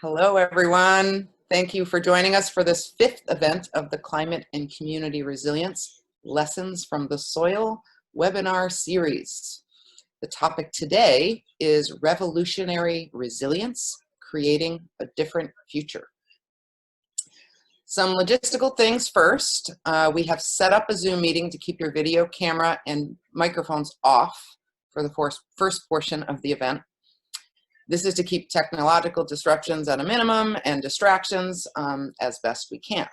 Hello, everyone. Thank you for joining us for this fifth event of the Climate and Community Resilience Lessons from the Soil webinar series. The topic today is Revolutionary Resilience, Creating a Different Future. Some logistical things first. We have set up a Zoom meeting to keep your video, camera, and microphones off for the first portion of the event. This is to keep technological disruptions at a minimum and distractions as best we can.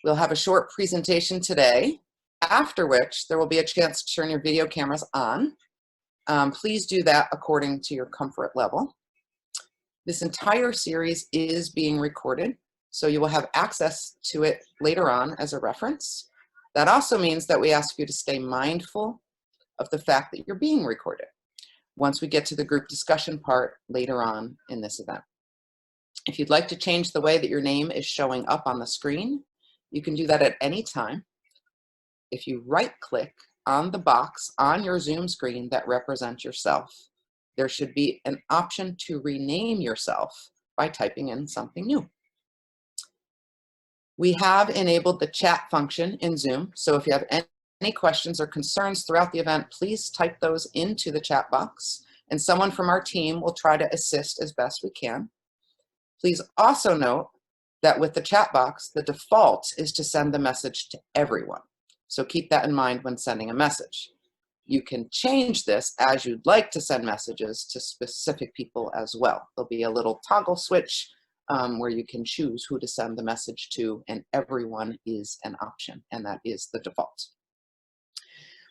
We'll have a short presentation today, after which there will be a chance to turn your video cameras on. Please do that according to your comfort level. This entire series is being recorded, so you will have access to it later on as a reference. That also means that we ask you to stay mindful of the fact that you're being recorded once we get to the group discussion part later on in this event. If you'd like to change the way that your name is showing up on the screen, you can do that at any time. If you right-click on the box on your Zoom screen that represents yourself, there should be an option to rename yourself by typing in something new. We have enabled the chat function in Zoom, so if you have any questions or concerns throughout the event, please type those into the chat box, and someone from our team will try to assist as best we can. Please also note that with the chat box, the default is to send the message to everyone. So keep that in mind when sending a message. You can change this as you'd like to send messages to specific people as well. There'll be a little toggle switch where you can choose who to send the message to, and everyone is an option, and that is the default.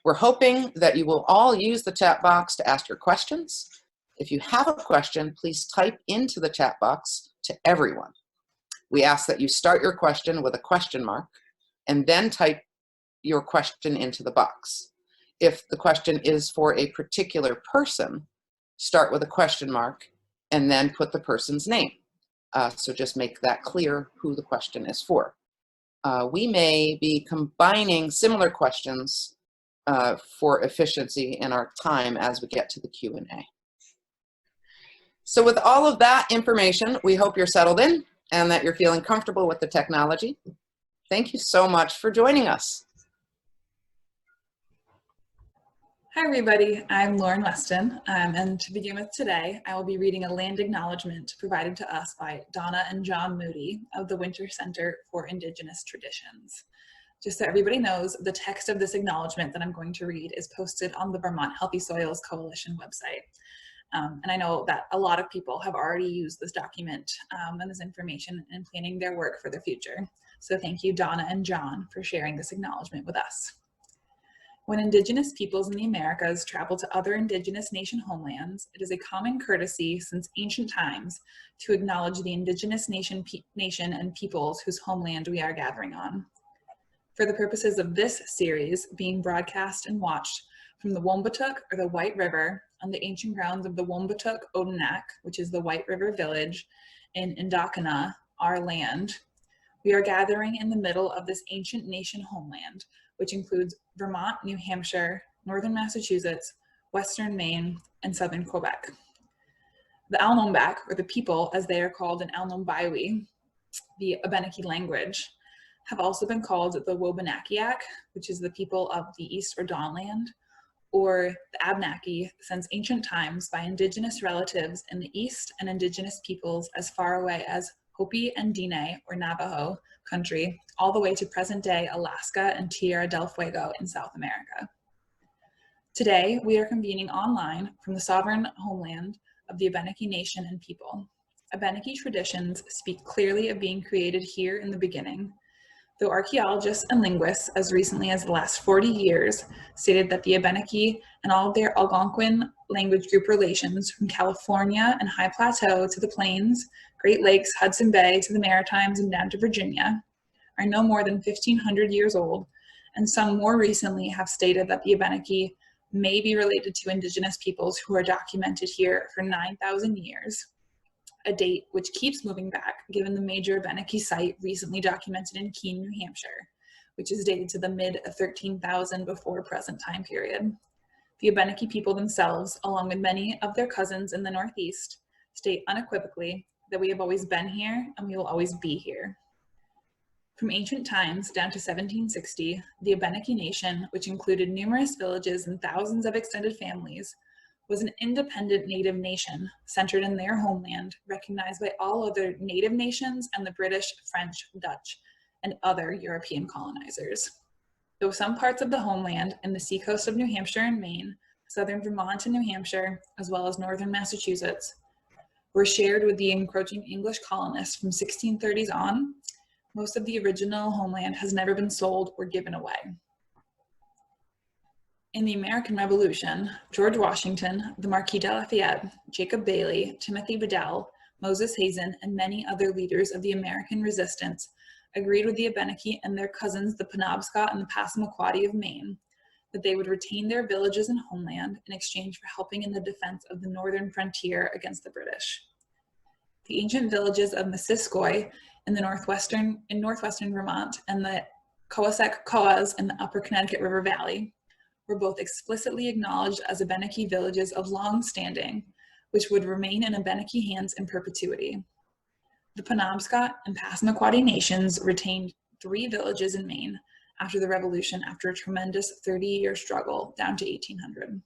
We're hoping that you will all use the chat box to ask your questions. If you have a question, please type into the chat box to everyone. We ask that you start your question with a question mark and then type your question into the box. If the question is for a particular person, start with a question mark and then put the person's name. So just make that clear who the question is for. We may be combining similar questions for efficiency in our time as we get to the Q&A. So with all of that information, we hope you're settled in and that you're feeling comfortable with the technology. Thank you so much for joining us. Hi everybody, I'm Lauren Weston, and to begin with today, I will be reading a land acknowledgement provided to us by Donna and John Moody of the Winter Center for Indigenous Traditions. Just so everybody knows, the text of this acknowledgement that I'm going to read is posted on the Vermont Healthy Soils Coalition website. And I know that a lot of people have already used this document and this information in planning their work for the future. So thank you, Donna and John, for sharing this acknowledgement with us. When Indigenous peoples in the Americas travel to other Indigenous nation homelands, it is a common courtesy since ancient times to acknowledge the Indigenous nation and peoples whose homeland we are gathering on. For the purposes of this series being broadcast and watched from the Wombatuck or the White River on the ancient grounds of the Wombatuck Odanak, which is the White River Village in Indakana, our land, we are gathering in the middle of this ancient nation homeland, which includes Vermont, New Hampshire, northern Massachusetts, western Maine, and southern Quebec. The Alnombak, or the people as they are called in Alnombiwi, the Abenaki language, have also been called the Wobanakiak, which is the people of the East or Dawnland, or the Abnaki since ancient times by Indigenous relatives in the East and Indigenous peoples as far away as Hopi and Diné, or Navajo, country, all the way to present-day Alaska and Tierra del Fuego in South America. Today, we are convening online from the sovereign homeland of the Abenaki Nation and people. Abenaki traditions speak clearly of being created here in the beginning, though archaeologists and linguists, as recently as the last 40 years, stated that the Abenaki and all of their Algonquin language group relations from California and High Plateau to the Plains, Great Lakes, Hudson Bay to the Maritimes and down to Virginia are no more than 1,500 years old, and some more recently have stated that the Abenaki may be related to Indigenous peoples who are documented here for 9,000 years. A date which keeps moving back given the major Abenaki site recently documented in Keene, New Hampshire, which is dated to the mid-13,000 before present time period. The Abenaki people themselves, along with many of their cousins in the Northeast, state unequivocally that we have always been here and we will always be here. From ancient times down to 1760, the Abenaki Nation, which included numerous villages and thousands of extended families, was an independent Native nation centered in their homeland, recognized by all other Native nations and the British, French, Dutch, and other European colonizers. Though some parts of the homeland in the seacoast of New Hampshire and Maine, southern Vermont and New Hampshire, as well as northern Massachusetts, were shared with the encroaching English colonists from 1630s on, most of the original homeland has never been sold or given away. In the American Revolution, George Washington, the Marquis de Lafayette, Jacob Bailey, Timothy Bedell, Moses Hazen, and many other leaders of the American resistance agreed with the Abenaki and their cousins, the Penobscot and the Passamaquoddy of Maine, that they would retain their villages and homeland in exchange for helping in the defense of the northern frontier against the British. The ancient villages of Missisquoi in northwestern Vermont and the Coas in the upper Connecticut River Valley were both explicitly acknowledged as Abenaki villages of long standing, which would remain in Abenaki hands in perpetuity. The Penobscot and Passamaquoddy nations retained 3 villages in Maine after the Revolution, after a tremendous 30-year struggle down to 1800.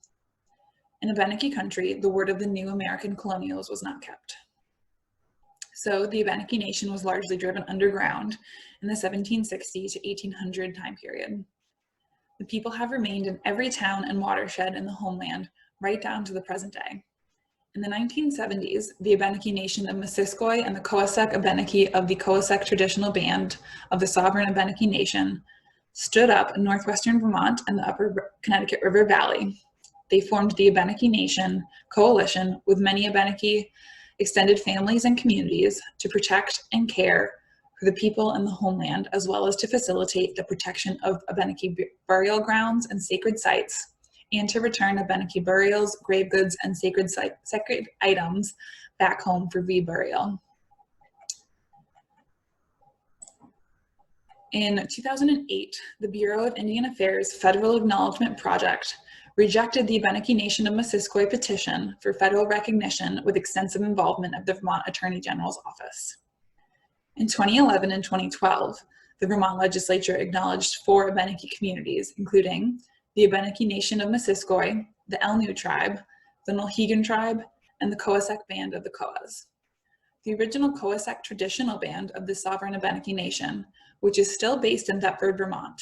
In Abenaki country, the word of the new American colonials was not kept. So the Abenaki Nation was largely driven underground in the 1760 to 1800 time period. The people have remained in every town and watershed in the homeland right down to the present day. In the 1970s, the Abenaki Nation of Missisquoi and the Coasec Abenaki of the Coasec Traditional Band of the Sovereign Abenaki Nation stood up in northwestern Vermont and the upper Connecticut River Valley. They formed the Abenaki Nation Coalition with many Abenaki extended families and communities to protect and care for the people in the homeland, as well as to facilitate the protection of Abenaki burial grounds and sacred sites, and to return Abenaki burials, grave goods, and sacred items back home for reburial. In 2008, the Bureau of Indian Affairs Federal Acknowledgement Project rejected the Abenaki Nation of Missisquoi petition for federal recognition with extensive involvement of the Vermont Attorney General's office. In 2011 and 2012, the Vermont legislature acknowledged 4 Abenaki communities, including the Abenaki Nation of Missisquoi, the Elnu tribe, the Nulhegan tribe, and the Coasec Band of the Coas. The original Coasec traditional band of the sovereign Abenaki Nation, which is still based in Thetford, Vermont,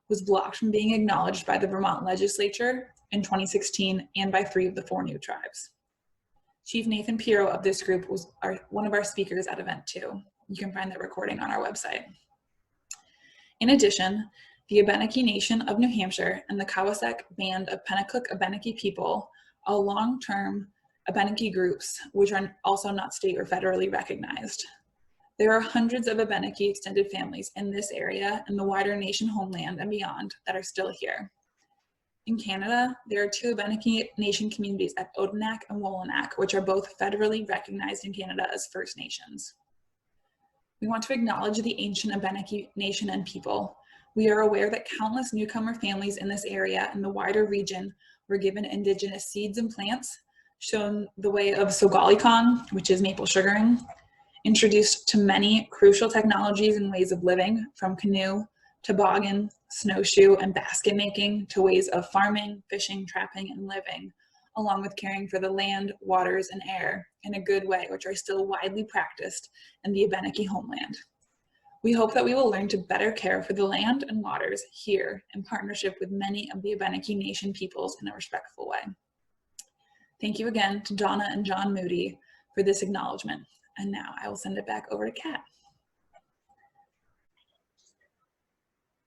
was blocked from being acknowledged by the Vermont legislature in 2016 and by 3 of the 4 new tribes. Chief Nathan Pirro of this group was one of our speakers at event 2. You can find that recording on our website. In addition, the Abenaki Nation of New Hampshire and the Coasec Band of Pennacook Abenaki people are long-term Abenaki groups, which are also not state or federally recognized. There are hundreds of Abenaki extended families in this area and the wider nation homeland and beyond that are still here. In Canada, there are 2 Abenaki Nation communities at Odanak and Wolanak, which are both federally recognized in Canada as First Nations. We want to acknowledge the ancient Abenaki Nation and people. We are aware that countless newcomer families in this area and the wider region were given indigenous seeds and plants, shown the way of Sogalikon, which is maple sugaring, introduced to many crucial technologies and ways of living, from canoe, toboggan, snowshoe, and basket making, to ways of farming, fishing, trapping, and living, along with caring for the land, waters, and air in a good way, which are still widely practiced in the Abenaki homeland. We hope that we will learn to better care for the land and waters here in partnership with many of the Abenaki Nation peoples in a respectful way. Thank you again to Donna and John Moody for this acknowledgement. And now I will send it back over to Kat.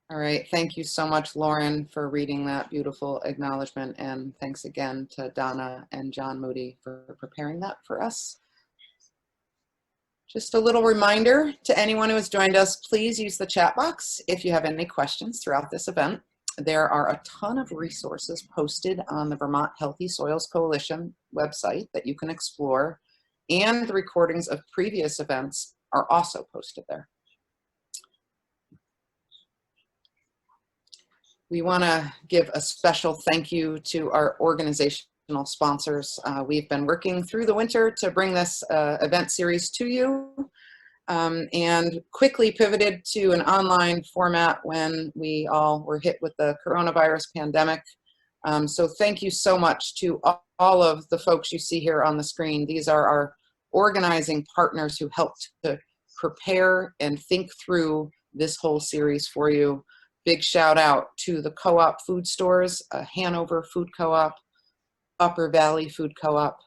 All right, thank you so much, Lauren, for reading that beautiful acknowledgement, and thanks again to Donna and John Moody for preparing that for us. Just a little reminder to anyone who has joined us, please use the chat box if you have any questions throughout this event. There are a ton of resources posted on the Vermont Healthy Soils Coalition website that you can explore, and the recordings of previous events are also posted there. We want to give a special thank you to our organizational additional sponsors. We've been working through the winter to bring this event series to you, and quickly pivoted to an online format when we all were hit with the coronavirus pandemic. So thank you so much to all of the folks you see here on the screen. These are our organizing partners who helped to prepare and think through this whole series for you. Big shout out to the co-op food stores, Hanover Food Co-op, Upper Valley Food Co-op,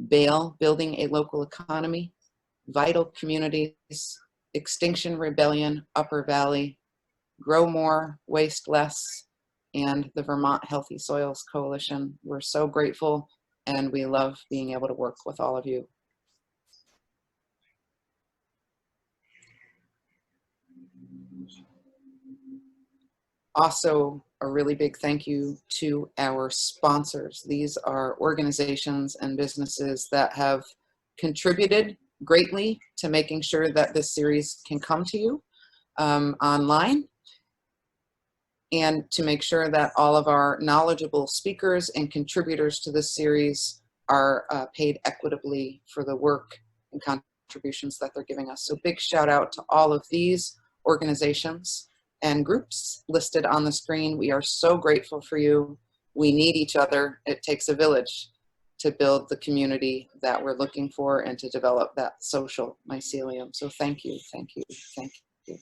Bale, Building a Local Economy, Vital Communities, Extinction Rebellion, Upper Valley, Grow More, Waste Less, and the Vermont Healthy Soils Coalition. We're so grateful, and we love being able to work with all of you. Also, a really big thank you to our sponsors. These are organizations and businesses that have contributed greatly to making sure that this series can come to you online, and to make sure that all of our knowledgeable speakers and contributors to this series are paid equitably for the work and contributions that they're giving us. So big shout out to all of these organizations and groups listed on the screen. We are so grateful for you. We need each other. It takes a village to build the community that we're looking for and to develop that social mycelium. So thank you, thank you, thank you.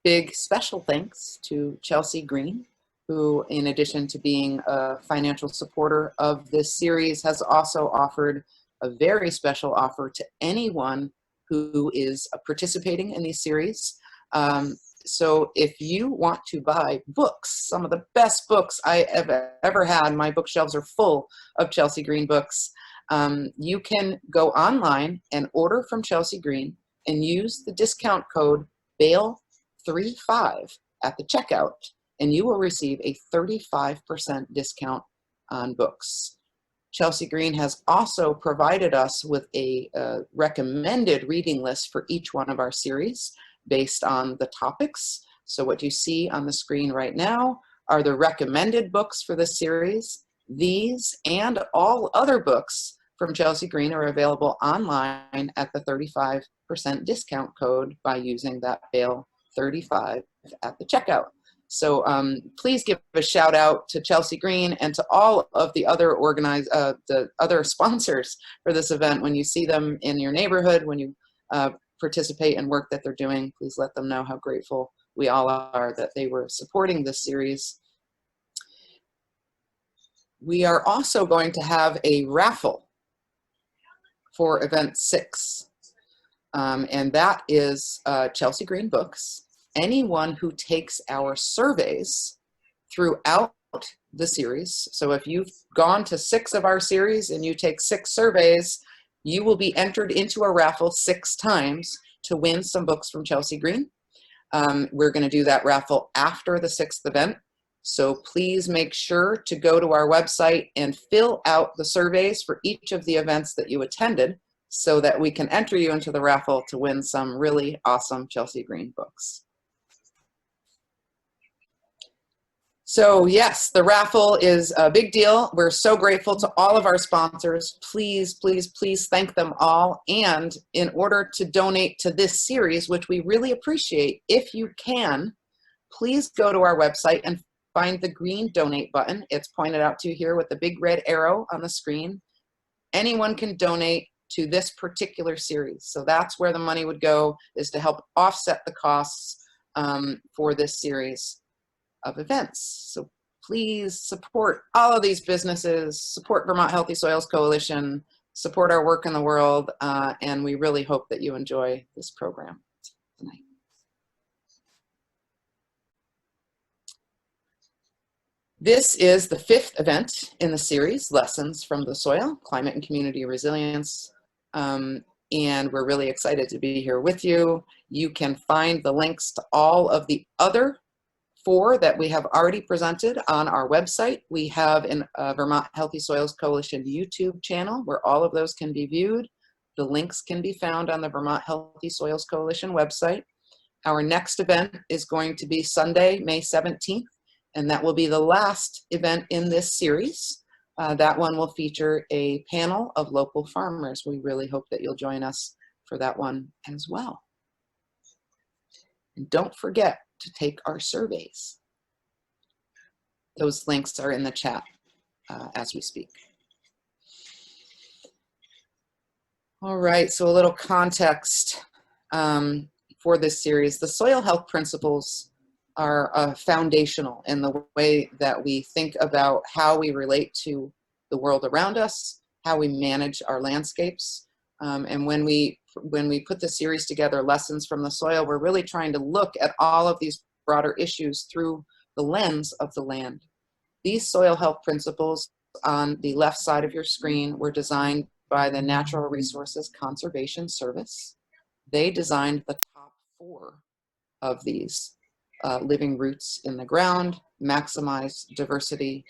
Big special thanks to Chelsea Green, who, in addition to being a financial supporter of this series, has also offered a very special offer to anyone who is participating in these series. So if you want to buy books, some of the best books I have ever had, my bookshelves are full of Chelsea Green books, you can go online and order from Chelsea Green and use the discount code BALE35 at the checkout, and you will receive a 35% discount on books. Chelsea Green has also provided us with a recommended reading list for each one of our series based on the topics. So what you see on the screen right now are the recommended books for this series. These and all other books from Chelsea Green are available online at the 35% discount code by using that BALE35 at the checkout. So please give a shout out to Chelsea Green and to all of the other the other sponsors for this event. When you see them in your neighborhood, when you participate in work that they're doing, please let them know how grateful we all are that they were supporting this series. We are also going to have a raffle for event 6, and that is Chelsea Green books. Anyone who takes our surveys throughout the series, so if you've gone to 6 of our series and you take 6 surveys, you will be entered into a raffle 6 times to win some books from Chelsea Green. We're going to do that raffle after the 6th event. So please make sure to go to our website and fill out the surveys for each of the events that you attended so that we can enter you into the raffle to win some really awesome Chelsea Green books. So yes, the raffle is a big deal. We're so grateful to all of our sponsors. Please, please, please thank them all. And in order to donate to this series, which we really appreciate, if you can, please go to our website and find the green donate button. It's pointed out to you here with the big red arrow on the screen. Anyone can donate to this particular series. So that's where the money would go, is to help offset the costs for this series of events. So please support all of these businesses, support Vermont Healthy Soils Coalition, support our work in the world, and we really hope that you enjoy this program tonight. This is the 5th event in the series, Lessons from the Soil, Climate and Community Resilience, and we're really excited to be here with you. You can find the links to all of the other 4 that we have already presented on our website. We have a Vermont Healthy Soils Coalition YouTube channel where all of those can be viewed. The links can be found on the Vermont Healthy Soils Coalition website. Our next event is going to be Sunday, May 17th, And that will be the last event in this series. That one will feature a panel of local farmers. We really hope that you'll join us for that one as well. And don't forget to take our surveys. Those links are in the chat as we speak. All right, so a little context for this series. The soil health principles are foundational in the way that we think about how we relate to the world around us, how we manage our landscapes. And when we put the series together, Lessons from the Soil, we're really trying to look at all of these broader issues through the lens of the land. These soil health principles on the left side of your screen were designed by the Natural Resources Conservation Service. They designed the top 4 of these. Living roots in the ground, maximized diversity,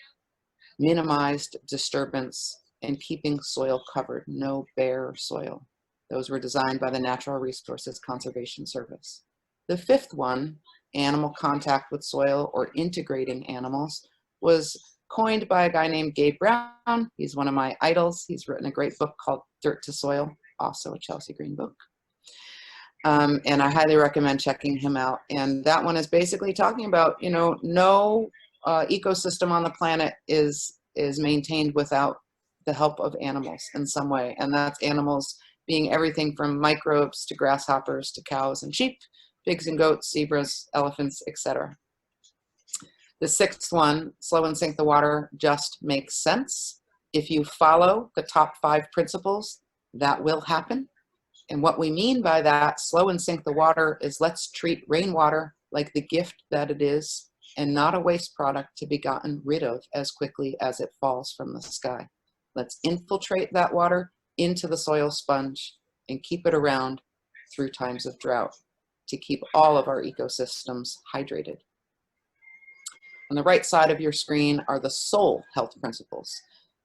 minimized disturbance, and keeping soil covered, no bare soil. Those were designed by the Natural Resources Conservation Service. The 5th one, animal contact with soil or integrating animals, was coined by a guy named Gabe Brown. He's one of my idols. He's written a great book called Dirt to Soil, also a Chelsea Green book. And I highly recommend checking him out. And that one is basically talking about, you know, no ecosystem on the planet is maintained without the help of animals in some way. And that's animals being everything from microbes to grasshoppers to cows and sheep, pigs and goats, zebras, elephants, etc. The 6th one, Slow and Sink the Water, just makes sense. If you follow the top 5 principles, that will happen. And what we mean by that, slow and sink the water, is let's treat rainwater like the gift that it is and not a waste product to be gotten rid of as quickly as it falls from the sky. Let's infiltrate that water into the soil sponge and keep it around through times of drought to keep all of our ecosystems hydrated. On the right side of your screen are the soil health principles.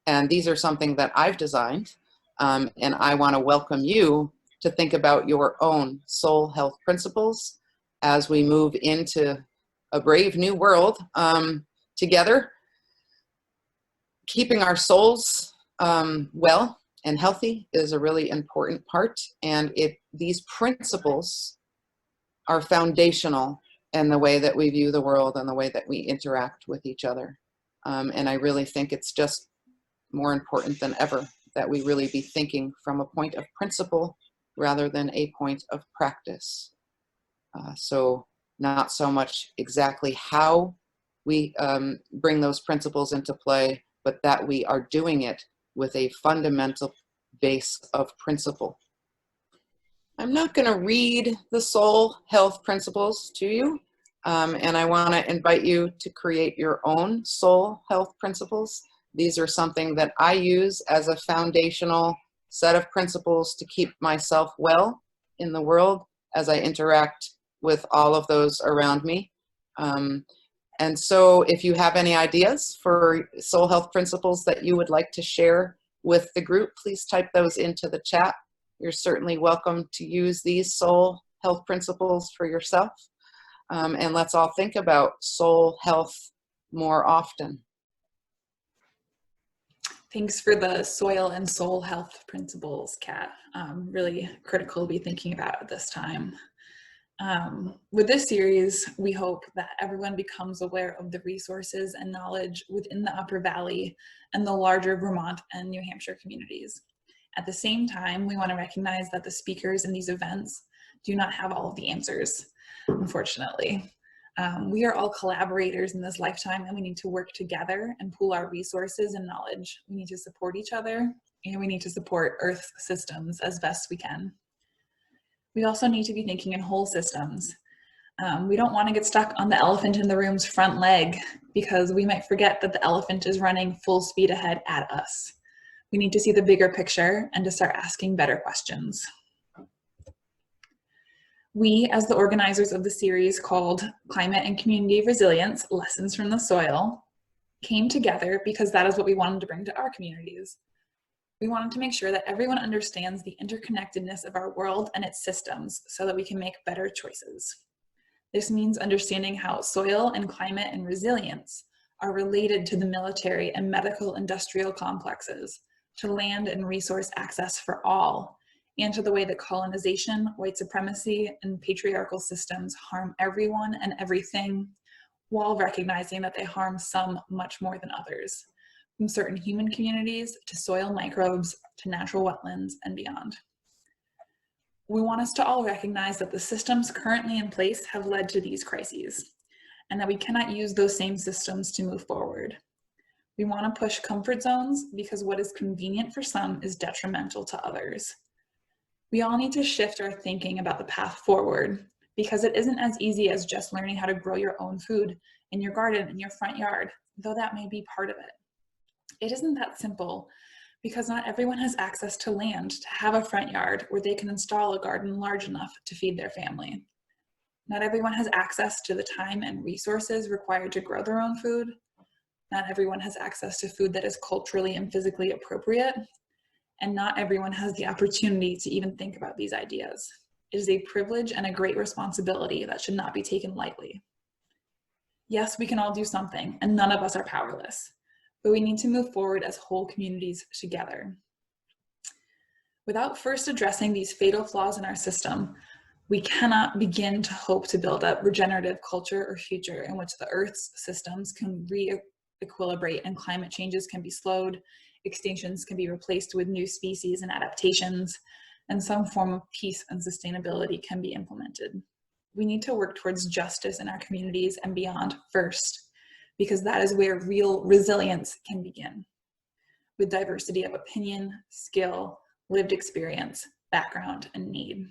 And these are something that I've designed, and I want to welcome you to think about your own soul health principles as we move into a brave new world together. Keeping our souls well and healthy is a really important part, and these principles are foundational in the way that we view the world and the way that we interact with each other. And I really think it's just more important than ever that we really be thinking from a point of principle rather than a point of practice. So not so much exactly how we bring those principles into play, but that we are doing it with a fundamental base of principle. I'm not going to read the soul health principles to you, and I want to invite you to create your own soul health principles. These are something that I use as a foundational set of principles to keep myself well in the world as I interact with all of those around me. And so if you have any ideas for soul health principles that you would like to share with the group, please type those into the chat. You're certainly welcome to use these soul health principles for yourself. And let's all think about soul health more often. Thanks for the soil and soul health principles, Kat. Really critical to be thinking about at this time. With this series, we hope that everyone becomes aware of the resources and knowledge within the Upper Valley and the larger Vermont and New Hampshire communities. At the same time, we want to recognize that the speakers in these events do not have all of the answers, unfortunately. We are all collaborators in this lifetime, and we need to work together and pool our resources and knowledge. We need to support each other, and we need to support Earth's systems as best we can. We also need to be thinking in whole systems. We don't want to get stuck on the elephant in the room's front leg, because we might forget that the elephant is running full speed ahead at us. We need to see the bigger picture and to start asking better questions. We, as the organizers of the series called Climate and Community Resilience, Lessons from the Soil, came together because that is what we wanted to bring to our communities. We wanted to make sure that everyone understands the interconnectedness of our world and its systems so that we can make better choices. This means understanding how soil and climate and resilience are related to the military and medical industrial complexes, to land and resource access for all, and to the way that colonization, white supremacy, and patriarchal systems harm everyone and everything, while recognizing that they harm some much more than others, from certain human communities to soil microbes to natural wetlands and beyond. We want us to all recognize that the systems currently in place have led to these crises, and that we cannot use those same systems to move forward. We want to push comfort zones because what is convenient for some is detrimental to others. We all need to shift our thinking about the path forward, because it isn't as easy as just learning how to grow your own food in your garden, in your front yard, though that may be part of it. It isn't that simple, because not everyone has access to land to have a front yard where they can install a garden large enough to feed their family. Not everyone has access to the time and resources required to grow their own food. Not everyone has access to food that is culturally and physically appropriate. And not everyone has the opportunity to even think about these ideas. It is a privilege and a great responsibility that should not be taken lightly. Yes, we can all do something, and none of us are powerless, but we need to move forward as whole communities together. Without first addressing these fatal flaws in our system, we cannot begin to hope to build a regenerative culture or future in which the Earth's systems can re-equilibrate and climate changes can be slowed, extinctions can be replaced with new species and adaptations, and some form of peace and sustainability can be implemented. We need to work towards justice in our communities and beyond first, because that is where real resilience can begin, with diversity of opinion, skill, lived experience, background, and need.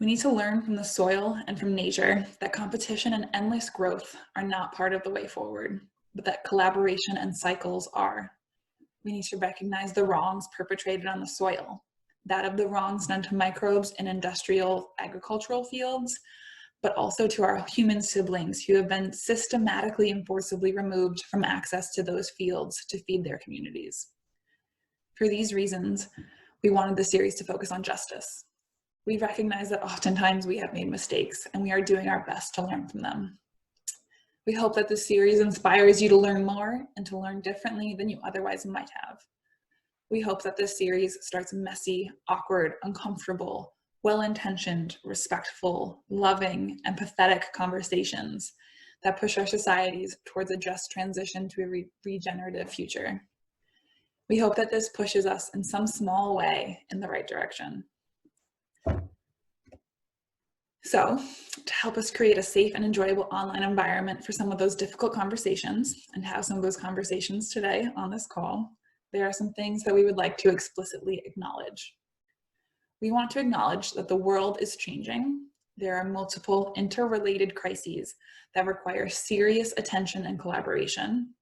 We need to learn from the soil and from nature that competition and endless growth are not part of the way forward, but that collaboration and cycles are. We need to recognize the wrongs perpetrated on the soil, that of the wrongs done to microbes in industrial agricultural fields, but also to our human siblings who have been systematically and forcibly removed from access to those fields to feed their communities. For these reasons, we wanted the series to focus on justice. We recognize that oftentimes we have made mistakes and we are doing our best to learn from them. We hope that this series inspires you to learn more and to learn differently than you otherwise might have. We hope that this series starts messy, awkward, uncomfortable, well-intentioned, respectful, loving, and empathetic conversations that push our societies towards a just transition to a regenerative future. We hope that this pushes us in some small way in the right direction. So, to help us create a safe and enjoyable online environment for some of those difficult conversations, and to have some of those conversations today on this call, there are some things that we would like to explicitly acknowledge. We want to acknowledge that the world is changing. There are multiple interrelated crises that require serious attention and collaboration.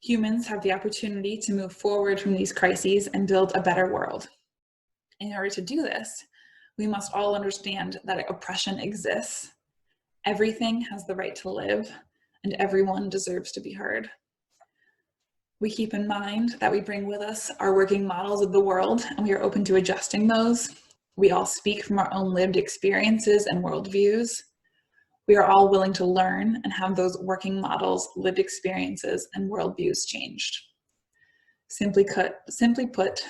Humans have the opportunity to move forward from these crises and build a better world. In order to do this, we must all understand that oppression exists. Everything has the right to live, and everyone deserves to be heard. We keep in mind that we bring with us our working models of the world, and we are open to adjusting those. We all speak from our own lived experiences and worldviews. We are all willing to learn and have those working models, lived experiences, and worldviews changed. Simply put,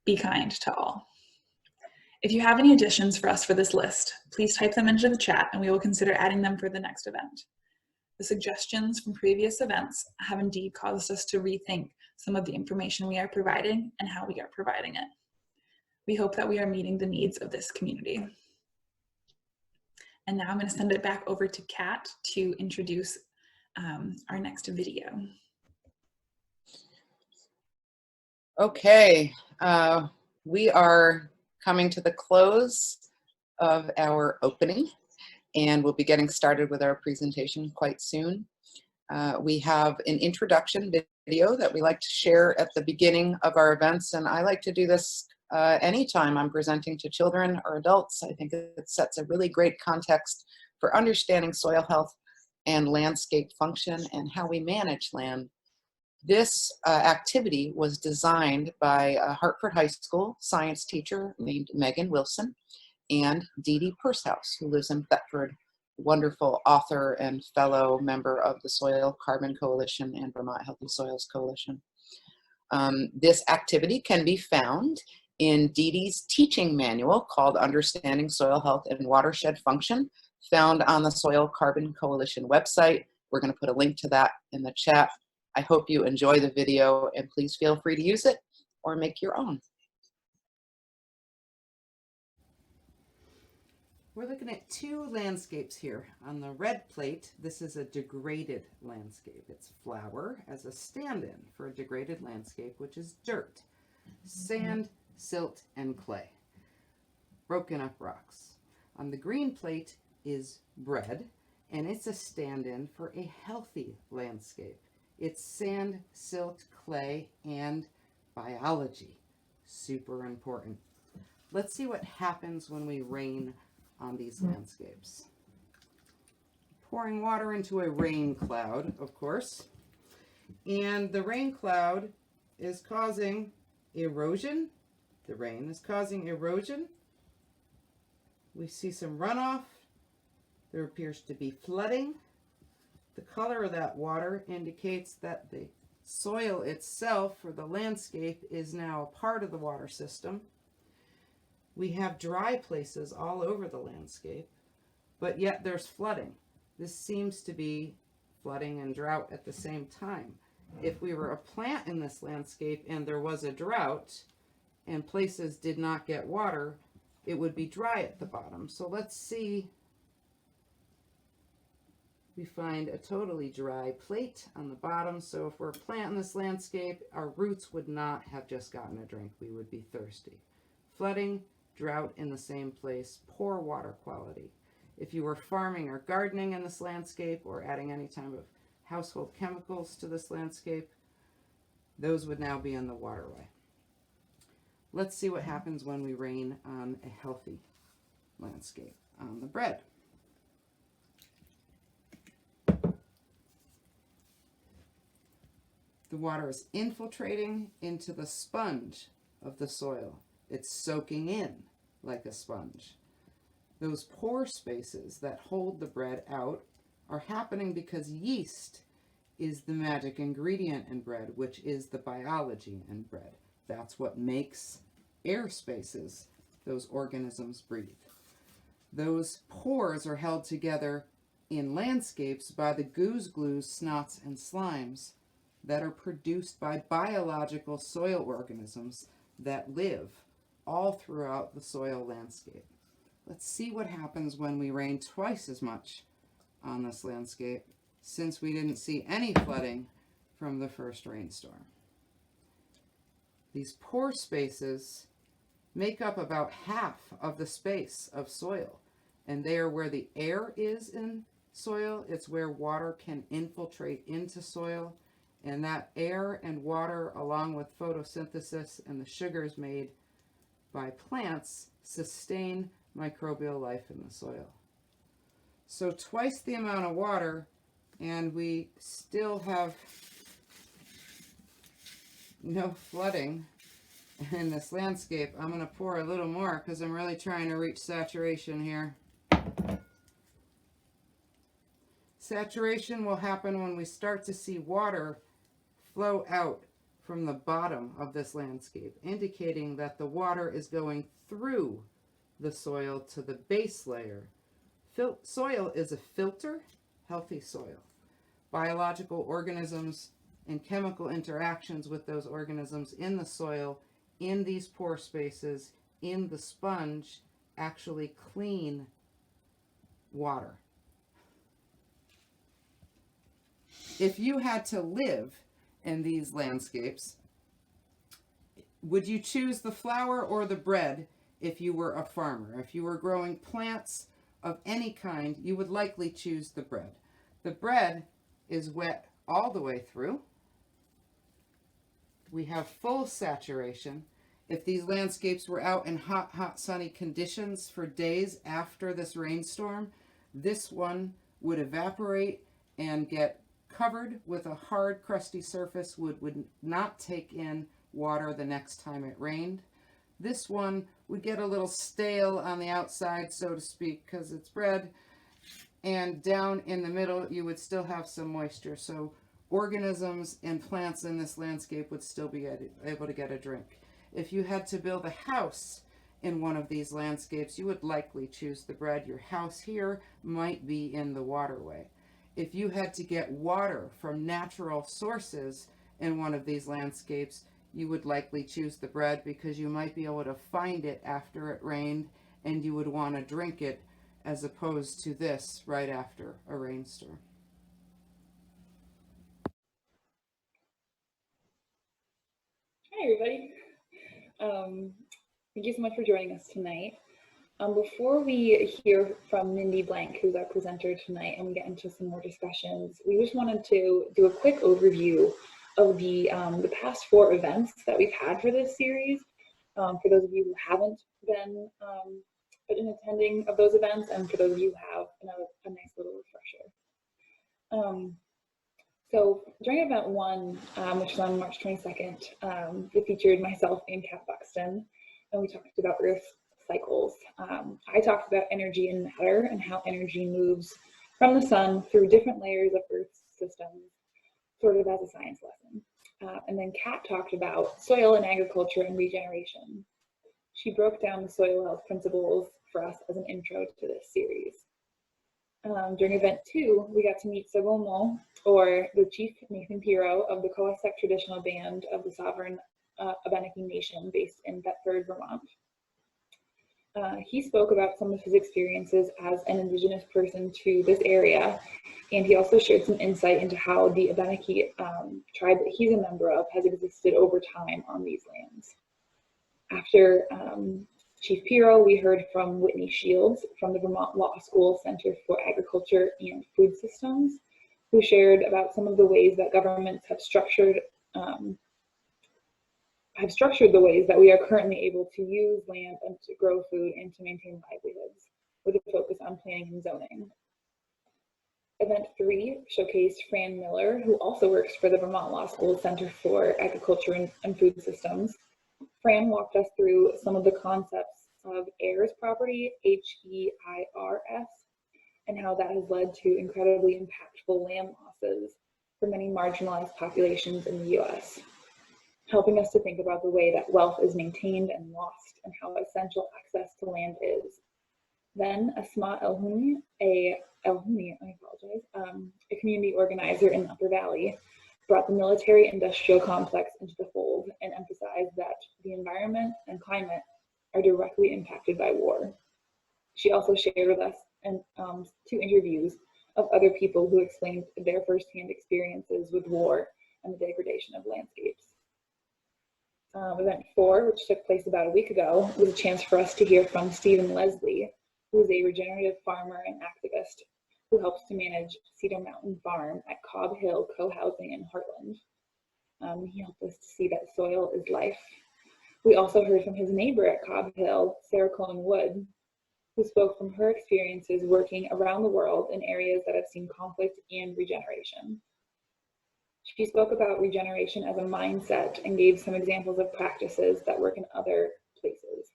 be kind to all. If you have any additions for us for this list, please type them into the chat and we will consider adding them for the next event. The suggestions from previous events have indeed caused us to rethink some of the information we are providing and how we are providing it. We hope that we are meeting the needs of this community. And now I'm going to send it back over to Kat to introduce our next video. Okay, we are coming to the close of our opening, and we'll be getting started with our presentation quite soon. We have an introduction video that we like to share at the beginning of our events, and I like to do this anytime I'm presenting to children or adults. I think it sets a really great context for understanding soil health and landscape function and how we manage land. This activity was designed by a Hartford High School science teacher named Megan Wilson, and Dee Dee Pursehouse, who lives in Thetford, wonderful author and fellow member of the Soil Carbon Coalition and Vermont Healthy Soils Coalition. This activity can be found in Dee Dee's teaching manual called Understanding Soil Health and Watershed Function, found on the Soil Carbon Coalition website. We're going to put a link to that in the chat. I hope you enjoy the video, and please feel free to use it or make your own. We're looking at two landscapes here. On the red plate, this is a degraded landscape. It's flour as a stand-in for a degraded landscape, which is dirt, sand, silt, and clay, broken up rocks. On the green plate is bread, and it's a stand-in for a healthy landscape. It's sand, silt, clay, and biology. Super important. Let's see what happens when we rain on these landscapes. Pouring water into a rain cloud, of course, and the rain cloud is causing erosion. The rain is causing erosion. We see some runoff. There appears to be flooding. The color of that water indicates that the soil itself, or the landscape, is now a part of the water system. We have dry places all over the landscape, but yet there's flooding. This seems to be flooding and drought at the same time. If we were a plant in this landscape and there was a drought and places did not get water, it would be dry at the bottom. So let's see. We find a totally dry plate on the bottom. So if we're a plant in this landscape, our roots would not have just gotten a drink. We would be thirsty. Flooding, drought in the same place, poor water quality. If you were farming or gardening in this landscape or adding any type of household chemicals to this landscape, those would now be in the waterway. Let's see what happens when we rain on a healthy landscape. On the bread. The water is infiltrating into the sponge of the soil. It's soaking in like a sponge. Those pore spaces that hold the bread out are happening because yeast is the magic ingredient in bread, which is the biology in bread. That's what makes air spaces those organisms breathe. Those pores are held together in landscapes by the goose glues, snots, and slimes that are produced by biological soil organisms that live all throughout the soil landscape. Let's see what happens when we rain twice as much on this landscape, since we didn't see any flooding from the first rainstorm. These pore spaces make up about half of the space of soil, and they are where the air is in soil. It's where water can infiltrate into soil, and that air and water, along with photosynthesis and the sugars made by plants, sustain microbial life in the soil. So twice the amount of water, and we still have no flooding in this landscape. I'm going to pour a little more because I'm really trying to reach saturation here. Saturation will happen when we start to see water flow out from the bottom of this landscape, indicating that the water is going through the soil to the base layer. Soil is a filter, healthy soil. Biological organisms and chemical interactions with those organisms in the soil, in these pore spaces, in the sponge, actually clean water. If you had to live in these landscapes, would you choose the flour or the bread if you were a farmer? If you were growing plants of any kind, you would likely choose the bread. The bread is wet all the way through. We have full saturation. If these landscapes were out in hot, hot, sunny conditions for days after this rainstorm, this one would evaporate and get covered with a hard, crusty surface, would not take in water the next time it rained. This one would get a little stale on the outside, so to speak, because it's bread. And down in the middle, you would still have some moisture. So organisms and plants in this landscape would still be able to get a drink. If you had to build a house in one of these landscapes, you would likely choose the bread. Your house here might be in the waterway. If you had to get water from natural sources in one of these landscapes, you would likely choose the bread because you might be able to find it after it rained and you would want to drink it, as opposed to this right after a rainstorm. Hi, everybody. Thank you so much for joining us tonight. Before we hear from Mindy Blank, who's our presenter tonight, and we get into some more discussions, we just wanted to do a quick overview of the past 4 events that we've had for this series. For those of you who haven't been an attending of those events, and for those of you who have, a nice little refresher. So during event 1, which was on March 22nd, it featured myself and Kat Buxton, and we talked about Earth cycles. I talked about energy and matter and how energy moves from the sun through different layers of Earth's systems, sort of as a science lesson. And then Kat talked about soil and agriculture and regeneration. She broke down the soil health principles for us as an intro to this series. During event 2, we got to meet Sagomo, or the Chief Nathan Piro of the Coasec traditional band of the sovereign Abenaki Nation based in Thetford, Vermont. He spoke about some of his experiences as an Indigenous person to this area, and he also shared some insight into how the Abenaki tribe that he's a member of has existed over time on these lands. After Chief Piro, we heard from Whitney Shields from the Vermont Law School Center for Agriculture and Food Systems, who shared about some of the ways that governments have structured the ways that we are currently able to use land and to grow food and to maintain livelihoods, with a focus on planning and zoning. Event 3 showcased Fran Miller, who also works for the Vermont Law School Center for Agriculture and Food Systems. Fran walked us through some of the concepts of heirs property, HEIRS, and how that has led to incredibly impactful land losses for many marginalized populations in the US, helping us to think about the way that wealth is maintained and lost and how essential access to land is. Then Asma Elhouni, a community organizer in the Upper Valley, brought the military-industrial complex into the fold and emphasized that the environment and climate are directly impacted by war. She also shared with us 2 interviews of other people who explained their firsthand experiences with war and the degradation of landscapes. Event 4, which took place about a week ago, was a chance for us to hear from Stephen Leslie, who is a regenerative farmer and activist who helps to manage Cedar Mountain Farm at Cobb Hill Co-housing in Heartland. He helped us to see that soil is life. We also heard from his neighbor at Cobb Hill, Sarah Cohen Wood, who spoke from her experiences working around the world in areas that have seen conflict and regeneration. She spoke about regeneration as a mindset and gave some examples of practices that work in other places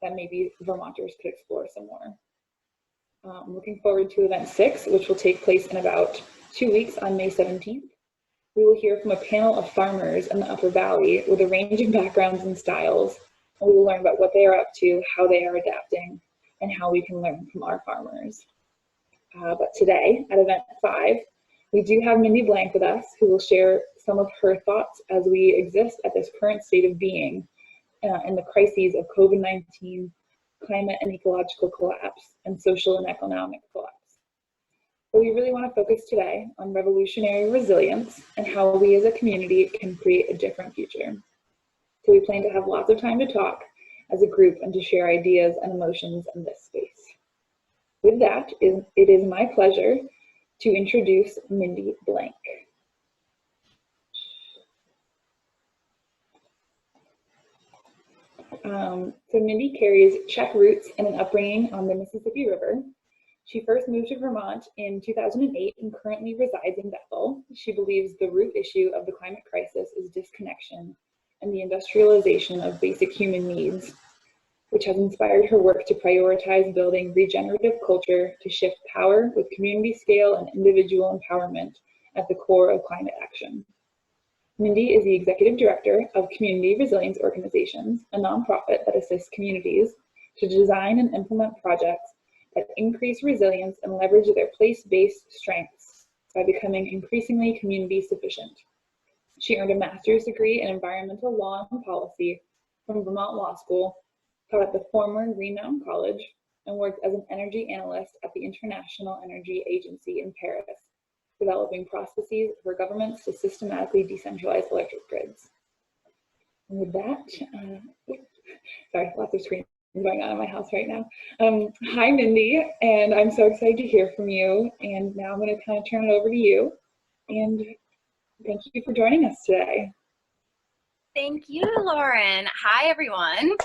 that maybe Vermonters could explore some more. I'm looking forward to event 6, which will take place in about 2 weeks on May 17th. We will hear from a panel of farmers in the Upper Valley with a range of backgrounds and styles, and we will learn about what they are up to, how they are adapting, and how we can learn from our farmers. But today, at event 5, we do have Mindy Blank with us, who will share some of her thoughts as we exist at this current state of being in the crises of COVID-19, climate and ecological collapse, and social and economic collapse. So we really want to focus today on revolutionary resilience and how we as a community can create a different future. So we plan to have lots of time to talk as a group and to share ideas and emotions in this space. With that, it is my pleasure to introduce Mindy Blank. So Mindy carries Czech roots and an upbringing on the Mississippi River. She first moved to Vermont in 2008 and currently resides in Bethel. She believes the root issue of the climate crisis is disconnection and the industrialization of basic human needs which has inspired her work to prioritize building regenerative culture to shift power with community scale and individual empowerment at the core of climate action. Mindy is the Executive Director of Community Resilience Organizations, a nonprofit that assists communities to design and implement projects that increase resilience and leverage their place-based strengths by becoming increasingly community sufficient. She earned a master's degree in environmental law and policy from Vermont Law School, taught at the former Green Mountain College, and worked as an energy analyst at the International Energy Agency in Paris, developing processes for governments to systematically decentralize electric grids. And with that, sorry, lots of screens going on in my house right now. Hi, Mindy, and I'm so excited to hear from you. And now I'm going to kind of turn it over to you. And thank you for joining us today. Thank you, Lauren. Hi, everyone.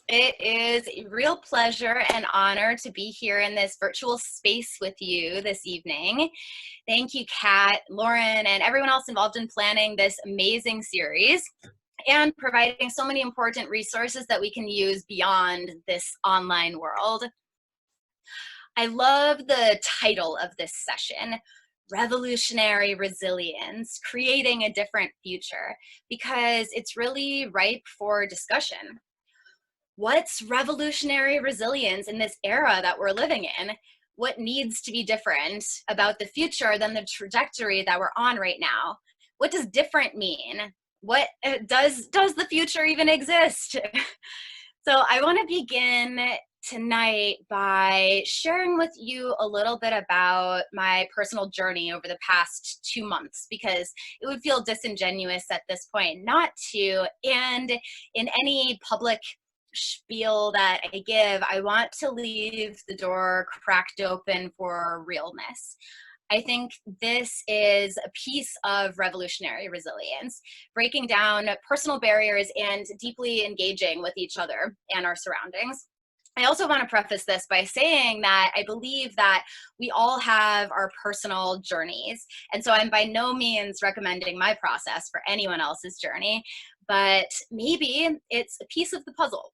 It is a real pleasure and honor to be here in this virtual space with you this evening. Thank you, Kat, Lauren, and everyone else involved in planning this amazing series and providing so many important resources that we can use beyond this online world. I love the title of this session, Revolutionary Resilience, Creating a Different Future, because it's really ripe for discussion. What's revolutionary resilience in this era that we're living in? What needs to be different about the future than the trajectory that we're on right now? What does different mean? What does the future even exist? So I want to begin tonight by sharing with you a little bit about my personal journey over the past 2 months, because it would feel disingenuous at this point not to. And in any public spiel that I give, I want to leave the door cracked open for realness. I think this is a piece of revolutionary resilience, breaking down personal barriers and deeply engaging with each other and our surroundings. I also want to preface this by saying that I believe that we all have our personal journeys. And so I'm by no means recommending my process for anyone else's journey, but maybe it's a piece of the puzzle.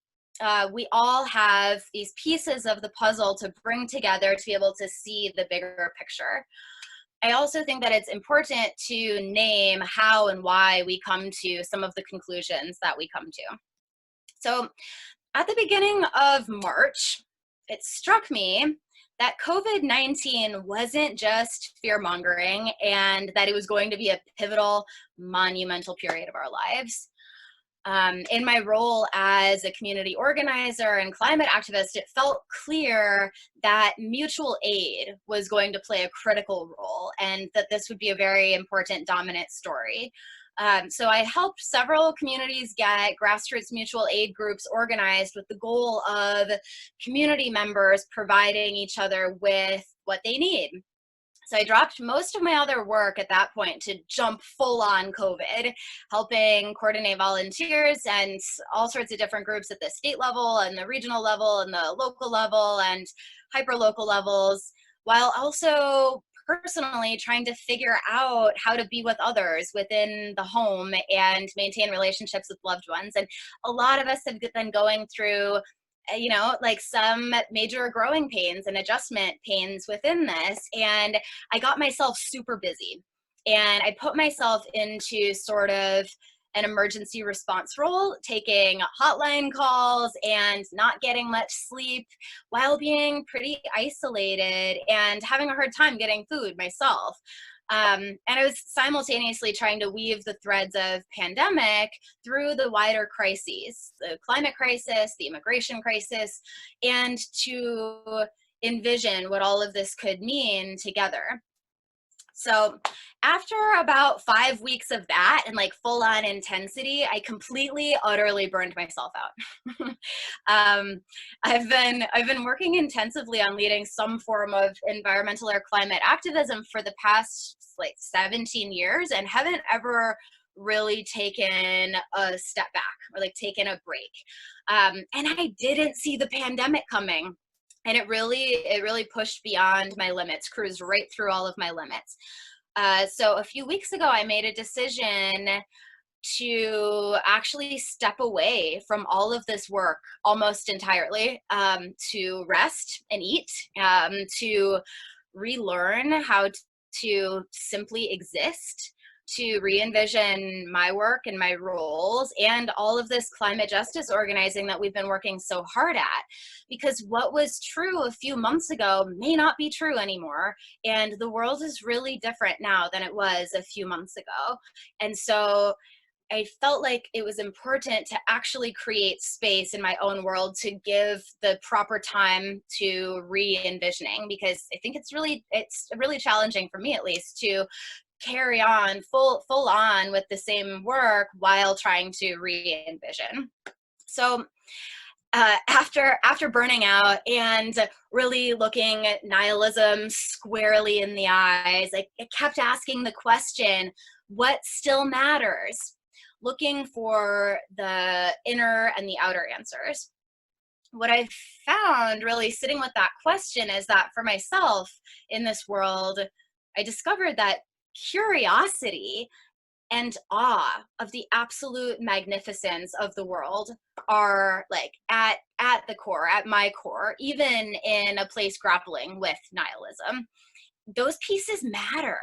We all have these pieces of the puzzle to bring together to be able to see the bigger picture. I also think that it's important to name how and why we come to some of the conclusions that we come to. So at the beginning of March, it struck me that COVID-19 wasn't just fear-mongering and that it was going to be a pivotal, monumental period of our lives. In my role as a community organizer and climate activist, it felt clear that mutual aid was going to play a critical role and that this would be a very important dominant story. So I helped several communities get grassroots mutual aid groups organized with the goal of community members providing each other with what they need. So I dropped most of my other work at that point to jump full on COVID, helping coordinate volunteers and all sorts of different groups at the state level and the regional level and the local level and hyper-local levels, while also personally trying to figure out how to be with others within the home and maintain relationships with loved ones. And a lot of us have been going through like some major growing pains and adjustment pains within this. And I got myself super busy and I put myself into sort of an emergency response role, taking hotline calls and not getting much sleep while being pretty isolated and having a hard time getting food myself. And I was simultaneously trying to weave the threads of pandemic through the wider crises, the climate crisis, the immigration crisis, and to envision what all of this could mean together. So after about 5 weeks of that and like full on intensity, I completely, utterly burned myself out. I've been working intensively on leading some form of environmental or climate activism for the past like 17 years and haven't ever really taken a step back or like taken a break. And I didn't see the pandemic coming. And it really pushed beyond my limits, cruised right through all of my limits. So a few weeks ago, I made a decision to actually step away from all of this work almost entirely, to rest and eat, to relearn how to simply exist, to re-envision my work and my roles, and all of this climate justice organizing that we've been working so hard at. Because what was true a few months ago may not be true anymore, and the world is really different now than it was a few months ago. And so I felt like it was important to actually create space in my own world to give the proper time to re-envisioning, because I think it's really challenging for me, at least, to carry on full on with the same work while trying to re-envision. So after burning out and really looking at nihilism squarely in the eyes, I kept asking the question, what still matters? Looking for the inner and the outer answers. What I found really sitting with that question is that for myself in this world, I discovered that curiosity and awe of the absolute magnificence of the world are like at the core, at my core, even in a place grappling with nihilism. Those pieces matter.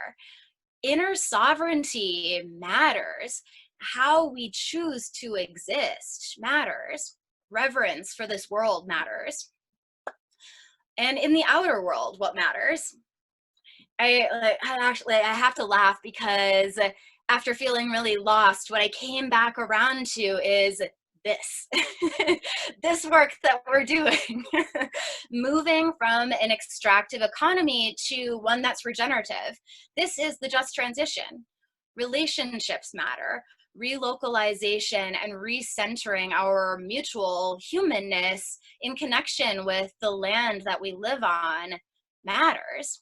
Inner sovereignty matters. How we choose to exist matters. Reverence for this world matters. And in the outer world, what matters? I have to laugh, because after feeling really lost, what I came back around to is this, this work that we're doing, moving from an extractive economy to one that's regenerative. This is the just transition. Relationships matter. Relocalization and recentering our mutual humanness in connection with the land that we live on matters.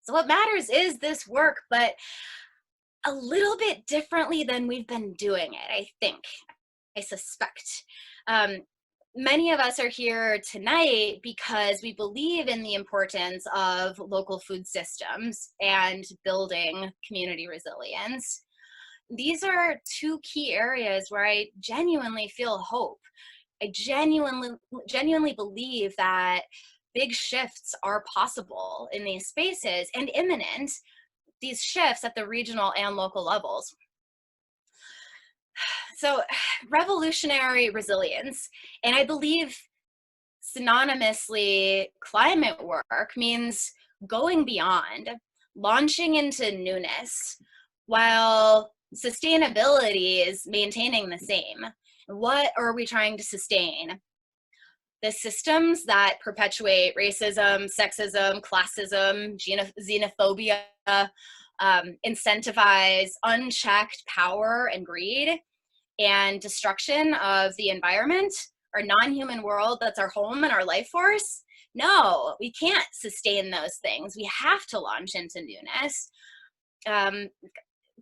So what matters is this work, but a little bit differently than we've been doing it, I suspect. Many of us are here tonight because we believe in the importance of local food systems and building community resilience. These are two key areas where I genuinely feel hope. I genuinely believe that big shifts are possible in these spaces and imminent, these shifts at the regional and local levels. So revolutionary resilience, and I believe synonymously climate work, means going beyond, launching into newness, while sustainability is maintaining the same. What are we trying to sustain? The systems that perpetuate racism, sexism, classism, xenophobia, incentivize unchecked power and greed and destruction of the environment, our non-human world that's our home and our life force? No, we can't sustain those things. We have to launch into newness.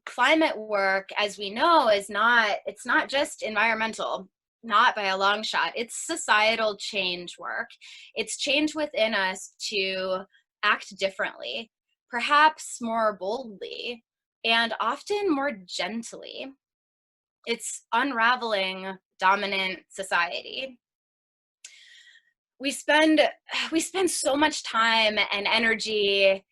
Climate work, as we know, it's not just environmental, not by a long shot. It's societal change work. It's change within us to act differently, perhaps more boldly, and often more gently. It's unraveling dominant society. We spend so much time and energy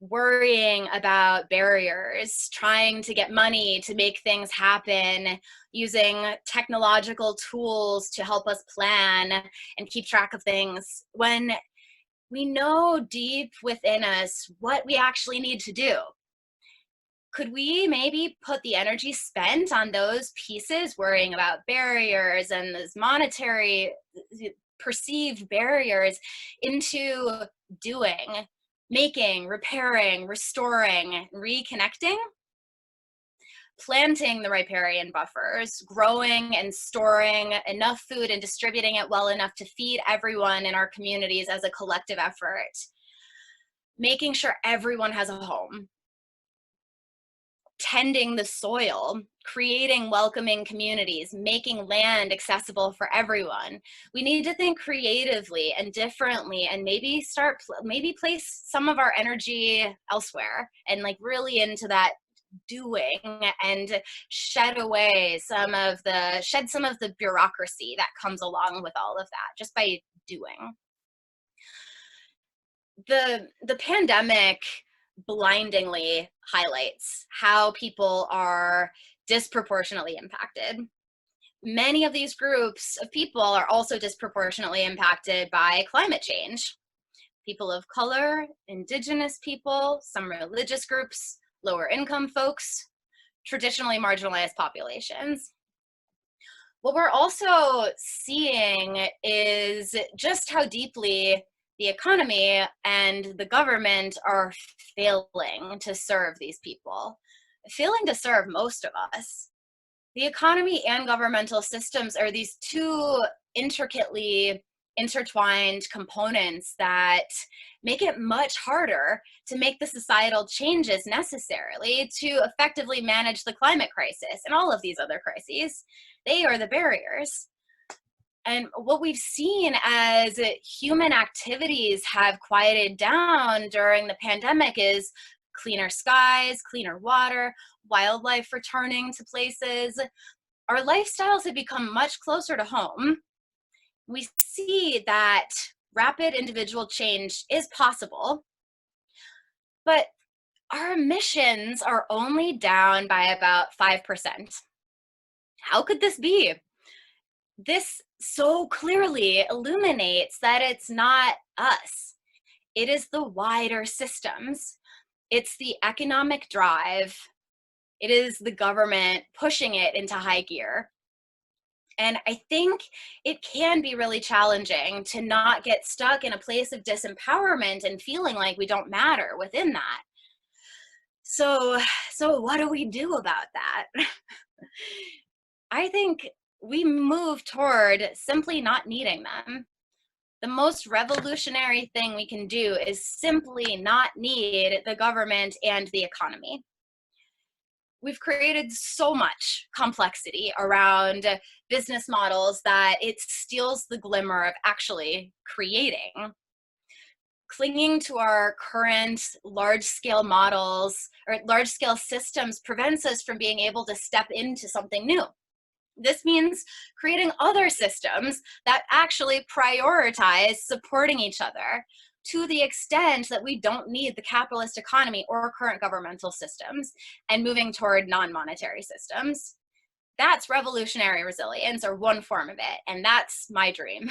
worrying about barriers, trying to get money to make things happen, using technological tools to help us plan and keep track of things, when we know deep within us what we actually need to do. Could we maybe put the energy spent on those pieces, worrying about barriers and those monetary perceived barriers, into doing, making, repairing, restoring, reconnecting? Planting the riparian buffers, growing and storing enough food and distributing it well enough to feed everyone in our communities as a collective effort. Making sure everyone has a home. Tending the soil, creating welcoming communities, making land accessible for everyone. We need to think creatively and differently, and maybe place some of our energy elsewhere, and like really into that doing and shed some of the bureaucracy that comes along with all of that, just by doing. The pandemic blindingly highlights how people are disproportionately impacted. Many of these groups of people are also disproportionately impacted by climate change. People of color, indigenous people, some religious groups, lower income folks, traditionally marginalized populations. What we're also seeing is just how deeply the economy and the government are failing to serve these people, failing to serve most of us. The economy and governmental systems are these two intricately intertwined components that make it much harder to make the societal changes necessarily to effectively manage the climate crisis and all of these other crises. They are the barriers. And what we've seen as human activities have quieted down during the pandemic is cleaner skies, cleaner water, wildlife returning to places. Our lifestyles have become much closer to home. We see that rapid individual change is possible, but our emissions are only down by about 5%. How could this be? This so clearly illuminates that it's not us. It is the wider systems. It's the economic drive. It is the government pushing it into high gear. And I think it can be really challenging to not get stuck in a place of disempowerment and feeling like we don't matter within that. So what do we do about that? I think we move toward simply not needing them. The most revolutionary thing we can do is simply not need the government and the economy. We've created so much complexity around business models that it steals the glimmer of actually creating. Clinging to our current large-scale models or large-scale systems prevents us from being able to step into something new. This means creating other systems that actually prioritize supporting each other to the extent that we don't need the capitalist economy or current governmental systems, and moving toward non-monetary systems. That's revolutionary resilience, or one form of it, and that's my dream.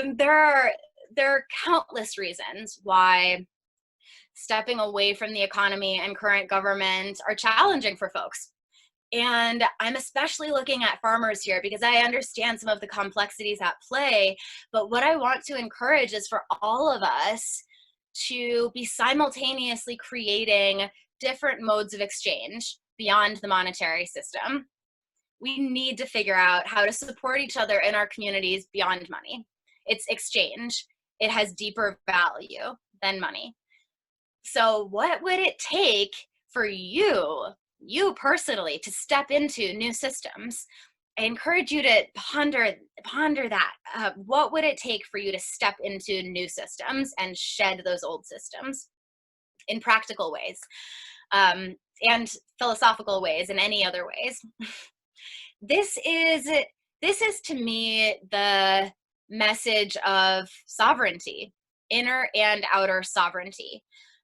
There are countless reasons why stepping away from the economy and current government are challenging for folks. And I'm especially looking at farmers here because I understand some of the complexities at play. But what I want to encourage is for all of us to be simultaneously creating different modes of exchange beyond the monetary system. We need to figure out how to support each other in our communities beyond money. It's exchange. It has deeper value than money. So what would it take for you personally to step into new systems? I encourage you to ponder that. What would it take for you to step into new systems and shed those old systems in practical ways, and philosophical ways, and any other ways? This is to me the message of sovereignty, inner and outer sovereignty.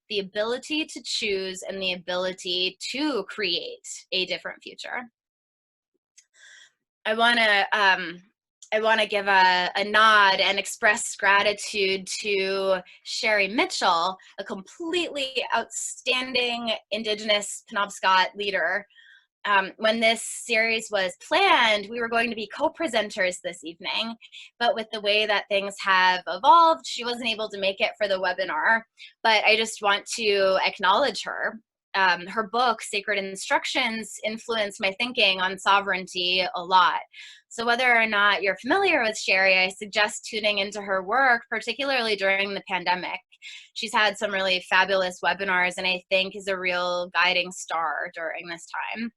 The ability to choose and the ability to create a different future. I want to give a nod and express gratitude to Sherry Mitchell, a completely outstanding Indigenous Penobscot leader. When this series was planned, we were going to be co-presenters this evening, but with the way that things have evolved, she wasn't able to make it for the webinar. But I just want to acknowledge her. Her book, Sacred Instructions, influenced my thinking on sovereignty a lot. So whether or not you're familiar with Sherry, I suggest tuning into her work, particularly during the pandemic. She's had some really fabulous webinars, and I think is a real guiding star during this time.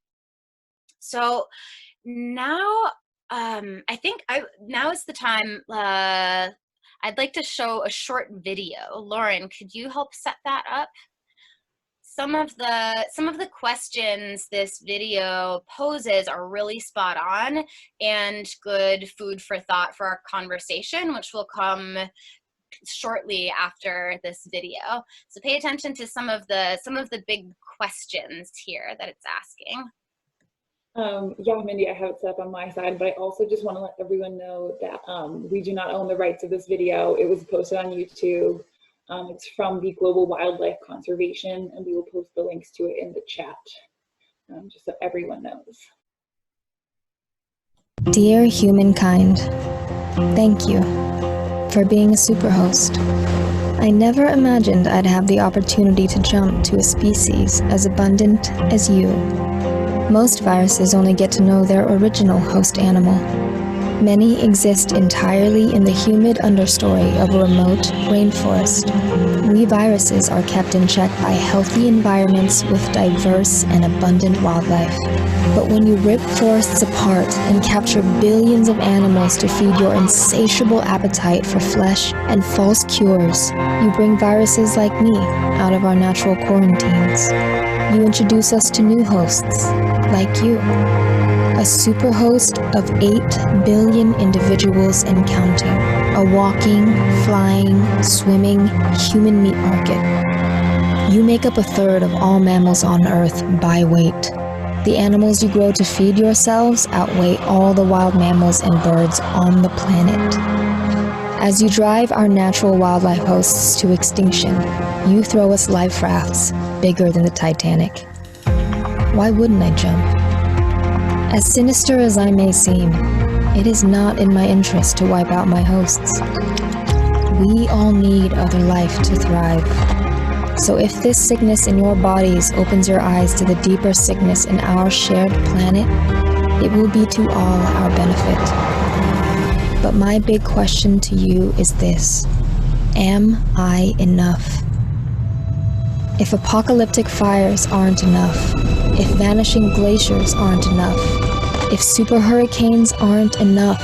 So now, I think now is the time. I'd like to show a short video. Lauren, could you help set that up? some of the questions this video poses are really spot on and good food for thought for our conversation, which will come shortly after this video. So pay attention to some of the big questions here that it's asking. Yeah, Mindy, I have it set up on my side, but I also just want to let everyone know that we do not own the rights of this video. It was posted on YouTube. It's from the Global Wildlife Conservation, and we will post the links to it in the chat, just so everyone knows. Dear humankind, thank you for being a superhost. I never imagined I'd have the opportunity to jump to a species as abundant as you. Most viruses only get to know their original host animal. Many exist entirely in the humid understory of a remote rainforest. We viruses are kept in check by healthy environments with diverse and abundant wildlife. But when you rip forests apart and capture billions of animals to feed your insatiable appetite for flesh and false cures, you bring viruses like me out of our natural quarantines. You introduce us to new hosts, like you. A superhost of 8 billion individuals and counting. A walking, flying, swimming human meat market. You make up a third of all mammals on Earth by weight. The animals you grow to feed yourselves outweigh all the wild mammals and birds on the planet. As you drive our natural wildlife hosts to extinction, you throw us life rafts bigger than the Titanic. Why wouldn't I jump? As sinister as I may seem, it is not in my interest to wipe out my hosts. We all need other life to thrive. So if this sickness in your bodies opens your eyes to the deeper sickness in our shared planet, it will be to all our benefit. But my big question to you is this: am I enough? If apocalyptic fires aren't enough, if vanishing glaciers aren't enough, if super hurricanes aren't enough,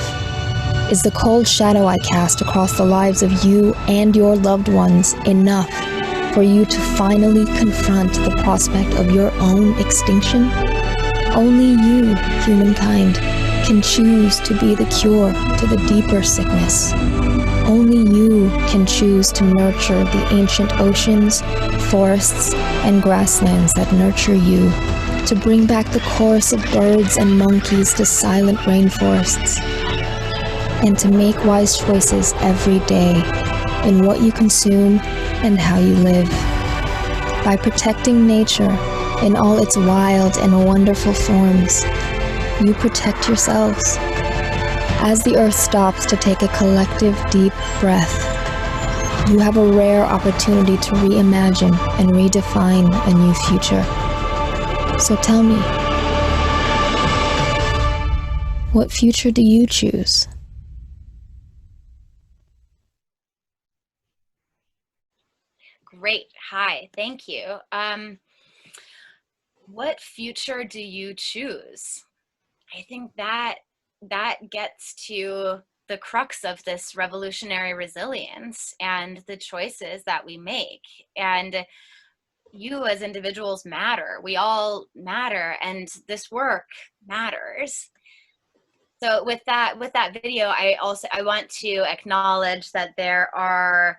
is the cold shadow I cast across the lives of you and your loved ones enough for you to finally confront the prospect of your own extinction? Only you, humankind, can choose to be the cure to the deeper sickness. Only you can choose to nurture the ancient oceans, forests, and grasslands that nurture you, to bring back the chorus of birds and monkeys to silent rainforests, and to make wise choices every day in what you consume and how you live. By protecting nature in all its wild and wonderful forms, you protect yourselves. As the earth stops to take a collective deep breath, you have a rare opportunity to reimagine and redefine a new future. So tell me, what future do you choose? Great. Hi. Thank you. What future do you choose? I think that gets to the crux of this revolutionary resilience and the choices that we make. And you as individuals matter. We all matter, and this work matters. So with that video, I want to acknowledge that there are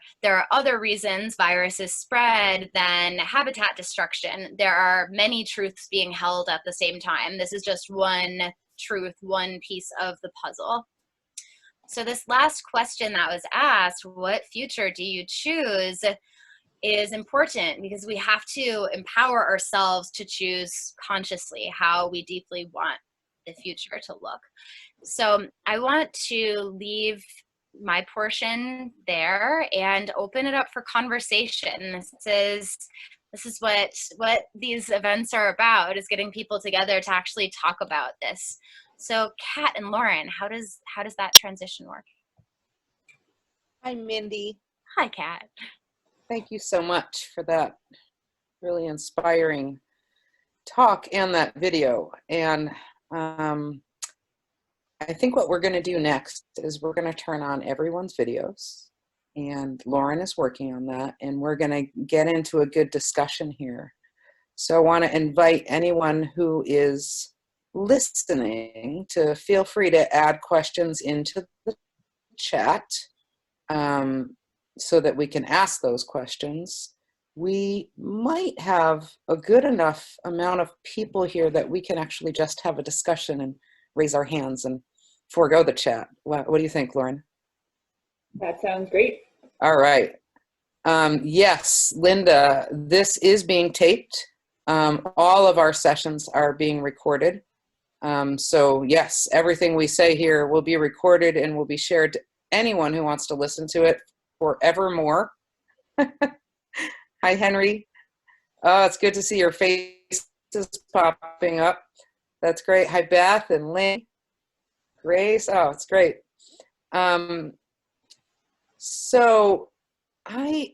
other reasons viruses spread than habitat destruction. There are many truths being held at the same time. This is just one truth, one piece of the puzzle. So this last question that was asked, what future do you choose, is important because we have to empower ourselves to choose consciously how we deeply want the future to look. So I want to leave my portion there and open it up for conversation. This is what these events are about, is getting people together to actually talk about this. So Kat and Lauren, how does that transition work? Hi, Mindy. Hi, Kat. Thank you so much for that really inspiring talk and that video. And I think what we're going to do next is we're going to turn on everyone's videos, and Lauren is working on that, and we're going to get into a good discussion here. So I want to invite anyone who is listening to feel free to add questions into the chat so that we can ask those questions. We might have a good enough amount of people here that we can actually just have a discussion and raise our hands and forego the chat. What do you think, Lauren? That sounds great. All right. Yes, Linda, this is being taped. All of our sessions are being recorded. So yes, everything we say here will be recorded and will be shared to anyone who wants to listen to it forevermore. Hi, Henry. Oh, it's good to see your faces popping up. That's great. Hi, Beth and Lynn. Grace. Oh, it's great. So I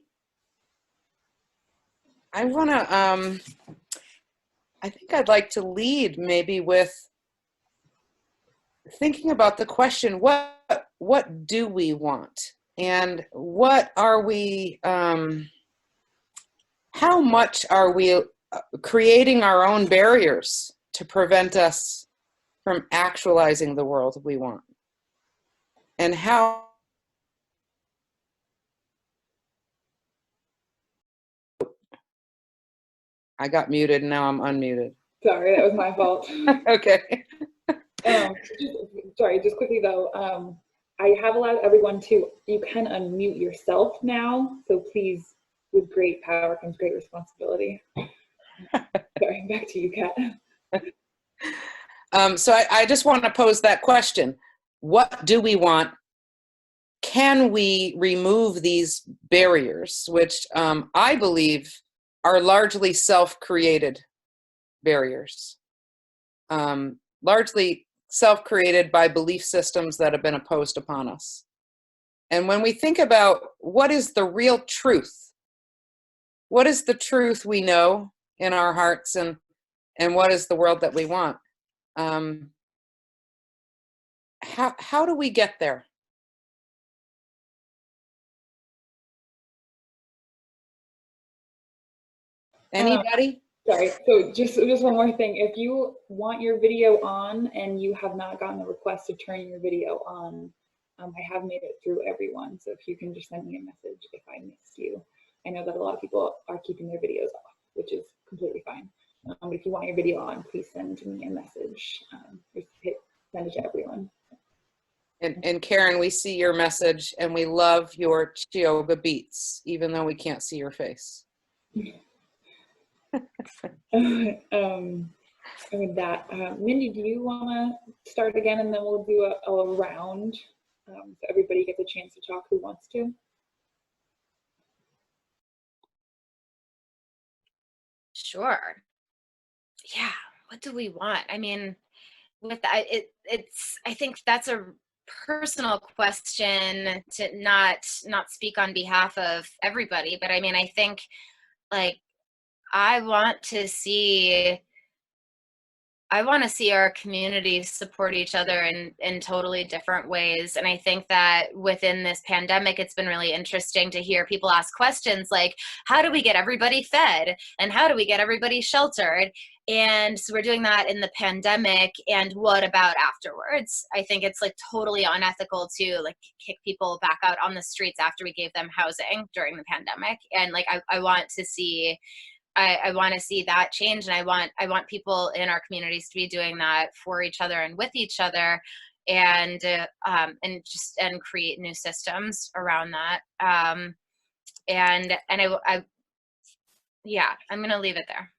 want to, I think I'd like to lead maybe with thinking about the question, what do we want? And what are we, how much are we creating our own barriers to prevent us from actualizing the world we want? And how I got muted and now I'm unmuted. Sorry, that was my fault. Okay. Just quickly though, I have allowed everyone to, you can unmute yourself now, so please, with great power comes great responsibility. Sorry, back to you, Kat. So I just want to pose that question. What do we want? Can we remove these barriers, which I believe are largely self-created barriers, largely self-created by belief systems that have been imposed upon us. And when we think about what is the real truth, what is the truth we know in our hearts, and what is the world that we want? How do we get there? Anybody? Sorry, so just one more thing. If you want your video on and you have not gotten a request to turn your video on, I have made it through everyone. So if you can just send me a message if I missed you. I know that a lot of people are keeping their videos off, which is completely fine. But if you want your video on, please send me a message. Just send it to everyone. And Karen, we see your message and we love your yoga beats, even though we can't see your face. And with that, Mindy, do you want to start again, and then we'll do a round so everybody gets a chance to talk who wants to? Sure. Yeah. What do we want? I mean, with that, I think that's a personal question to not speak on behalf of everybody, but I mean, I think like I want to see our communities support each other in totally different ways. And I think that within this pandemic, it's been really interesting to hear people ask questions like, how do we get everybody fed? And how do we get everybody sheltered? And so we're doing that in the pandemic. And what about afterwards? I think it's like totally unethical to like kick people back out on the streets after we gave them housing during the pandemic. And like, I want to see that change, and I want people in our communities to be doing that for each other and with each other, and create new systems around that. Yeah, I'm gonna leave it there.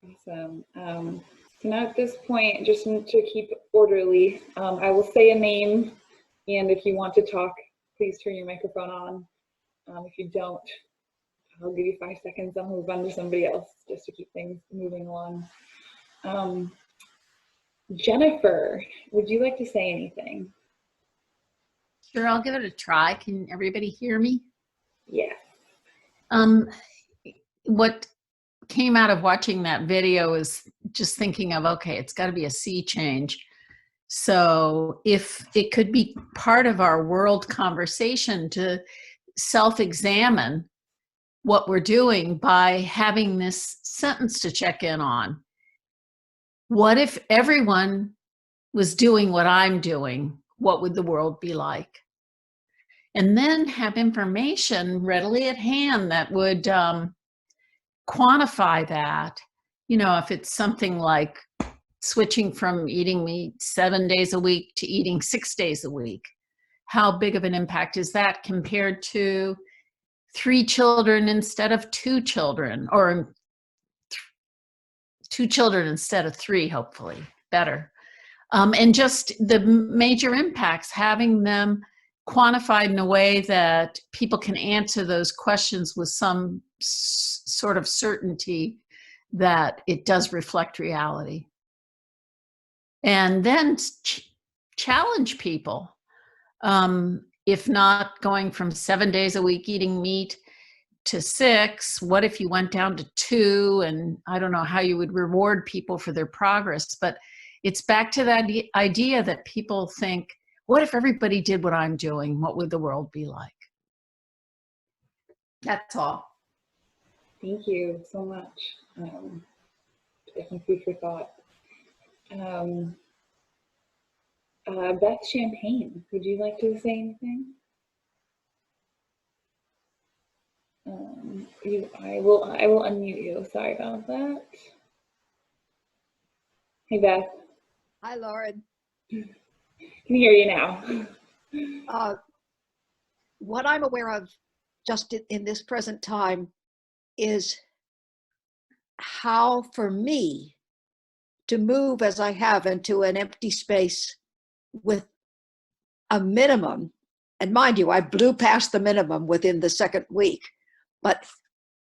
Awesome. So now at this point, just to keep orderly, I will say a name, and if you want to talk, please turn your microphone on. If you don't, I'll give you 5 seconds. I'll move on to somebody else just to keep things moving along. Jennifer, would you like to say anything? Sure, I'll give it a try. Can everybody hear me? Yeah. What came out of watching that video is just thinking of, okay, it's got to be a sea change. So if it could be part of our world conversation to self-examine what we're doing by having this sentence to check in on. What if everyone was doing what I'm doing? What would the world be like? And then have information readily at hand that would quantify that. You know, if it's something like switching from eating meat 7 days a week to eating 6 days a week, how big of an impact is that compared to 3 children instead of 2 children, or 2 children instead of 3, hopefully, better. And just the major impacts, having them quantified in a way that people can answer those questions with some sort of certainty that it does reflect reality. And then challenge people. If not going from 7 days a week eating meat to 6, what if you went down to 2? And I don't know how you would reward people for their progress, but it's back to that idea that people think, what if everybody did what I'm doing? What would the world be like? That's all. Thank you so much. Definitely food for thought. Beth Champagne, would you like to say anything? I will unmute you. Sorry about that. Hey, Beth. Hi, Lauren. Can hear you now. What I'm aware of just in this present time is how, for me, to move as I have into an empty space with a minimum, and mind you, I blew past the minimum within the second week, but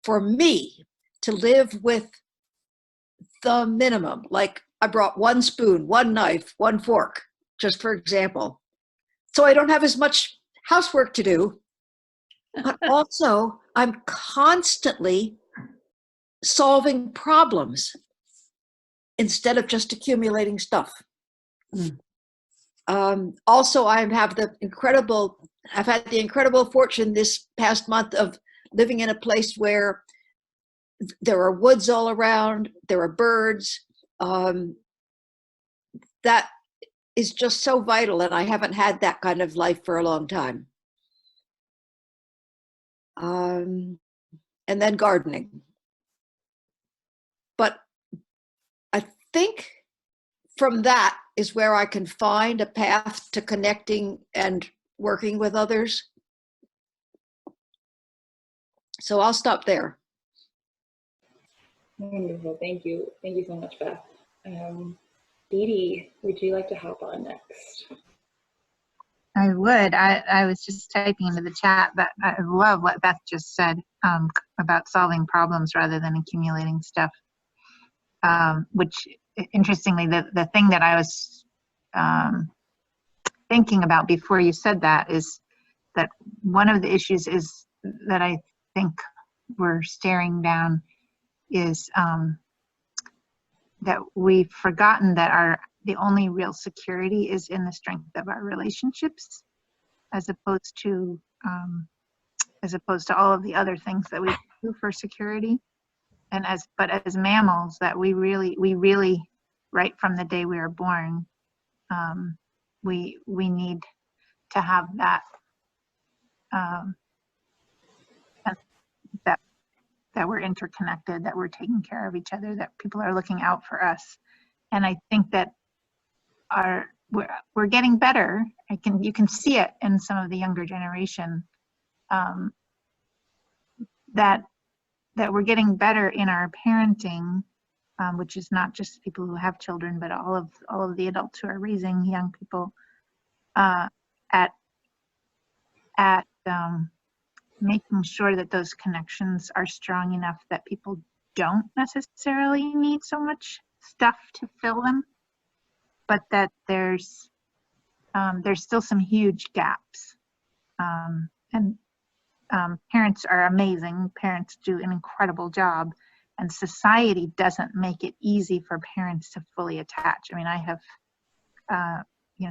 for me to live with the minimum, like I brought 1 spoon, 1 knife, 1 fork, just for example, so I don't have as much housework to do, but also I'm constantly solving problems instead of just accumulating stuff. Also, I've had the incredible fortune this past month of living in a place where there are woods all around, there are birds. That is just so vital, and I haven't had that kind of life for a long time. And then gardening. But I think from that is where I can find a path to connecting and working with others. So I'll stop there. Wonderful. Thank you. Thank you so much, Beth. Dee Dee, would you like to hop on next? I would. I was just typing into the chat, but I love what Beth just said about solving problems rather than accumulating stuff. Which, interestingly, the thing that I was thinking about before you said that is that one of the issues is that I think we're staring down is that we've forgotten that the only real security is in the strength of our relationships, as opposed to all of the other things that we do for security. And but as mammals, that we really, right from the day we are born, we need to have that that we're interconnected, that we're taking care of each other, that people are looking out for us. And I think that we're getting better. You can see it in some of the younger generation, that we're getting better in our parenting, which is not just people who have children, but all of the adults who are raising young people, at making sure that those connections are strong enough that people don't necessarily need so much stuff to fill them, but that there's still some huge gaps. And parents are amazing. Parents do an incredible job, and society doesn't make it easy for parents to fully attach. I mean, I have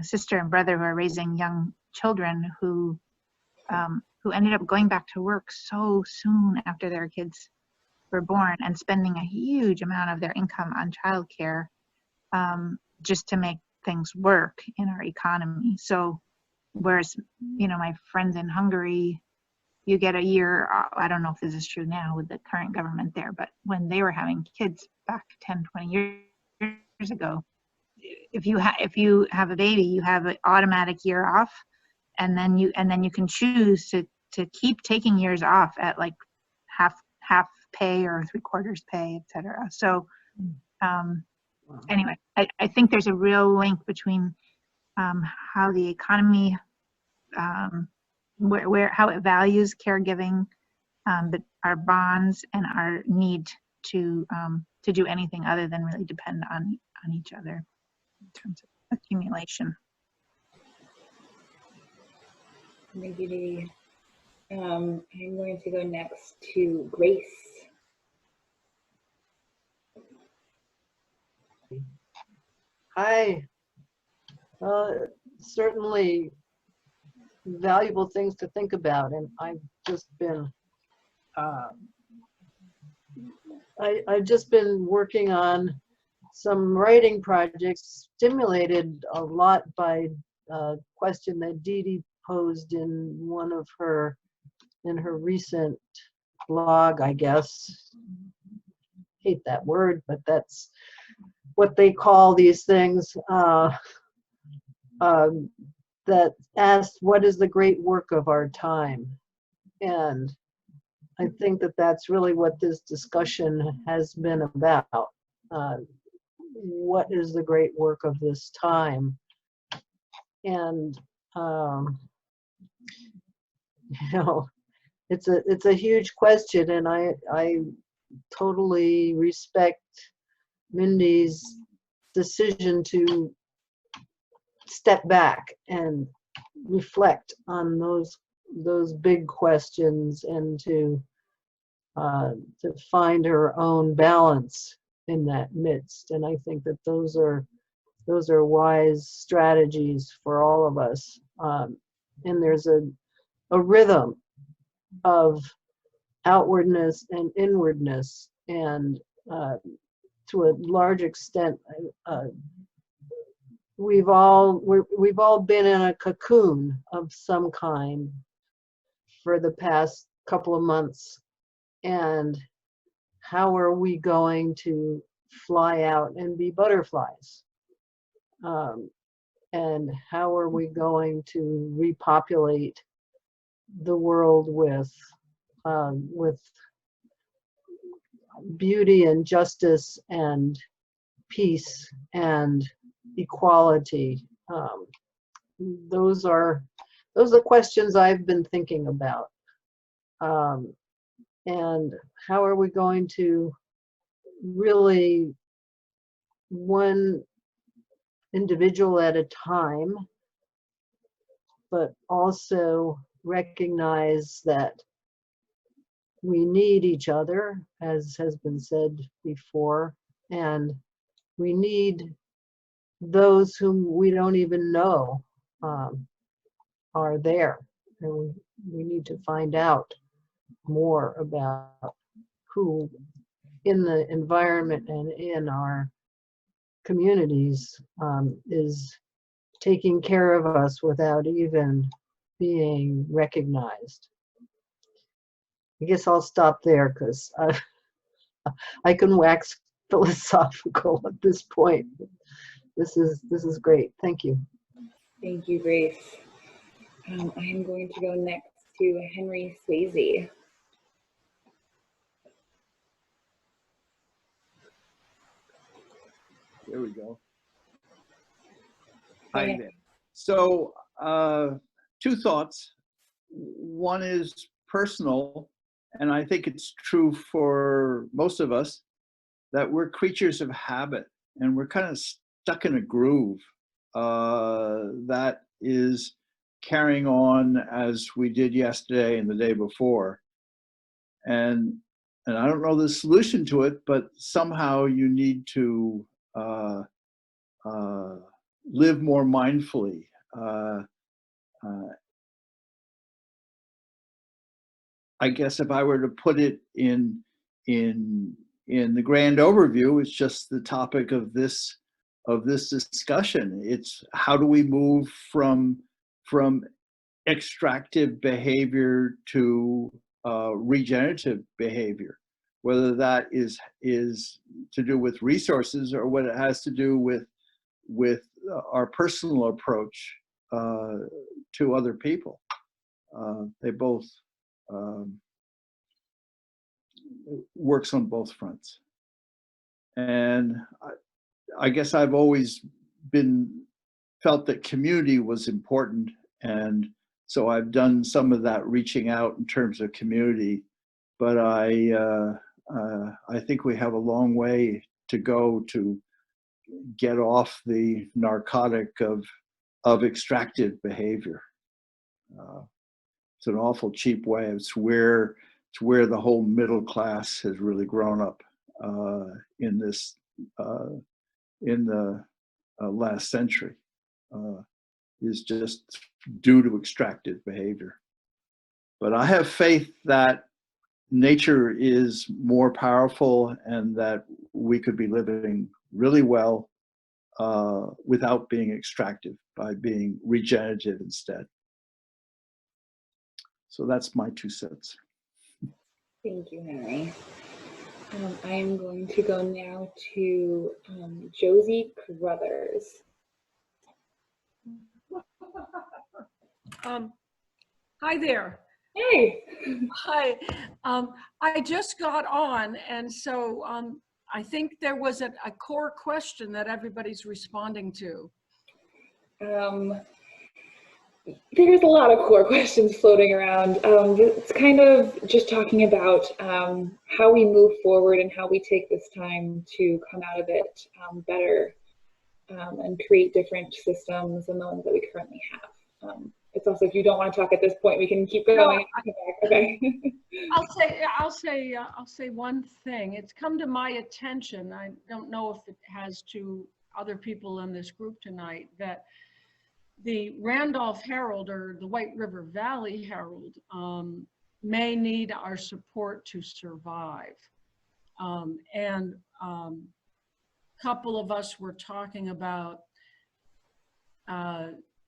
sister and brother who are raising young children who who ended up going back to work so soon after their kids were born and spending a huge amount of their income on childcare just to make things work in our economy. So whereas, you know, my friends in Hungary, you get a year, I don't know if this is true now with the current government there, but when they were having kids back 10, 20 years ago, if you have a baby, you have an automatic year off, and then you can choose to keep taking years off at like half pay or 3/4 pay, etc. So anyway, I think there's a real link between how the economy, how it values caregiving, but our bonds and our need to do anything other than really depend on each other in terms of accumulation. Thank you, Dee. I'm going to go next to Grace. Hi. Certainly valuable things to think about, and I've just been I've just been working on some writing projects, stimulated a lot by a question that Dee Dee posed in one of her recent blog, I guess. Hate that word, but that's what they call these things. That asked, what is the great work of our time? And I think that that's really what this discussion has been about. What is the great work of this time? And you know, it's a huge question, and I totally respect Mindy's decision to step back and reflect on those big questions, and to find her own balance in that midst. And I think that those are wise strategies for all of us. And there's a rhythm of outwardness and inwardness, and to a large extent, we've all been in a cocoon of some kind for the past couple of months. And how are we going to fly out and be butterflies? And how are we going to repopulate the world with beauty and justice and peace and equality? Those are questions I've been thinking about. And how are we going to really, one individual at a time, but also recognize that we need each other, as has been said before, and we need those whom we don't even know are there. And we need to find out more about who in the environment and in our communities is taking care of us without even being recognized. I guess I'll stop there, because I can wax philosophical at this point. This is great. Thank you. Thank you, Grace. I am going to go next to Henry Swayze. There we go. Hi there. So, two thoughts. One is personal, and I think it's true for most of us, that we're creatures of habit, and we're kind of stuck in a groove that is carrying on as we did yesterday and the day before. And I don't know the solution to it, but somehow you need to live more mindfully. I guess if I were to put it in the grand overview, it's just the topic of this discussion. It's how do we move from extractive behavior to regenerative behavior, whether that is to do with resources or what it has to do with our personal approach to other people. They both works on both fronts. And I guess I've always felt that community was important, and so I've done some of that reaching out in terms of community. But I think we have a long way to go to get off the narcotic of extractive behavior. It's an awful cheap way. It's where the whole middle class has really grown up in the last century, is just due to extractive behavior. But I have faith that nature is more powerful and that we could be living really well without being extractive, by being regenerative instead. So that's my 2 cents. Thank you, Henry. I am going to go now to Josie Carruthers. Hi there. Hey. Hi. I just got on, and so I think there was a core question that everybody's responding to. There's a lot of core questions floating around. It's kind of just talking about how we move forward and how we take this time to come out of it better and create different systems than the ones that we currently have. It's also, if you don't want to talk at this point, we can keep going. No, okay. I'll say one thing. It's come to my attention. I don't know if it has to other people in this group tonight, that the Randolph Herald, or the White River Valley Herald, may need our support to survive. And a couple of us were talking about,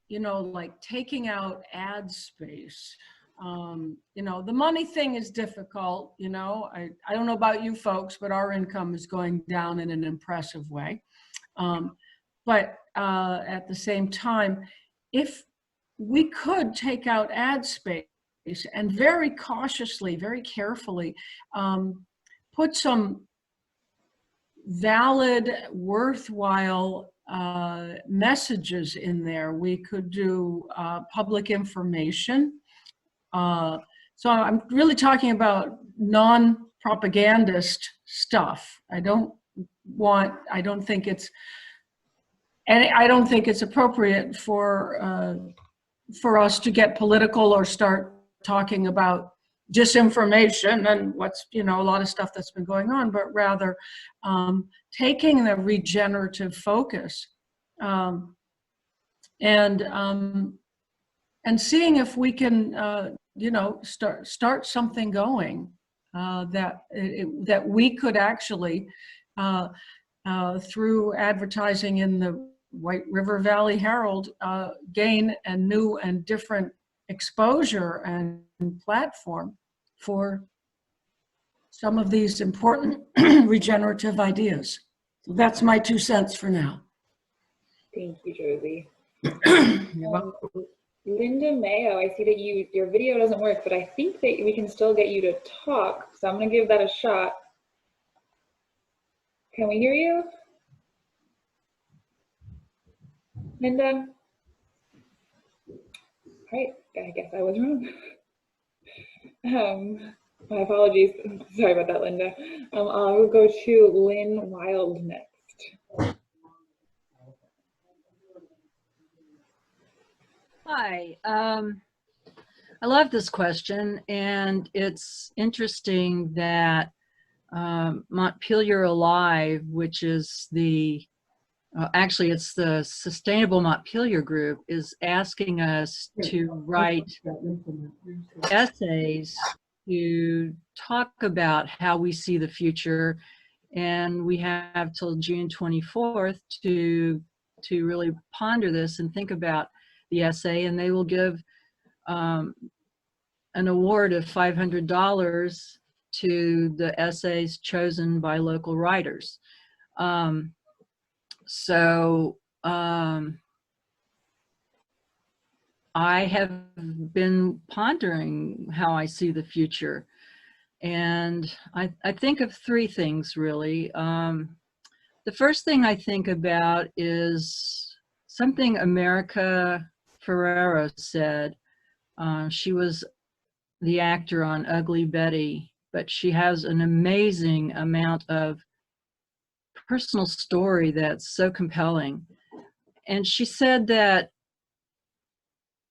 you know, like taking out ad space. You know, the money thing is difficult, you know. I don't know about you folks, but our income is going down in an impressive way. But at the same time, if we could take out ad space and very cautiously, very carefully, put some valid, worthwhile messages in there. We could do public information. So I'm really talking about non-propagandist stuff. I don't think it's appropriate for us to get political or start talking about disinformation and what's, you know, a lot of stuff that's been going on, but rather taking the regenerative focus and seeing if we can, you know, start something going that we could actually through advertising in the White River Valley Herald gain a new and different exposure and platform for some of these important regenerative ideas. So that's my 2 cents for now. Thank you, Josie. You're welcome. Linda Mayo, I see that your video doesn't work, but I think that we can still get you to talk. So I'm going to give that a shot. Can we hear you? Linda? Right, I guess I was wrong. My apologies. Sorry about that, Linda. I'll go to Lynn Wild next. Hi. I love this question, and it's interesting that Montpelier Alive, which is the actually, it's the Sustainable Montpelier Group, is asking us to write essays to talk about how we see the future, and we have till June 24th to really ponder this and think about the essay, and they will give an award of $500 to the essays chosen by local writers. I have been pondering how I see the future, and I think of three things really. The first thing I think about is something America Ferrero said. She was the actor on Ugly Betty, but she has an amazing amount of personal story that's so compelling. And she said that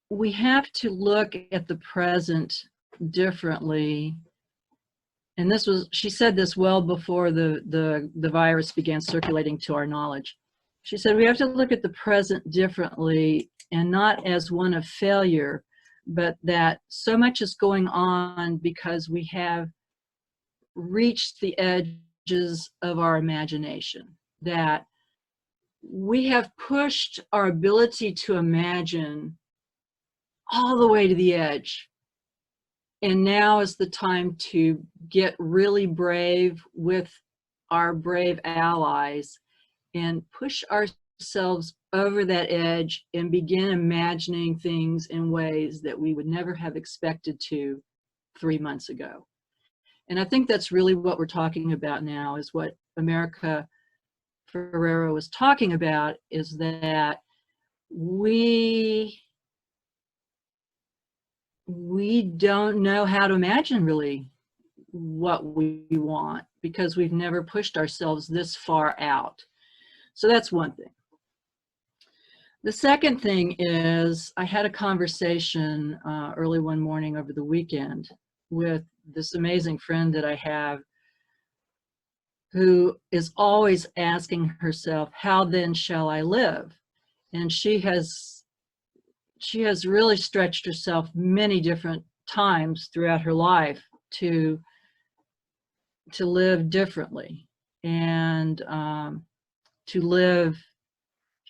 we have to look at the present differently. And she said this well before the virus began circulating to our knowledge. She said we have to look at the present differently, and not as one of failure, but that so much is going on because we have reached the edges of our imagination, that we have pushed our ability to imagine all the way to the edge. And now is the time to get really brave with our brave allies and push ourselves over that edge and begin imagining things in ways that we would never have expected to 3 months ago. And I think that's really what we're talking about now, is what America Ferrero was talking about, is that we don't know how to imagine really what we want because we've never pushed ourselves this far out. So that's one thing. The second thing is I had a conversation early one morning over the weekend with this amazing friend that I have, who is always asking herself, how then shall I live? And she has really stretched herself many different times throughout her life to live differently and to live.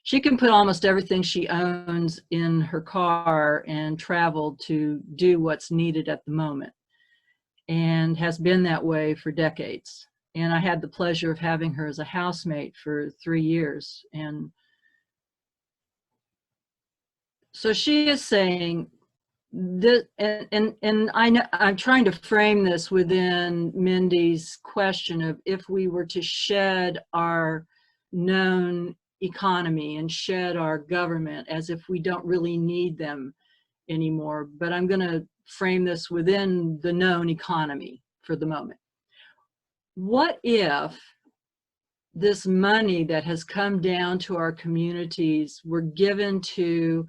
She can put almost everything she owns in her car and travel to do what's needed at the moment, and has been that way for decades. And I had the pleasure of having her as a housemate for 3 years. And so she is saying that, and I know I'm trying to frame this within Mindy's question of if we were to shed our known economy and shed our government as if we don't really need them anymore. But I'm going to frame this within the known economy for the moment. What if this money that has come down to our communities were given to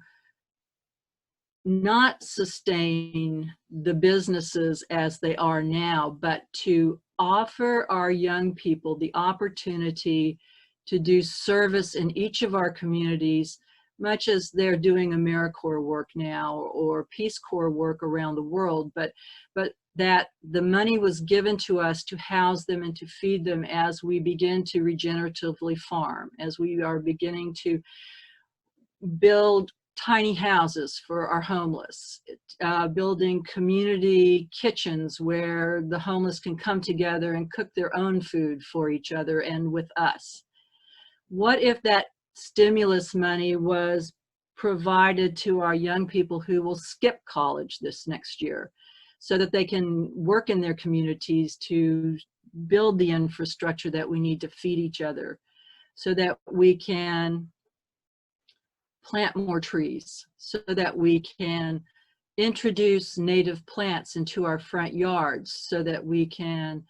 not sustain the businesses as they are now, but to offer our young people the opportunity to do service in each of our communities, much as they're doing AmeriCorps work now or Peace Corps work around the world, but that the money was given to us to house them and to feed them as we begin to regeneratively farm, as we are beginning to build tiny houses for our homeless, building community kitchens where the homeless can come together and cook their own food for each other and with us. What if that stimulus money was provided to our young people who will skip college this next year so that they can work in their communities to build the infrastructure that we need to feed each other, so that we can plant more trees, so that we can introduce native plants into our front yards, so that we can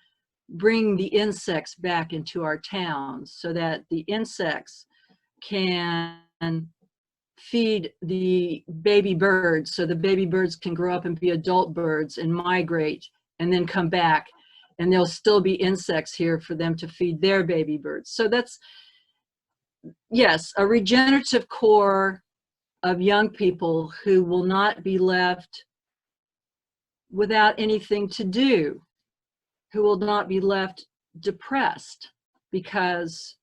bring the insects back into our towns, so that the insects can feed the baby birds, so the baby birds can grow up and be adult birds and migrate and then come back, and there'll still be insects here for them to feed their baby birds. So that's, yes, a regenerative core of young people who will not be left without anything to do, who will not be left depressed, because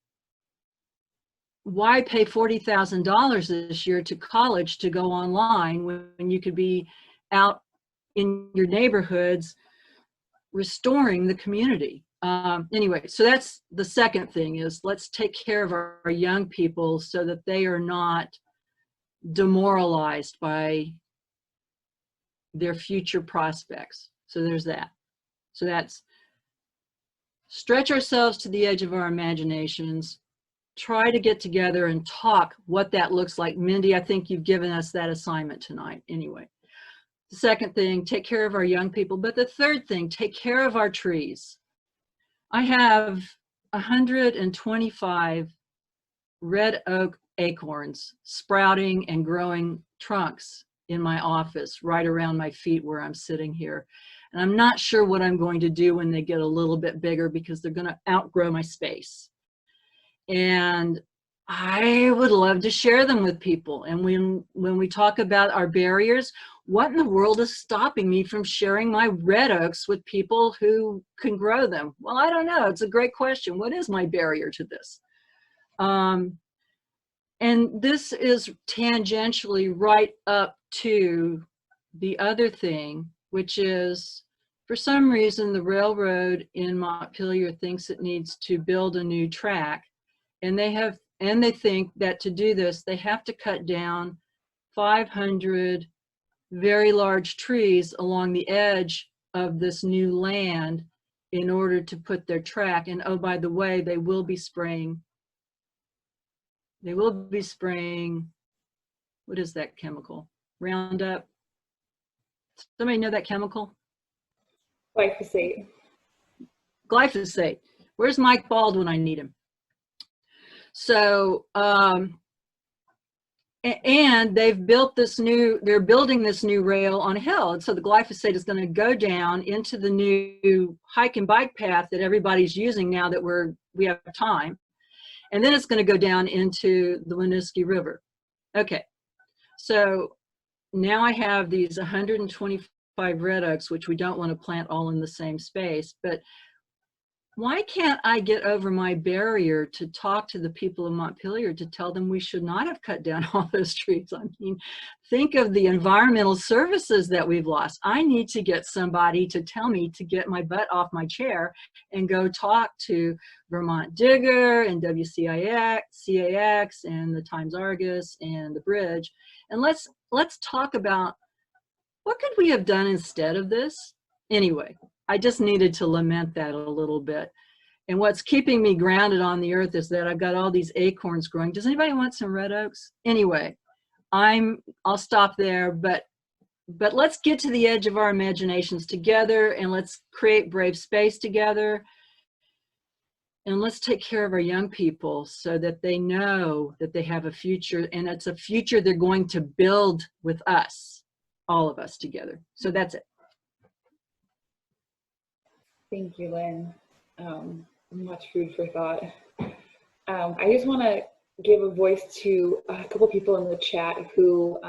why pay $40,000 this year to college to go online when you could be out in your neighborhoods restoring the community? Anyway, so that's the second thing, is let's take care of our young people so that they are not demoralized by their future prospects. So there's that. So that's stretch ourselves to the edge of our imaginations, try to get together and talk what that looks like. Mindy, I think you've given us that assignment tonight anyway. The second thing, take care of our young people. But the third thing, take care of our trees. I have 125 red oak acorns sprouting and growing trunks in my office right around my feet where I'm sitting here. And I'm not sure what I'm going to do when they get a little bit bigger, because they're going to outgrow my space. And I would love to share them with people. And when we talk about our barriers, what in the world is stopping me from sharing my red oaks with people who can grow them? Well, I don't know. It's a great question. What is my barrier to this? And this is tangentially right up to the other thing, which is, for some reason, the railroad in Montpelier thinks it needs to build a new track. And they think that to do this, they have to cut down 500 very large trees along the edge of this new land in order to put their track. And oh, by the way, they will be spraying, what is that chemical? Roundup. Somebody know that chemical? Glyphosate. Glyphosate. Where's Mike Bald when I need him? So, and they've built they're building this new rail on a hill. And so the glyphosate is going to go down into the new hike and bike path that everybody's using now that we have time. And then it's going to go down into the Winooski River. Okay. So now I have these 125 red oaks, which we don't want to plant all in the same space, but why can't I get over my barrier to talk to the people of Montpelier to tell them we should not have cut down all those trees? I mean, think of the environmental services that we've lost. I need to get somebody to tell me to get my butt off my chair and go talk to Vermont Digger and WCAX and the Times Argus and the Bridge. And let's talk about what could we have done instead of this? Anyway, I just needed to lament that a little bit. And what's keeping me grounded on the earth is that I've got all these acorns growing. Does anybody want some red oaks? Anyway, I'll stop there, but let's get to the edge of our imaginations together, and let's create brave space together. And let's take care of our young people so that they know that they have a future, and it's a future they're going to build with us, all of us together. So that's it. Thank you, Lynn. Much food for thought. I just want to give a voice to a couple people in the chat who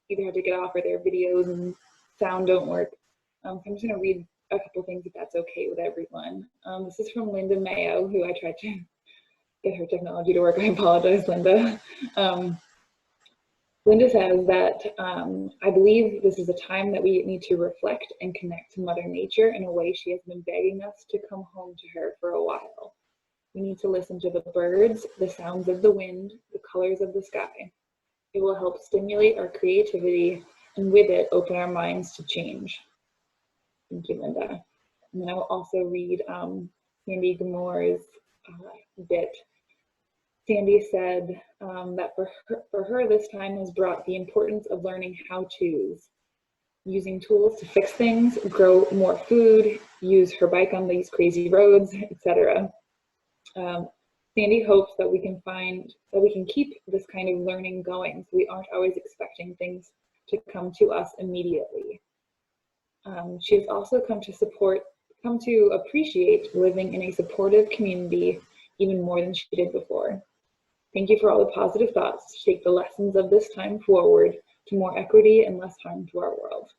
either had to get off or their videos and sound don't work. So I'm just going to read a couple things if that's okay with everyone. This is from Linda Mayo, who I tried to get her technology to work. I apologize, Linda. Linda says that I believe this is a time that we need to reflect and connect to Mother Nature in a way she has been begging us to come home to her for a while. We need to listen to the birds, the sounds of the wind, the colors of the sky. It will help stimulate our creativity and with it open our minds to change. Thank you, Linda. And then I will also read Sandy Gamore's bit. Sandy said that for her, this time has brought the importance of learning how-tos, using tools to fix things, grow more food, use her bike on these crazy roads, etc. Sandy hopes that we can keep this kind of learning going, so we aren't always expecting things to come to us immediately. She has also come to appreciate living in a supportive community even more than she did before. Thank you for all the positive thoughts to take the lessons of this time forward to more equity and less harm to our world.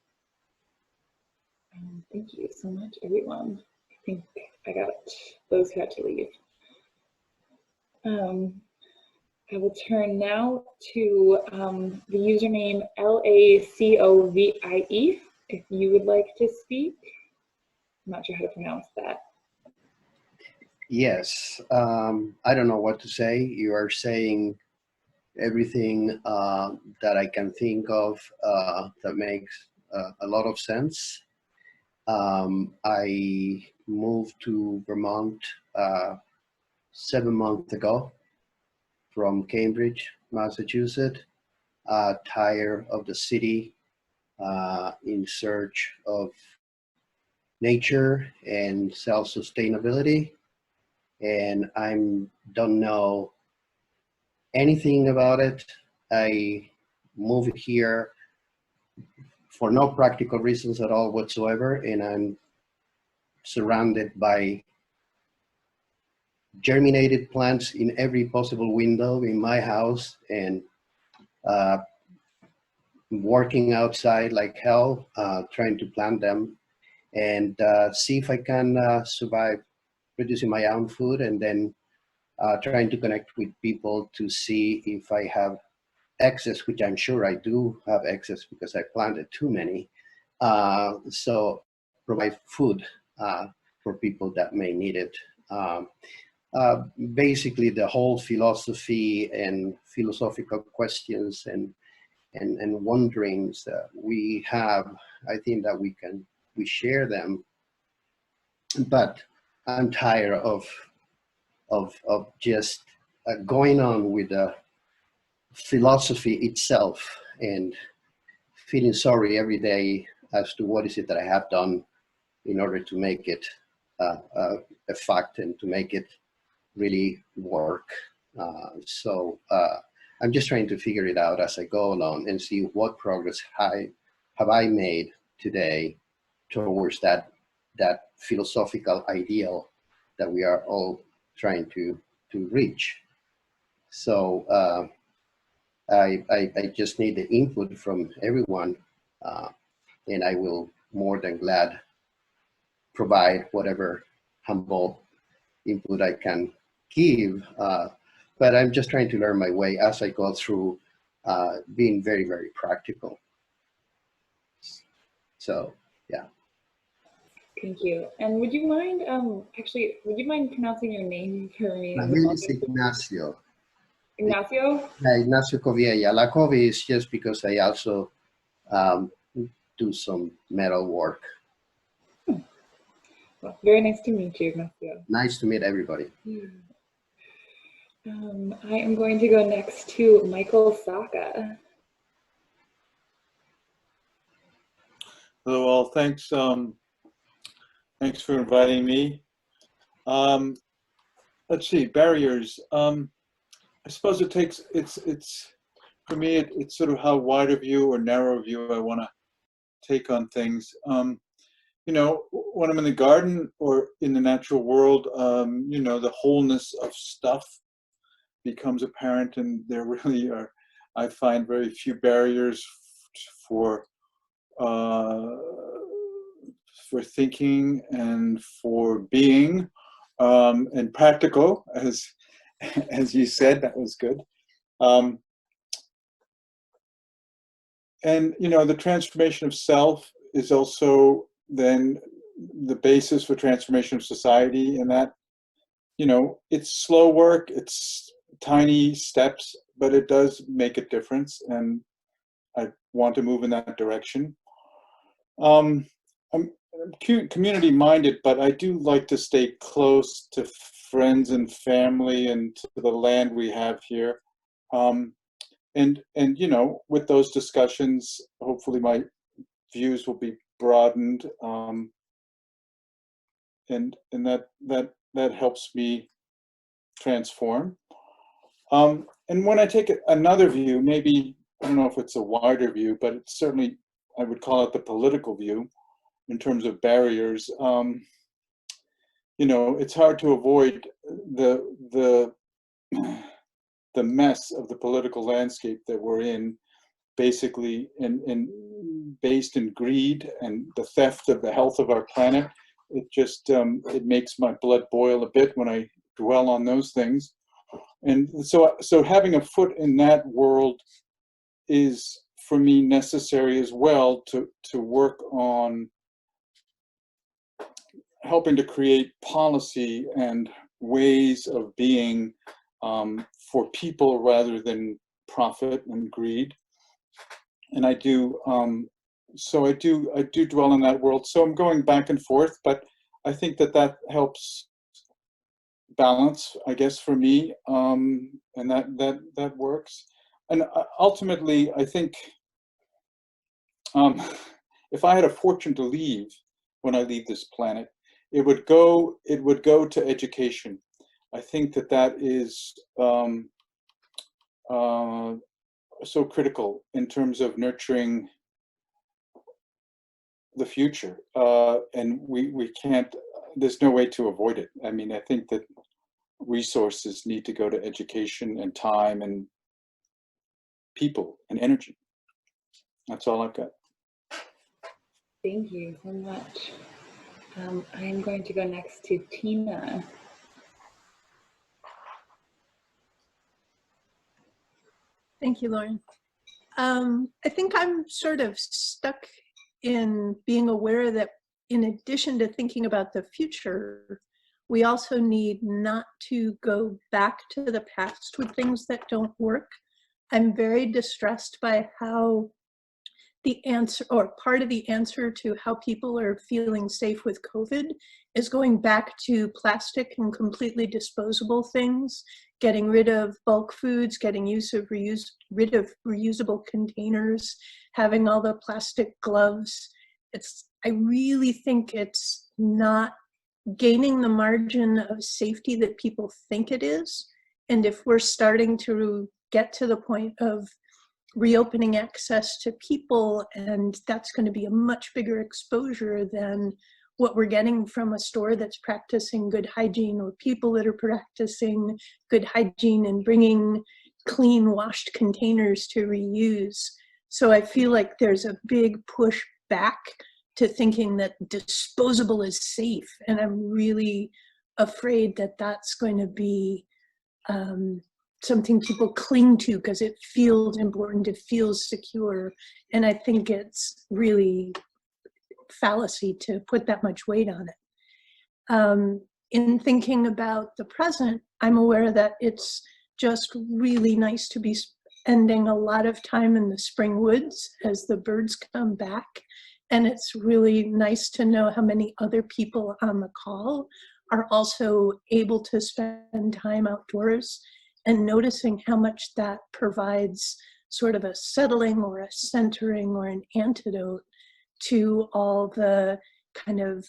Thank you so much, everyone. I think I got those who had to leave. I will turn now to the username LACOVIE if you would like to speak. I'm not sure how to pronounce that. Yes, I don't know what to say. You are saying everything that I can think of that makes a lot of sense. I moved to Vermont 7 months ago from Cambridge, Massachusetts, tired of the city, in search of nature and self-sustainability. And I don't know anything about it. I moved here for no practical reasons at all whatsoever, and I'm surrounded by germinated plants in every possible window in my house, and working outside like hell, trying to plant them and see if I can survive producing my own food, and then trying to connect with people to see if I have excess, which I'm sure I do have excess because I planted too many. So provide food for people that may need it. Basically, the whole philosophy and philosophical questions and wonderings that we have, I think that we share them, but I'm tired of just going on with the philosophy itself and feeling sorry every day as to what is it that I have done in order to make it a fact and to make it really work. So I'm just trying to figure it out as I go along and see what progress have I made today towards that philosophical ideal that we are all trying to reach. So I just need the input from everyone, and I will more than glad provide whatever humble input I can give. But I'm just trying to learn my way as I go through, being very, very practical. So, yeah. Thank you. And would you mind, actually, would you mind pronouncing your name for me? My name is Ignacio. Ignacio? Yeah, Ignacio Coviella. La Covi is just because I also do some metal work. Well, very nice to meet you, Ignacio. Nice to meet everybody. I am going to go next to Michael Saka. Hello, all. Thanks. Thanks for inviting me. Let's see, barriers. I suppose it takes, it's for me, it's sort of how wide a view or narrow view I want to take on things. You know, when I'm in the garden or in the natural world, you know, the wholeness of stuff becomes apparent, and there really are, I find, very few barriers for thinking and for being, and practical, as you said. That was good. And you know, the transformation of self is also then the basis for transformation of society, and that, you know, it's slow work, it's tiny steps, but it does make a difference, and I want to move in that direction. I'm community minded, but I do like to stay close to friends and family and to the land we have here. And you know, with those discussions, hopefully my views will be broadened, and that helps me transform. And when I take another view, maybe, I don't know if it's a wider view, but it's certainly, I would call it the political view in terms of barriers. You know, it's hard to avoid the mess of the political landscape that we're in, basically, and based in greed and the theft of the health of our planet, it just, it makes my blood boil a bit when I dwell on those things. And so having a foot in that world is, for me, necessary as well to work on helping to create policy and ways of being for people rather than profit and greed. And I do, so I do dwell in that world. So I'm going back and forth, but I think that helps balance, I guess, for me, and that works. And ultimately, I think if I had a fortune to leave when I leave this planet, it would go to education. I think that is so critical in terms of nurturing the future, and we can't. There's no way to avoid it. I mean, I think that resources need to go to education and time and people and energy. That's all I've got. Thank you so much. I'm going to go next to Tina. Thank you, Lauren. I think I'm sort of stuck in being aware that in addition to thinking about the future, we also need not to go back to the past with things that don't work. I'm very distressed by how the answer, or part of the answer to how people are feeling safe with COVID, is going back to plastic and completely disposable things, getting rid of bulk foods, getting rid of reusable containers, having all the plastic gloves. I really think it's not gaining the margin of safety that people think it is. And if we're starting to get to the point of reopening access to people, and that's going to be a much bigger exposure than what we're getting from a store that's practicing good hygiene, or people that are practicing good hygiene and bringing clean washed containers to reuse. So I feel like there's a big push back to thinking that disposable is safe. And I'm really afraid that that's going to be something people cling to because it feels important, it feels secure. And I think it's really fallacy to put that much weight on it. In thinking about the present, I'm aware that it's just really nice to be spending a lot of time in the spring woods as the birds come back. And it's really nice to know how many other people on the call are also able to spend time outdoors, and noticing how much that provides sort of a settling or a centering or an antidote to all the kind of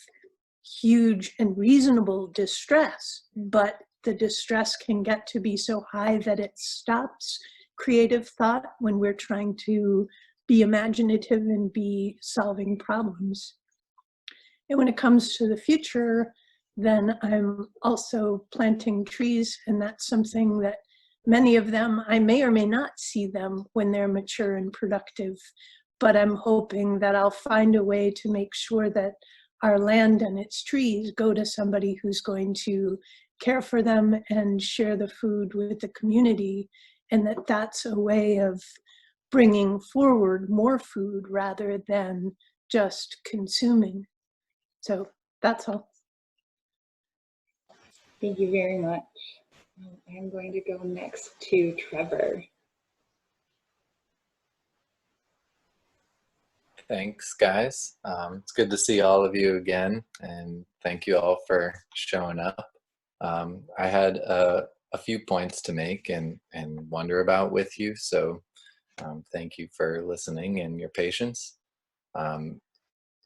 huge and reasonable distress. But the distress can get to be so high that it stops creative thought when we're trying to be imaginative and be solving problems. And when it comes to the future, then I'm also planting trees, and that's something that many of them, I may or may not see them when they're mature and productive, but I'm hoping that I'll find a way to make sure that our land and its trees go to somebody who's going to care for them and share the food with the community, and that that's a way of bringing forward more food rather than just consuming. So that's all. Thank you very much. I'm going to go next to Trevor. Thanks, guys. It's good to see all of you again, and thank you all for showing up. I had a few points to make and wonder about with you, so thank you for listening and your patience. In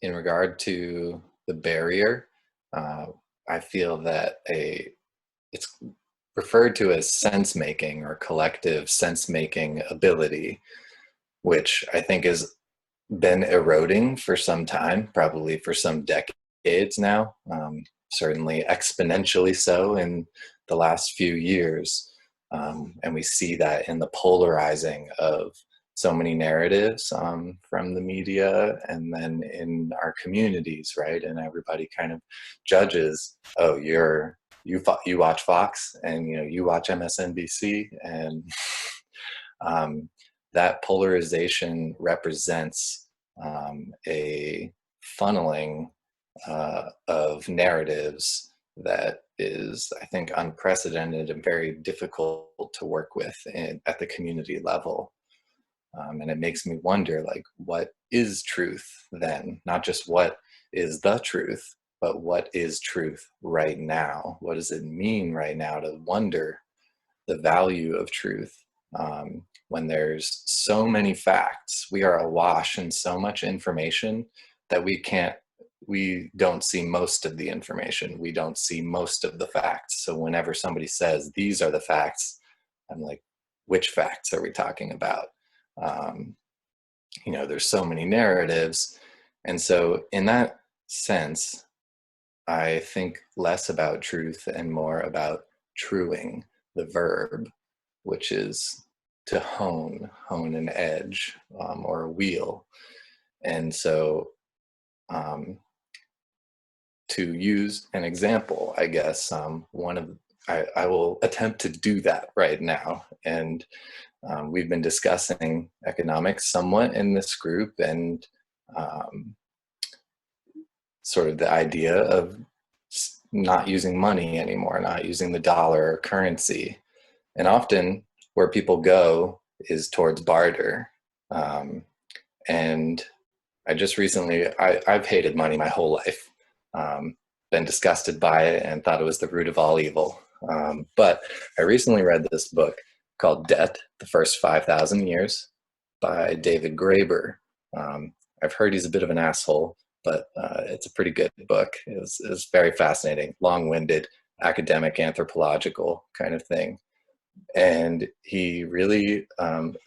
regard to the barrier, I feel that it's referred to as sense-making or collective sense-making ability, which I think has been eroding for some time, probably for some decades now, certainly exponentially so in the last few years. And we see that in the polarizing of so many narratives from the media and then in our communities, right? And everybody kind of judges, oh, you watch Fox, and you watch MSNBC, and that polarization represents a funneling of narratives that is, I think, unprecedented and very difficult to work with at the community level. And it makes me wonder, like, what is truth then? Not just what is the truth, but what is truth right now? What does it mean right now to wonder the value of truth when there's so many facts? We are awash in so much information that we don't see most of the information. We don't see most of the facts. So whenever somebody says, these are the facts, I'm like, which facts are we talking about? There's so many narratives. And so in that sense, I think less about truth and more about truing, the verb, which is to hone an edge or a wheel. And so to use an example, I guess, I will attempt to do that right now. And we've been discussing economics somewhat in this group, and sort of the idea of not using money anymore, not using the dollar or currency. And often where people go is towards barter. And I just recently, I've hated money my whole life, been disgusted by it and thought it was the root of all evil. But I recently read this book called Debt, The First 5,000 Years by David Graeber. I've heard he's a bit of an asshole, but it's a pretty good book. It's very fascinating, long-winded, academic, anthropological kind of thing. And he really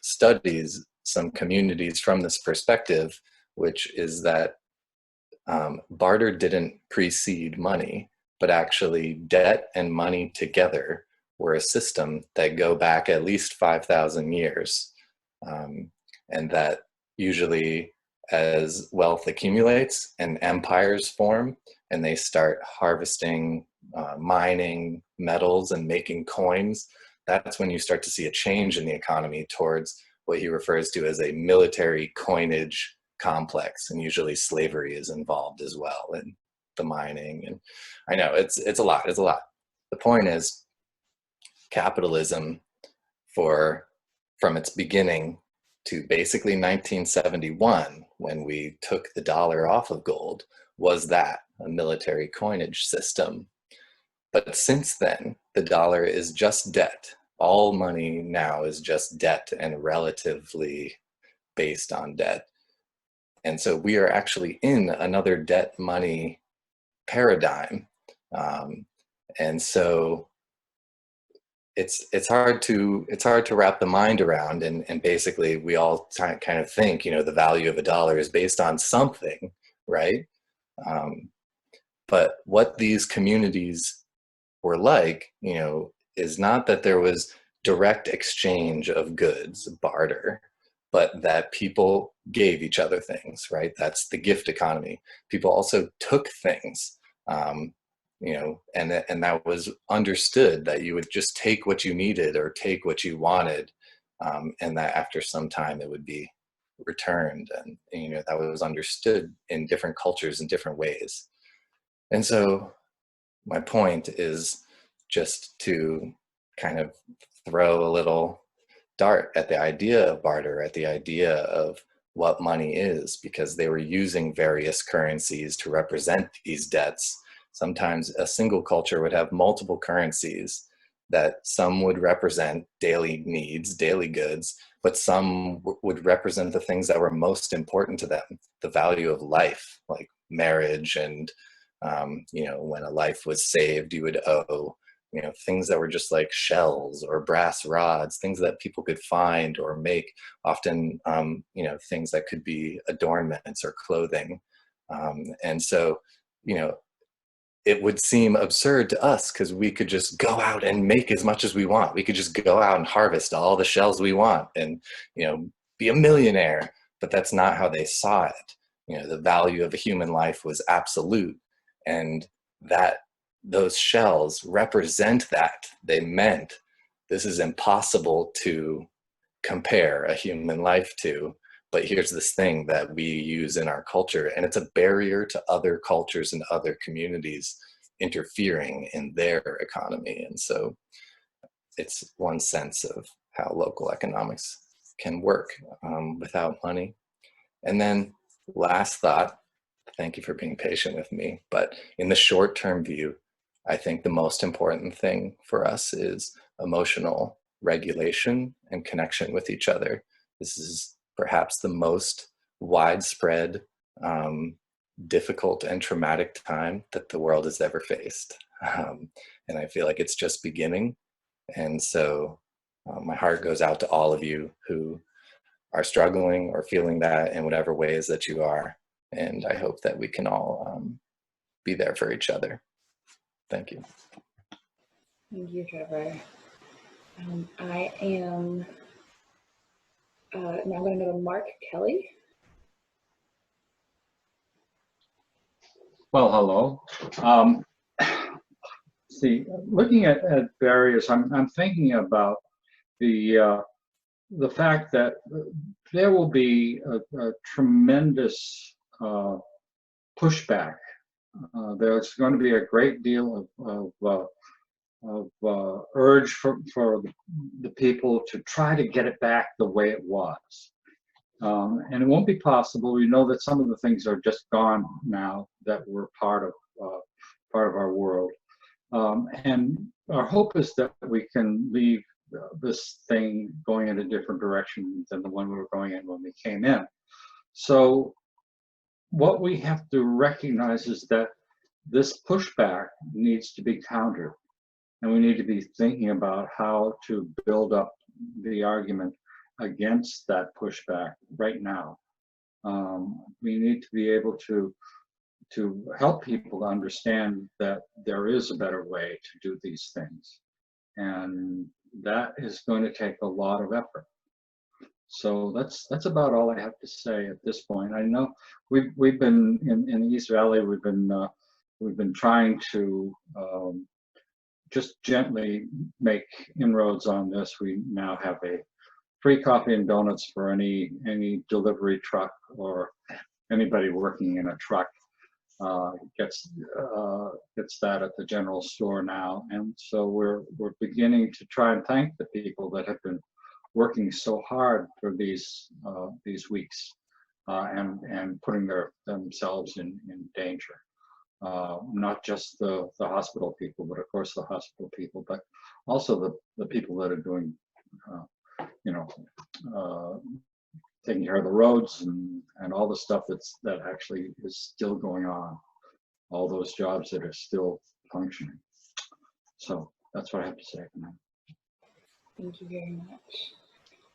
studies some communities from this perspective, which is that barter didn't precede money, but actually debt and money together were a system that go back at least 5,000 years. And that usually as wealth accumulates and empires form and they start harvesting, mining metals and making coins, that's when you start to see a change in the economy towards what he refers to as a military coinage complex. And usually slavery is involved as well in the mining. And I know it's a lot. The point is, capitalism from its beginning to basically 1971, when we took the dollar off of gold, was that a military coinage system. But since then, the dollar is just debt. All money now is just debt and relatively based on debt. And so we are actually in another debt money paradigm. And so it's hard to wrap the mind around, and basically we all kind of think, the value of a dollar is based on something, right? But what these communities were like, is not that there was direct exchange of goods, barter, but that people gave each other things, right? That's the gift economy. People also took things. And that was understood, that you would just take what you needed or take what you wanted, and that after some time it would be returned. And that was understood in different cultures in different ways. And so my point is just to kind of throw a little dart at the idea of barter, at the idea of what money is, because they were using various currencies to represent these debts. Sometimes a single culture would have multiple currencies, that some would represent daily needs, daily goods, but some would represent the things that were most important to them, the value of life, like marriage, and when a life was saved, you would owe, things that were just like shells or brass rods, things that people could find or make, often, things that could be adornments or clothing. And so, it would seem absurd to us because we could just go out and make as much as we want. We could just go out and harvest all the shells we want and, be a millionaire, but that's not how they saw it. You know, the value of a human life was absolute, and that those shells represent that. They meant this is impossible to compare a human life to, but here's this thing that we use in our culture, and it's a barrier to other cultures and other communities interfering in their economy. And so it's one sense of how local economics can work without money. And then last thought, thank you for being patient with me, but in the short-term view, I think the most important thing for us is emotional regulation and connection with each other. This is perhaps the most widespread, difficult and traumatic time that the world has ever faced. And I feel like it's just beginning. And so my heart goes out to all of you who are struggling or feeling that in whatever ways that you are. And I hope that we can all be there for each other. Thank you. Thank you, Trevor. I am now going to go to Mark Kelly. Well, hello. See, looking at barriers, I'm thinking about the fact that there will be a tremendous pushback. There's going to be a great deal of urge for the people to try to get it back the way it was. And it won't be possible. We know that some of the things are just gone now that were part of our world. And our hope is that we can leave this thing going in a different direction than the one we were going in when we came in. So what we have to recognize is that this pushback needs to be countered, and we need to be thinking about how to build up the argument against that pushback right now. We need to be able to help people to understand that there is a better way to do these things, and that is going to take a lot of effort. So that's about all I have to say at this point. I know we've been in the East Valley. We've been trying to just gently make inroads on this. We now have a free coffee and donuts for any delivery truck or anybody working in a truck gets that at the general store now. And so we're beginning to try and thank the people that have been working so hard for these weeks and putting themselves in danger. Not just the hospital people, but of course the hospital people, but also the people that are doing, taking care of the roads and all the stuff that actually is still going on, all those jobs that are still functioning. So that's what I have to say for now. Thank you very much.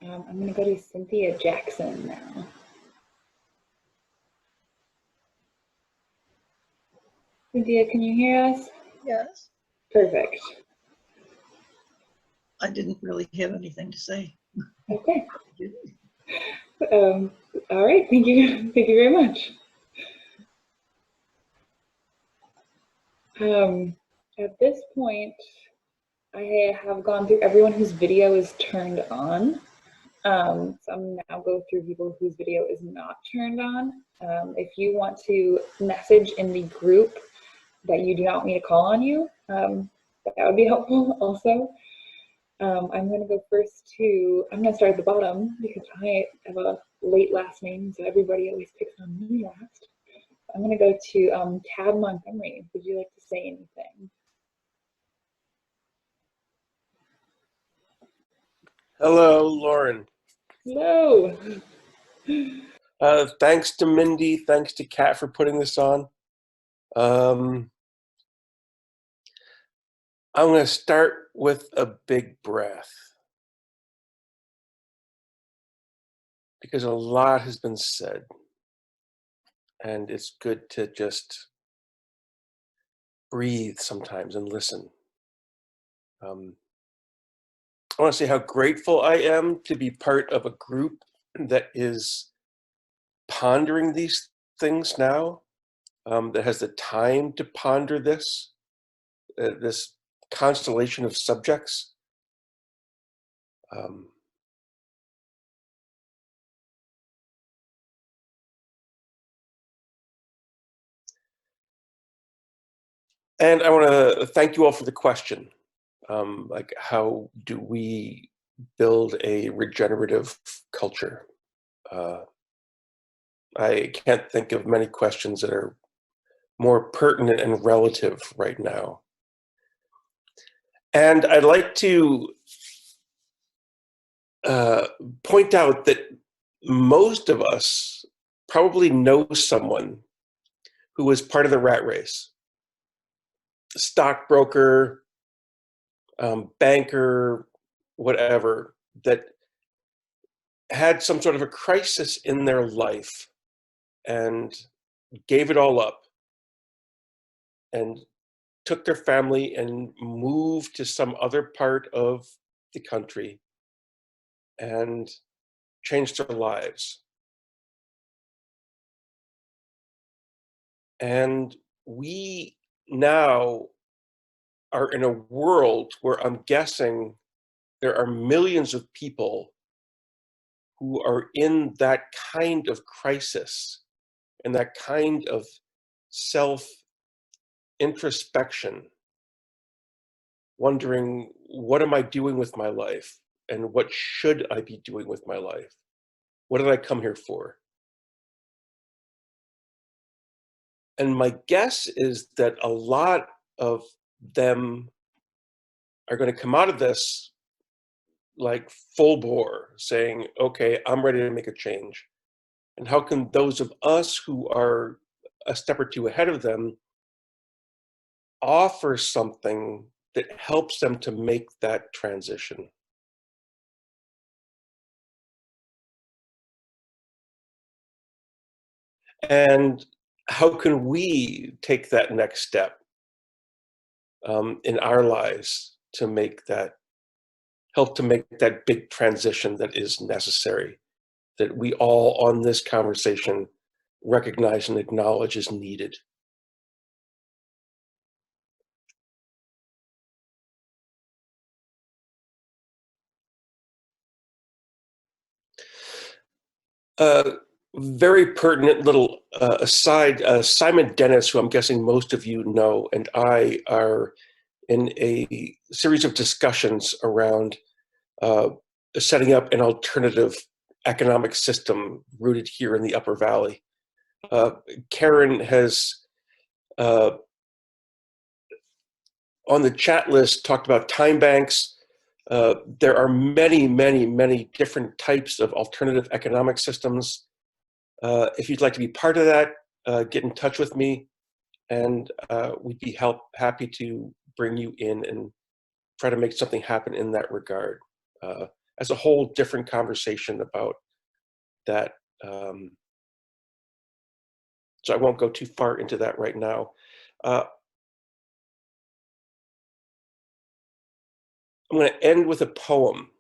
I'm going to go to Cynthia Jackson now. Cynthia, can you hear us? Yes. Perfect. I didn't really have anything to say. Okay. All right. Thank you. Thank you very much. At this point, I have gone through everyone whose video is turned on. So I'm now go through people whose video is not turned on. If you want to message in the group that you do not want me to call on you, that would be helpful also. I'm going to go first to, I'm going to start at the bottom because I have a late last name, so everybody always picks on me last. I'm going to go to Tab Montgomery. Would you like to say anything? Hello, Lauren. Hello. Thanks to Mindy, thanks to Kat for putting this on. I'm going to start with a big breath because a lot has been said, and it's good to just breathe sometimes and listen. I want to say how grateful I am to be part of a group that is pondering these things now, that has the time to ponder this, this constellation of subjects. And I want to thank you all for the question. Like, how do we build a regenerative culture? I can't think of many questions that are more pertinent and relative right now. And I'd like to point out that most of us probably know someone who was part of the rat race. Stockbroker, banker, whatever, that had some sort of a crisis in their life and gave it all up and took their family and moved to some other part of the country and changed their lives. And we now are in a world where I'm guessing there are millions of people who are in that kind of crisis and that kind of self-introspection, wondering, what am I doing with my life? And what should I be doing with my life? What did I come here for? And my guess is that a lot of them are going to come out of this like full bore, saying, okay, I'm ready to make a change. And how can those of us who are a step or two ahead of them offer something that helps them to make that transition? And how can we take that next step in our lives to make that, help to make that big transition that is necessary, that we all on this conversation recognize and acknowledge is needed? Very pertinent little aside, Simon Dennis, who I'm guessing most of you know, and I are in a series of discussions around setting up an alternative economic system rooted here in the Upper Valley. Karen has, on the chat list, talked about time banks. There are many, many, many different types of alternative economic systems. If you'd like to be part of that, get in touch with me, and we'd be happy to bring you in and try to make something happen in that regard. As a whole different conversation about that. So I won't go too far into that right now. I'm going to end with a poem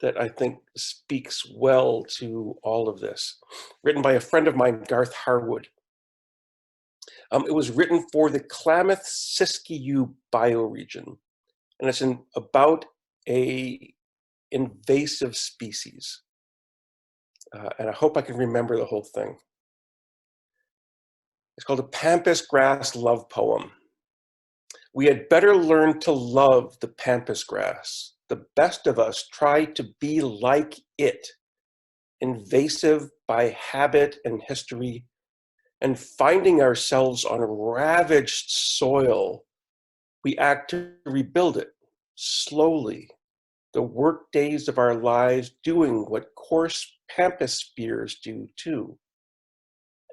that I think speaks well to all of this, written by a friend of mine, Garth Harwood. It was written for the Klamath-Siskiyou bioregion, and it's about a invasive species. And I hope I can remember the whole thing. It's called a pampas grass love poem. We had better learn to love the pampas grass. The best of us try to be like it, invasive by habit and history, and finding ourselves on ravaged soil, we act to rebuild it slowly, the work days of our lives doing what coarse pampas-spears do too,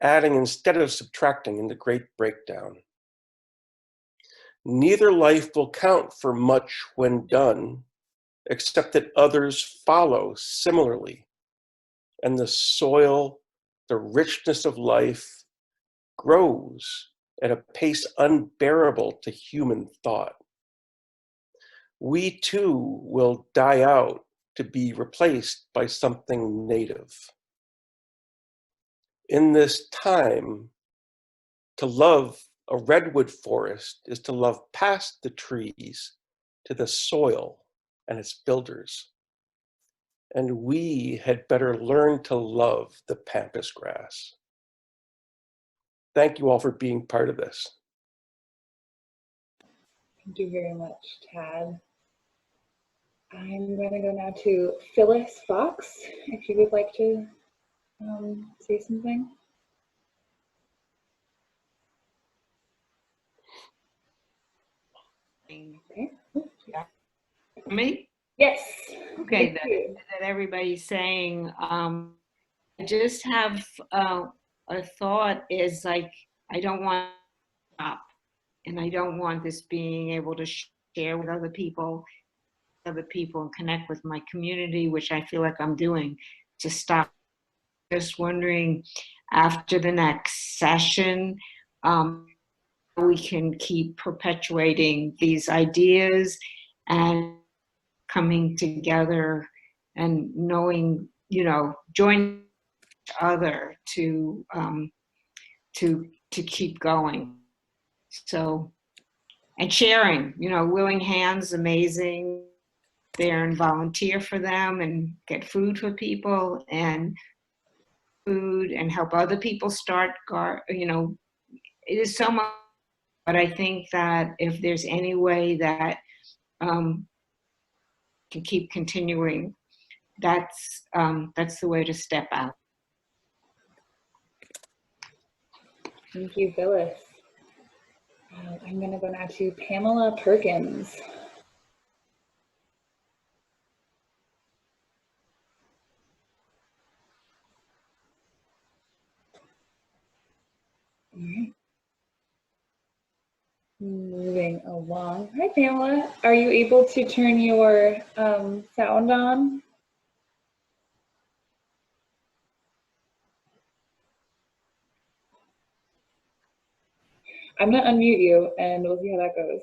adding instead of subtracting in the great breakdown. Neither life will count for much when done, except that others follow similarly, and the soil, the richness of life, grows at a pace unbearable to human thought. We too will die out to be replaced by something native. In this time, to love a redwood forest is to love past the trees to the soil and its builders. And we had better learn to love the pampas grass. Thank you all for being part of this. Thank you very much, Tad. I'm going to go now to Phyllis Fox, if you would like to say something. Okay. Me? Yes. Okay, that everybody's saying. I just have a thought is like, I don't want to stop, and I don't want this being able to share with other people and connect with my community, which I feel like I'm doing, to stop. Just wondering, after the next session, we can keep perpetuating these ideas and coming together and knowing, joining each other to keep going. So, and sharing, willing hands, amazing. There and volunteer for them and get food for people and food and help other people start, it is so much. But I think that if there's any way that can keep continuing, that's the way to step out. Thank you, Phyllis. I'm going to go now to Pamela Perkins. All right. Moving along. Hi, Pamela. Are you able to turn your sound on? I'm going to unmute you and we'll see how that goes.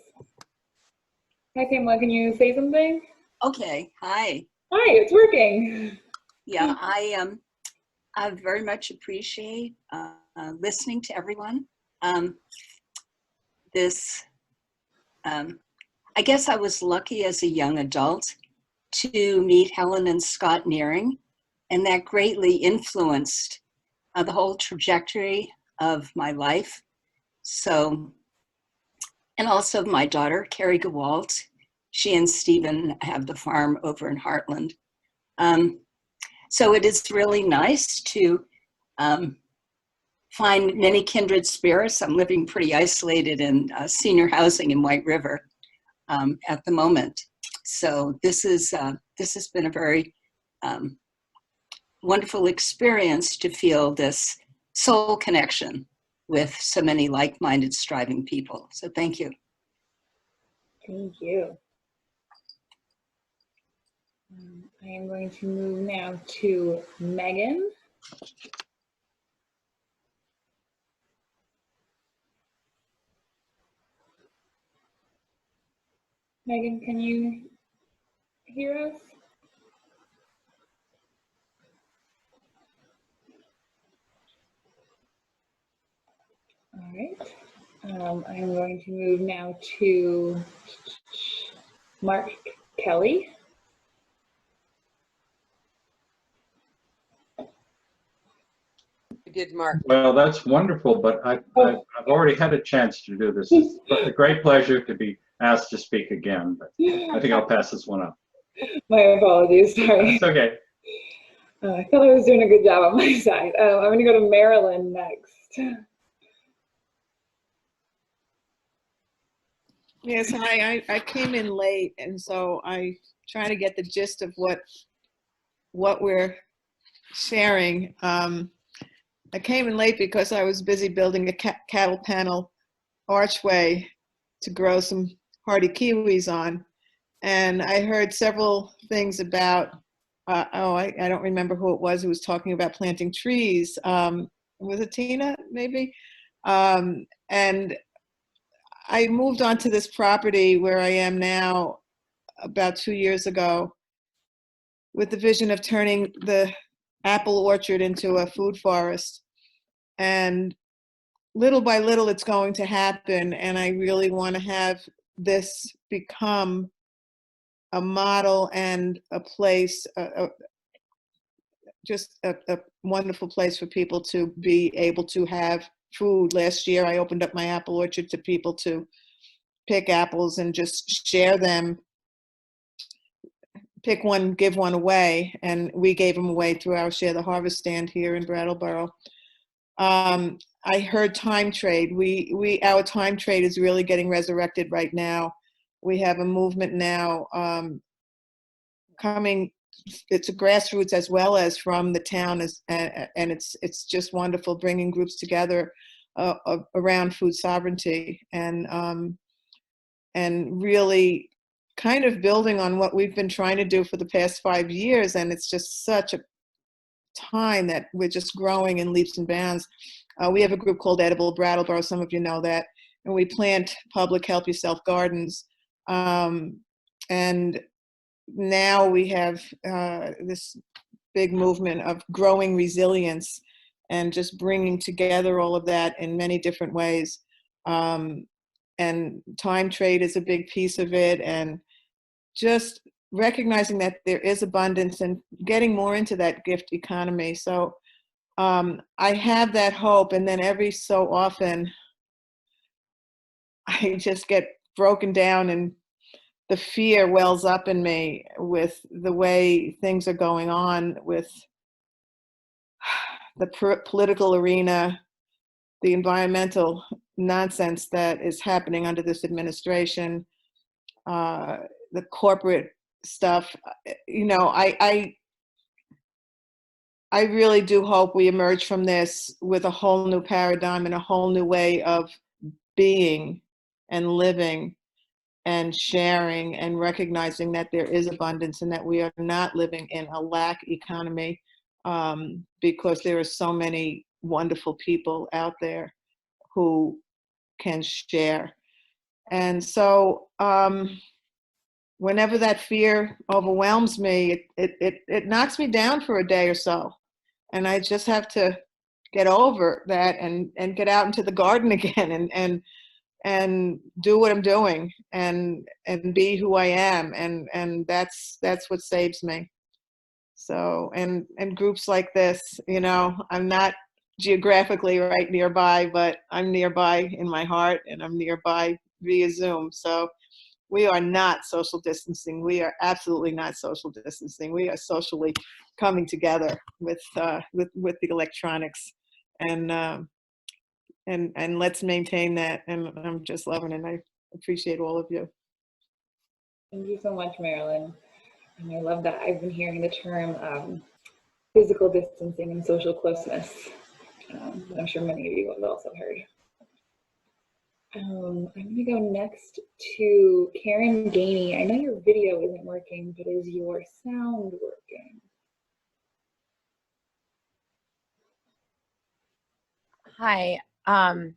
Hi, Pamela. Can you say something? Okay. Hi. Hi, it's working. Yeah, I very much appreciate listening to everyone. I guess I was lucky as a young adult to meet Helen and Scott Nearing, and that greatly influenced the whole trajectory of my life. So, and also my daughter, Carrie Gewalt. She and Stephen have the farm over in Heartland. So it is really nice to find many kindred spirits. I'm living pretty isolated in senior housing in White River at the moment. So this has been a very wonderful experience to feel this soul connection with so many like-minded, striving people. So thank you. Thank you. I am going to move now to Megan. Megan, can you hear us? All right. I'm going to move now to Mark Kelly. Did Mark? Well, that's wonderful, but I've already had a chance to do this. It's a great pleasure to be asked to speak again, but I think I'll pass this one up. My apologies, sorry. It's okay. I thought I was doing a good job on my side. I'm going to go to Marilyn next. Yes, hi. I came in late, and so I try to get the gist of what we're sharing. I came in late because I was busy building a cattle panel archway to grow some hardy kiwis on, and I heard several things about. I don't remember who it was who was talking about planting trees. Was it Tina, maybe? And I moved onto this property where I am now about 2 years ago with the vision of turning the apple orchard into a food forest. And little by little, it's going to happen. And I really want to have this become a model and a place, just a wonderful place for people to be able to have food. Last year, I opened up my apple orchard to people to pick apples and just share them. Pick one, give one away, and we gave them away through our Share the Harvest stand here in Brattleboro. I heard time trade. Our time trade is really getting resurrected right now. We have a movement now coming. It's a grassroots as well as from the town, and it's just wonderful bringing groups together around food sovereignty and really kind of building on what we've been trying to do for the past 5 years. And it's just such a time that we're just growing in leaps and bounds. We have a group called Edible Brattleboro, some of you know that, and we plant public help yourself gardens. And now we have this big movement of growing resilience and just bringing together all of that in many different ways. And time trade is a big piece of it, and just recognizing that there is abundance and getting more into that gift economy. So I have that hope, and then every so often I just get broken down and the fear wells up in me with the way things are going on with the political arena, the environmental nonsense that is happening under this administration, the corporate stuff. You know, I really do hope we emerge from this with a whole new paradigm and a whole new way of being and living and sharing and recognizing that there is abundance and that we are not living in a lack economy, because there are so many wonderful people out there who can share. And so whenever that fear overwhelms me, it knocks me down for a day or so. And I just have to get over that and get out into the garden again and do what I'm doing and be who I am. And that's what saves me. So, and groups like this, you know, I'm not geographically right nearby, but I'm nearby in my heart, and I'm nearby via Zoom. So we are not social distancing. We are absolutely not social distancing. We are socially coming together with the electronics, and let's maintain that. And I'm just loving it. And I appreciate all of you. Thank you so much, Marilyn. And I love that. I've been hearing the term physical distancing and social closeness. I'm sure many of you have also heard. I'm going to go next to Karen Gainey. I know your video isn't working, but is your sound working? Hi. I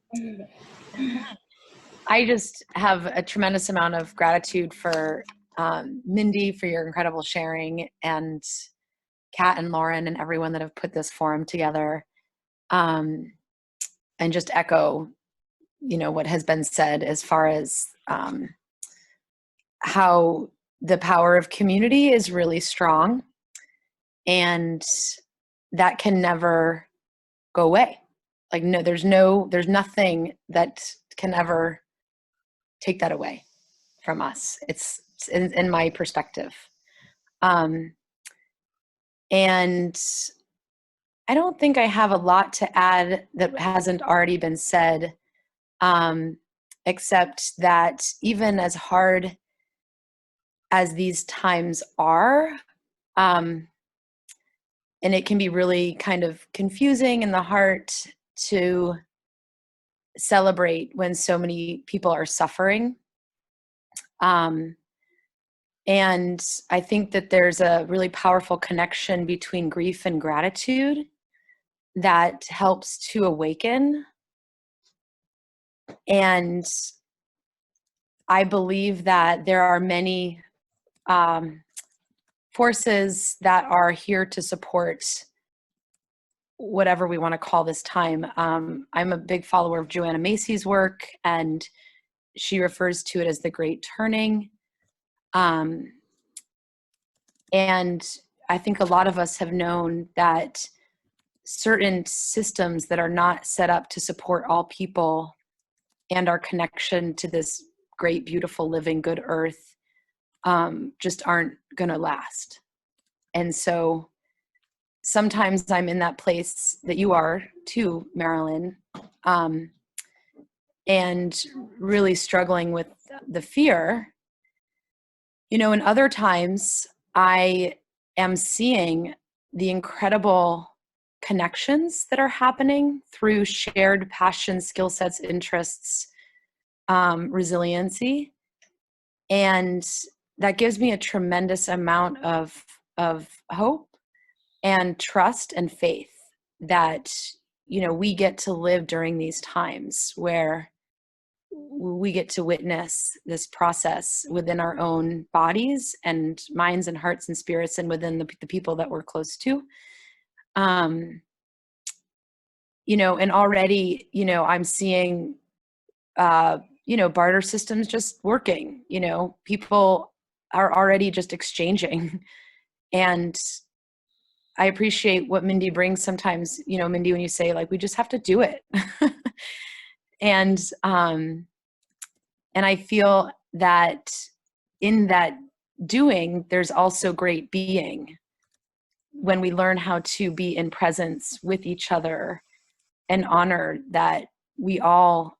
just have a tremendous amount of gratitude for Mindy, for your incredible sharing, and Kat and Lauren and everyone that have put this forum together, and just echo, you know, what has been said as far as how the power of community is really strong, and that can never go away. Like, no, there's nothing that can ever take that away from us. It's in my perspective. And I don't think I have a lot to add that hasn't already been said, except that even as hard as these times are, and it can be really kind of confusing in the heart to celebrate when so many people are suffering. And I think that there's a really powerful connection between grief and gratitude that helps to awaken. And I believe that there are many forces that are here to support whatever we want to call this time. I'm a big follower of Joanna Macy's work, and she refers to it as the Great Turning. And I think a lot of us have known that certain systems that are not set up to support all people and our connection to this great, beautiful, living, good earth just aren't going to last. And so sometimes I'm in that place that you are too, Marilyn, and really struggling with the fear. You know, in other times, I am seeing the incredible connections that are happening through shared passion, skill sets, interests, resiliency. And that gives me a tremendous amount of hope and trust and faith that, you know, we get to live during these times where we get to witness this process within our own bodies and minds and hearts and spirits, and within the people that we're close to. You know, and already, you know, I'm seeing, you know, barter systems just working. You know, people are already just exchanging. And I appreciate what Mindy brings sometimes, you know, Mindy, when you say, like, we just have to do it. And I feel that in that doing, there's also great being when we learn how to be in presence with each other and honor that we all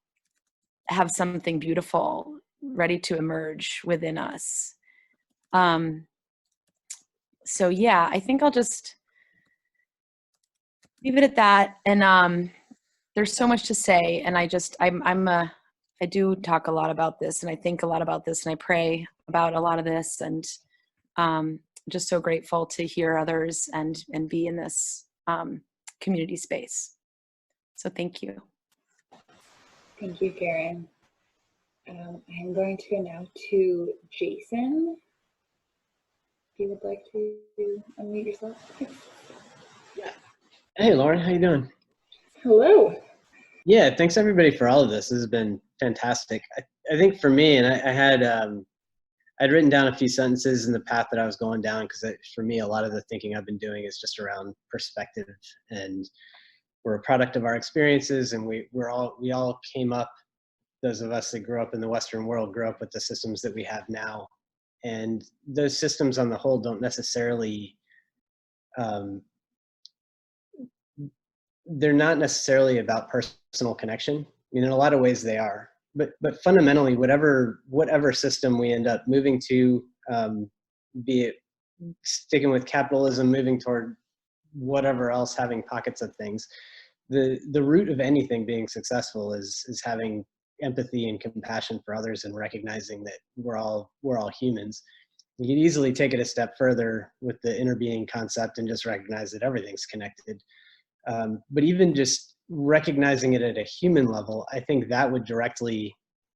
have something beautiful ready to emerge within us. So yeah, I think I'll just leave it at that. And there's so much to say, and I do talk a lot about this, and I think a lot about this, and I pray about a lot of this, and just so grateful to hear others and be in this community space. So thank you. Thank you, Karen. I'm going to go now to Jason. If you would like to unmute yourself. Yeah. Hey, Lauren, how you doing? Hello. Yeah, thanks everybody for all of this. This has been fantastic. I think for me, and I had I'd written down a few sentences in the path that I was going down, because for me, a lot of the thinking I've been doing is just around perspective, and we're a product of our experiences, and we all came up, those of us that grew up in the Western world grew up with the systems that we have now, and those systems on the whole don't necessarily they're not necessarily about personal connection. I mean, in a lot of ways they are, but fundamentally, whatever system we end up moving to, be it sticking with capitalism, moving toward whatever else, having pockets of things, the root of anything being successful is having empathy and compassion for others, and recognizing that we're all humans. You can easily take it a step further with the inner being concept and just recognize that everything's connected. But even just recognizing it at a human level, I think that would directly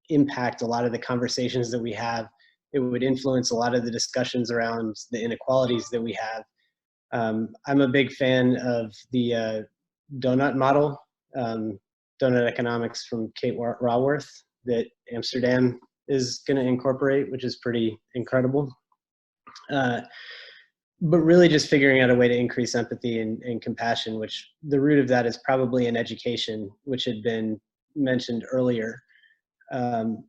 impact a lot of the conversations that we have. It would influence a lot of the discussions around the inequalities that we have. I'm a big fan of the donut model, donut economics from Kate Raworth, that Amsterdam is going to incorporate, which is pretty incredible. But really just figuring out a way to increase empathy and compassion, which the root of that is probably in education, which had been mentioned earlier. And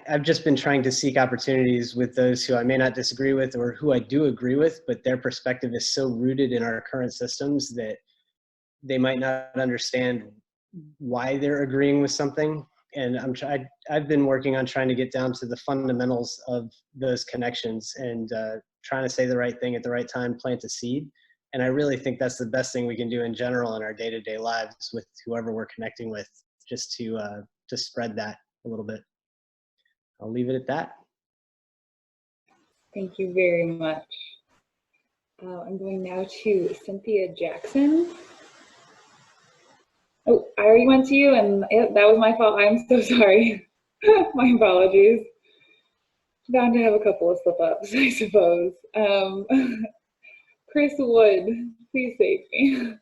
I've just been trying to seek opportunities with those who I may not disagree with, or who I do agree with, but their perspective is so rooted in our current systems that they might not understand why they're agreeing with something. And I've been working on trying to get down to the fundamentals of those connections, and trying to say the right thing at the right time, plant a seed. And I really think that's the best thing we can do in general in our day-to-day lives with whoever we're connecting with, just to spread that a little bit. I'll leave it at that. Thank you very much. I'm going now to Cynthia Jackson. Oh, I already went to you, and that was my fault. I'm so sorry. My apologies. Bound to have a couple of slip-ups, I suppose. Chris Wood, please save me.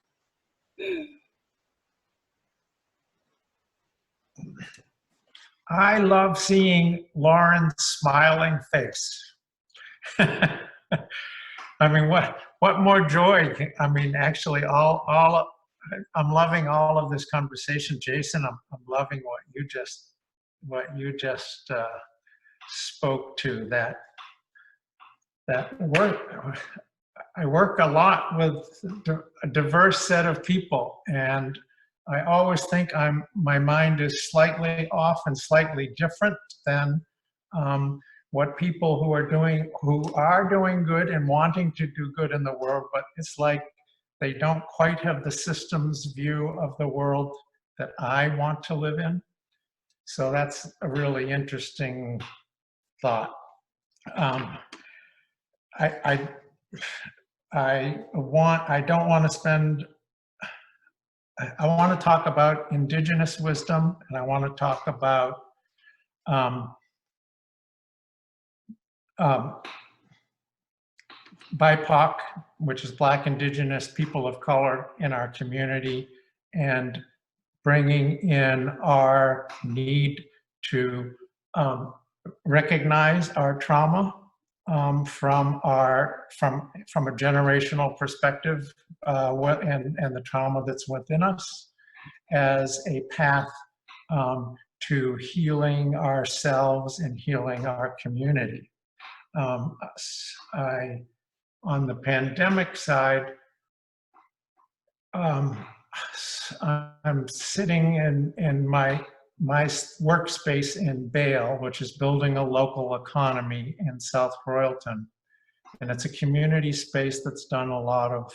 I love seeing Lauren's smiling face. I mean, what more joy? I mean, actually, I'm loving all of this conversation, Jason. I'm loving what you just spoke to. That work. I work a lot with a diverse set of people, and I always think my mind is slightly off and slightly different than what people who are doing good and wanting to do good in the world, but it's like they don't quite have the systems view of the world that I want to live in. So that's a really interesting thought. I want to talk about indigenous wisdom, and I want to talk about BIPOC, which is Black, Indigenous, people of color in our community, and bringing in our need to recognize our trauma from a generational perspective, and the trauma that's within us as a path to healing ourselves and healing our community. On the pandemic side, I'm sitting in my workspace in Bale, which is building a local economy in South Royalton. And it's a community space that's done a lot of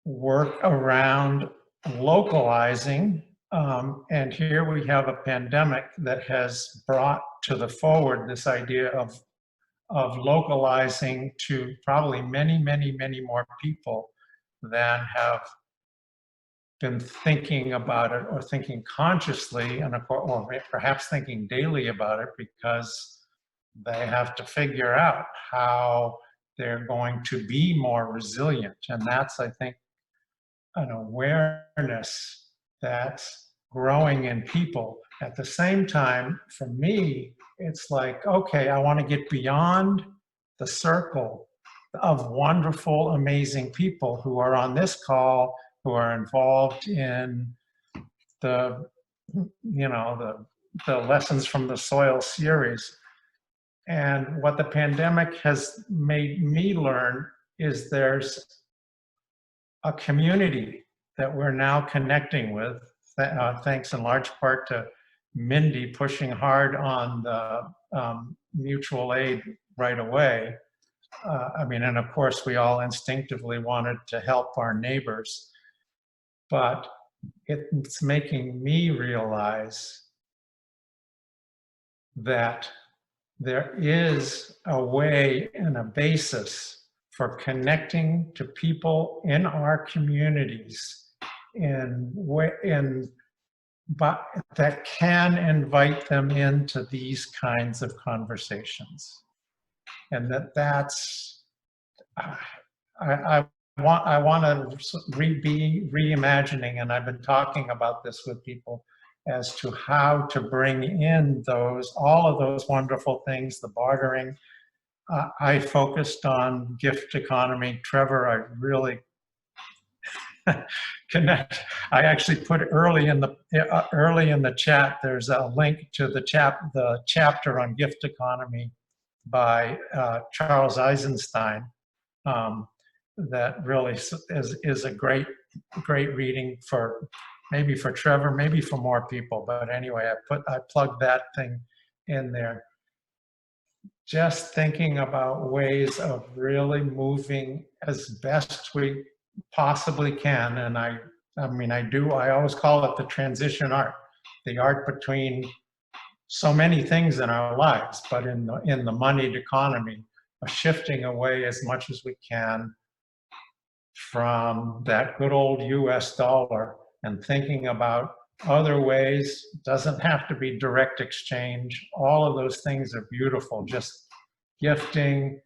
work around localizing. And here we have a pandemic that has brought to the forward this idea of localizing to probably many, many, many more people than have been thinking about it or thinking consciously, or perhaps thinking daily about it, because they have to figure out how they're going to be more resilient. And that's, I think, an awareness that's growing in people. At the same time, for me, it's like, okay, I want to get beyond the circle of wonderful, amazing people who are on this call, who are involved in the Lessons from the Soil series. And what the pandemic has made me learn is there's a community that we're now connecting with, thanks in large part to Mindy pushing hard on the mutual aid right away. And of course, we all instinctively wanted to help our neighbors, but it's making me realize that there is a way and a basis for connecting to people in our communities but that can invite them into these kinds of conversations. And that's, I want to be reimagining, and I've been talking about this with people as to how to bring in all of those wonderful things, the bartering. I focused on gift economy. Trevor, I really connect. I actually put early in the chat, there's a link to the chapter on gift economy by Charles Eisenstein. That really is a great reading maybe for Trevor, maybe for more people. But anyway, I plugged that thing in there. Just thinking about ways of really moving as best we possibly can. And I always call it the transition art, the art between so many things in our lives, but in the moneyed economy, shifting away as much as we can from that good old US dollar and thinking about other ways. Doesn't have to be direct exchange. All of those things are beautiful. Just gifting,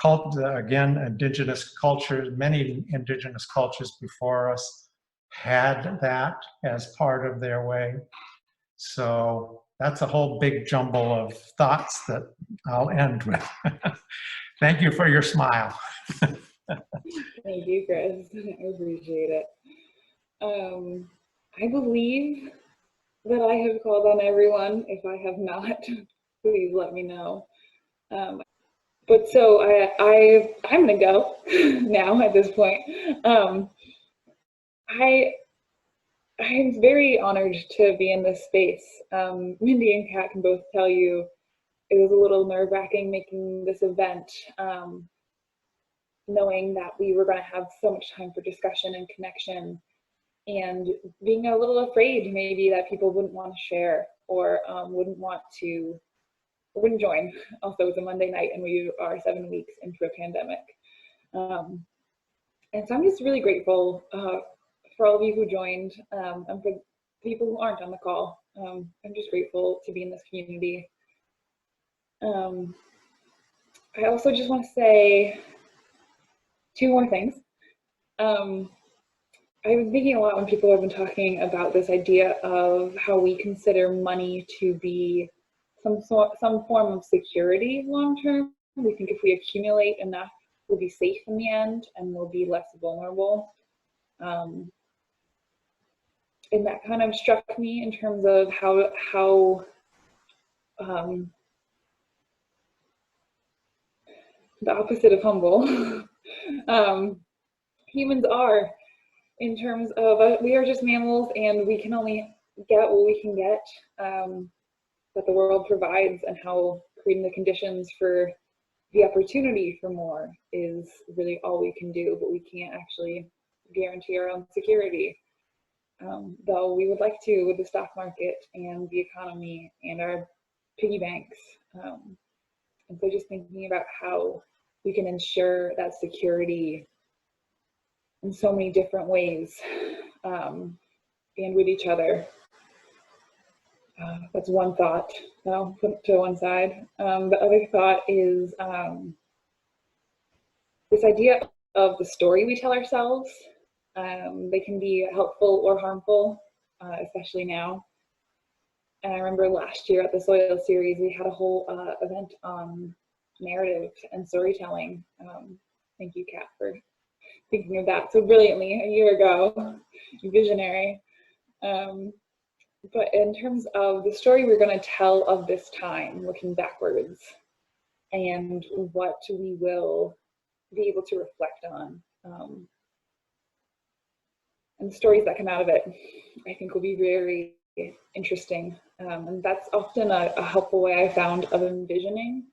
again, indigenous cultures, many indigenous cultures before us had that as part of their way. So that's a whole big jumble of thoughts that I'll end with. Thank you for your smile. Thank you, Chris. I appreciate it. I believe that I have called on everyone. If I have not, please let me know. But so I'm gonna go now at this point. I'm very honored to be in this space. Mindy and Kat can both tell you it was a little nerve-wracking making this event, knowing that we were going to have so much time for discussion and connection, and being a little afraid maybe that people wouldn't want to share or wouldn't join. Also, it's a Monday night and we are 7 weeks into a pandemic. And so I'm just really grateful for all of you who joined, and for people who aren't on the call. I'm just grateful to be in this community. I also just want to say 2 more things. I've been thinking a lot when people have been talking about this idea of how we consider money to be some form of security long term. We think if we accumulate enough, we'll be safe in the end and we'll be less vulnerable. And that kind of struck me in terms of how the opposite of humble humans are, in terms of we are just mammals and we can only get what we can get that the world provides, and how creating the conditions for the opportunity for more is really all we can do, but we can't actually guarantee our own security. Though we would like to with the stock market and the economy and our piggy banks. And so just thinking about how we can ensure that security in so many different ways, and with each other. That's one thought that I'll put to one side. The other thought is this idea of the story we tell ourselves. They can be helpful or harmful, especially now. And I remember last year at the Soil Series, we had a whole event on narrative and storytelling. Thank you, Kat, for thinking of that so brilliantly a year ago. Visionary. But in terms of the story we're going to tell of this time, looking backwards, and what we will be able to reflect on, and the stories that come out of it, I think will be very interesting. And that's often a helpful way I found of envisioning,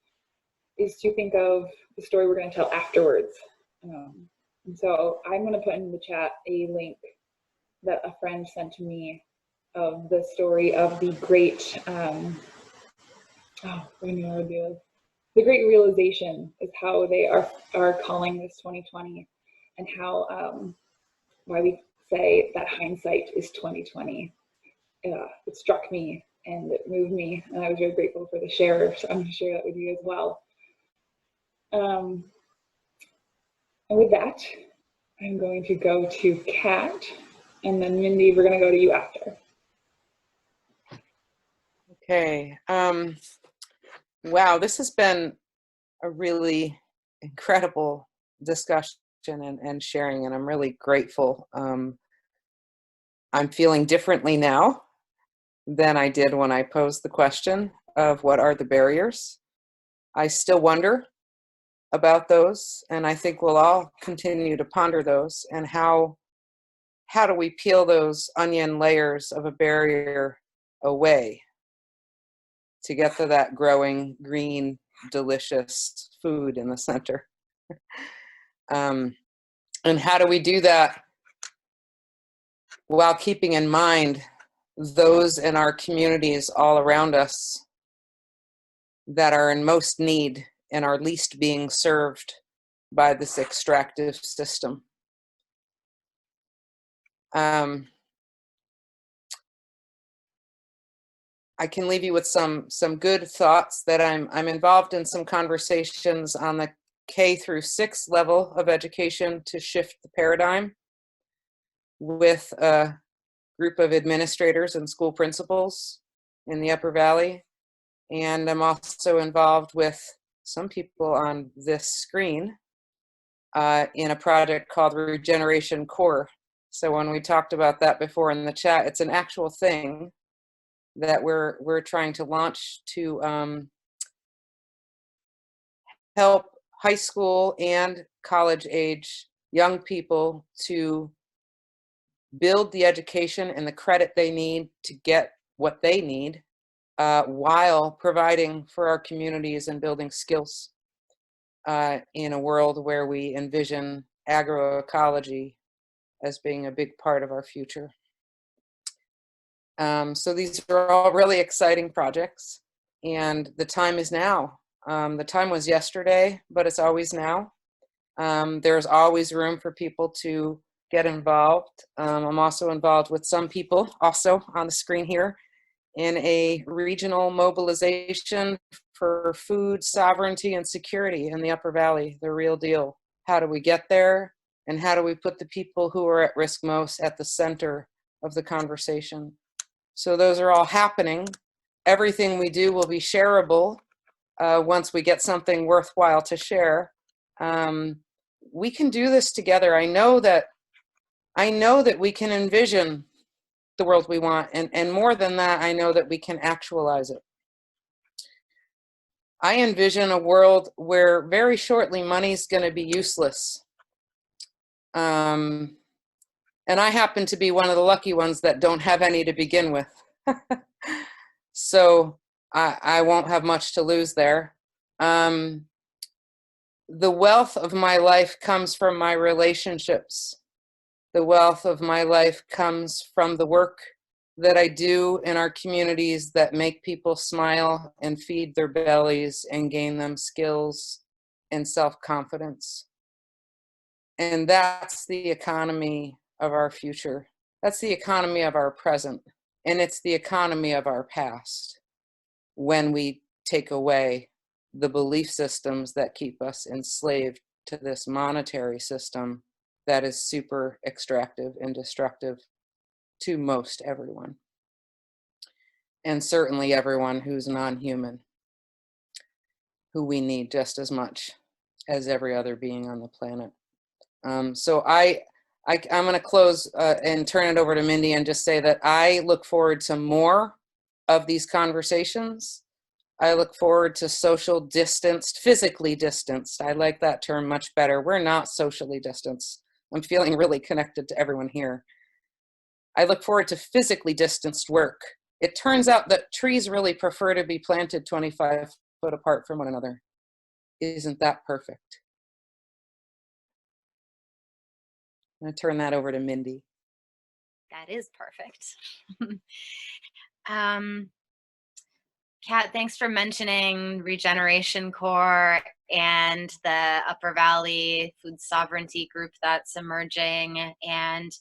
is to think of the story we're going to tell afterwards. And so I'm going to put in the chat a link that a friend sent to me of the story of the great, the great realization is how they are calling this 2020, and how why we say that hindsight is 2020. It struck me and it moved me, and I was very grateful for the share. So I'm going to share that with you as well. And with that, I'm going to go to Kat, and then Mindy, we're going to go to you after. Okay. Wow, this has been a really incredible discussion and sharing, and I'm really grateful. I'm feeling differently now than I did when I posed the question of what are the barriers. I still wonder about those, and I think we'll all continue to ponder those, and how do we peel those onion layers of a barrier away to get to that growing, green, delicious food in the center. And how do we do that while keeping in mind those in our communities all around us that are in most need and are least being served by this extractive system? I can leave you with some good thoughts that I'm involved in some conversations on the K through 6 level of education to shift the paradigm with a group of administrators and school principals in the Upper Valley. And I'm also involved with some people on this screen in a project called Regeneration Core. So when we talked about that before in the chat, it's an actual thing that we're trying to launch to help high school and college age young people to build the education and the credit they need to get what they need while providing for our communities and building skills in a world where we envision agroecology as being a big part of our future. So these are all really exciting projects, and the time is now. The time was yesterday, but it's always now. There's always room for people to get involved. I'm also involved with some people, also on the screen here, in a regional mobilization for food sovereignty and security in the Upper Valley, the real deal. How do we get there? And how do we put the people who are at risk most at the center of the conversation? So those are all happening. Everything we do will be shareable once we get something worthwhile to share. We can do this together. I know that we can envision the world we want, and more than that, I know that we can actualize it. I envision a world where very shortly money's going to be useless. And I happen to be one of the lucky ones that don't have any to begin with. So I won't have much to lose there. The wealth of my life comes from my relationships. The wealth of my life comes from the work that I do in our communities that make people smile and feed their bellies and gain them skills and self-confidence. And that's the economy of our future. That's the economy of our present. And it's the economy of our past when we take away the belief systems that keep us enslaved to this monetary system that is super extractive and destructive to most everyone. And certainly everyone who's non-human, who we need just as much as every other being on the planet. So I'm going to close and turn it over to Mindy and just say that I look forward to more of these conversations. I look forward to social distanced, physically distanced. I like that term much better. We're not socially distanced. I'm feeling really connected to everyone here. I look forward to physically distanced work. It turns out that trees really prefer to be planted 25 foot apart from one another. Isn't that perfect? I'm going to turn that over to Mindy. That is perfect. Kat, thanks for mentioning Regeneration Core and the Upper Valley Food Sovereignty group that's emerging, and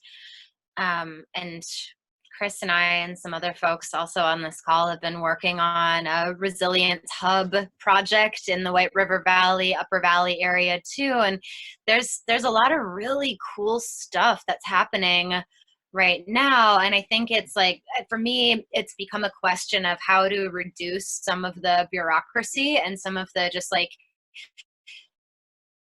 Chris and I and some other folks also on this call have been working on a resilience hub project in the White River Valley, Upper Valley area too. And there's a lot of really cool stuff that's happening right now. And I think it's like, for me, it's become a question of how to reduce some of the bureaucracy and some of the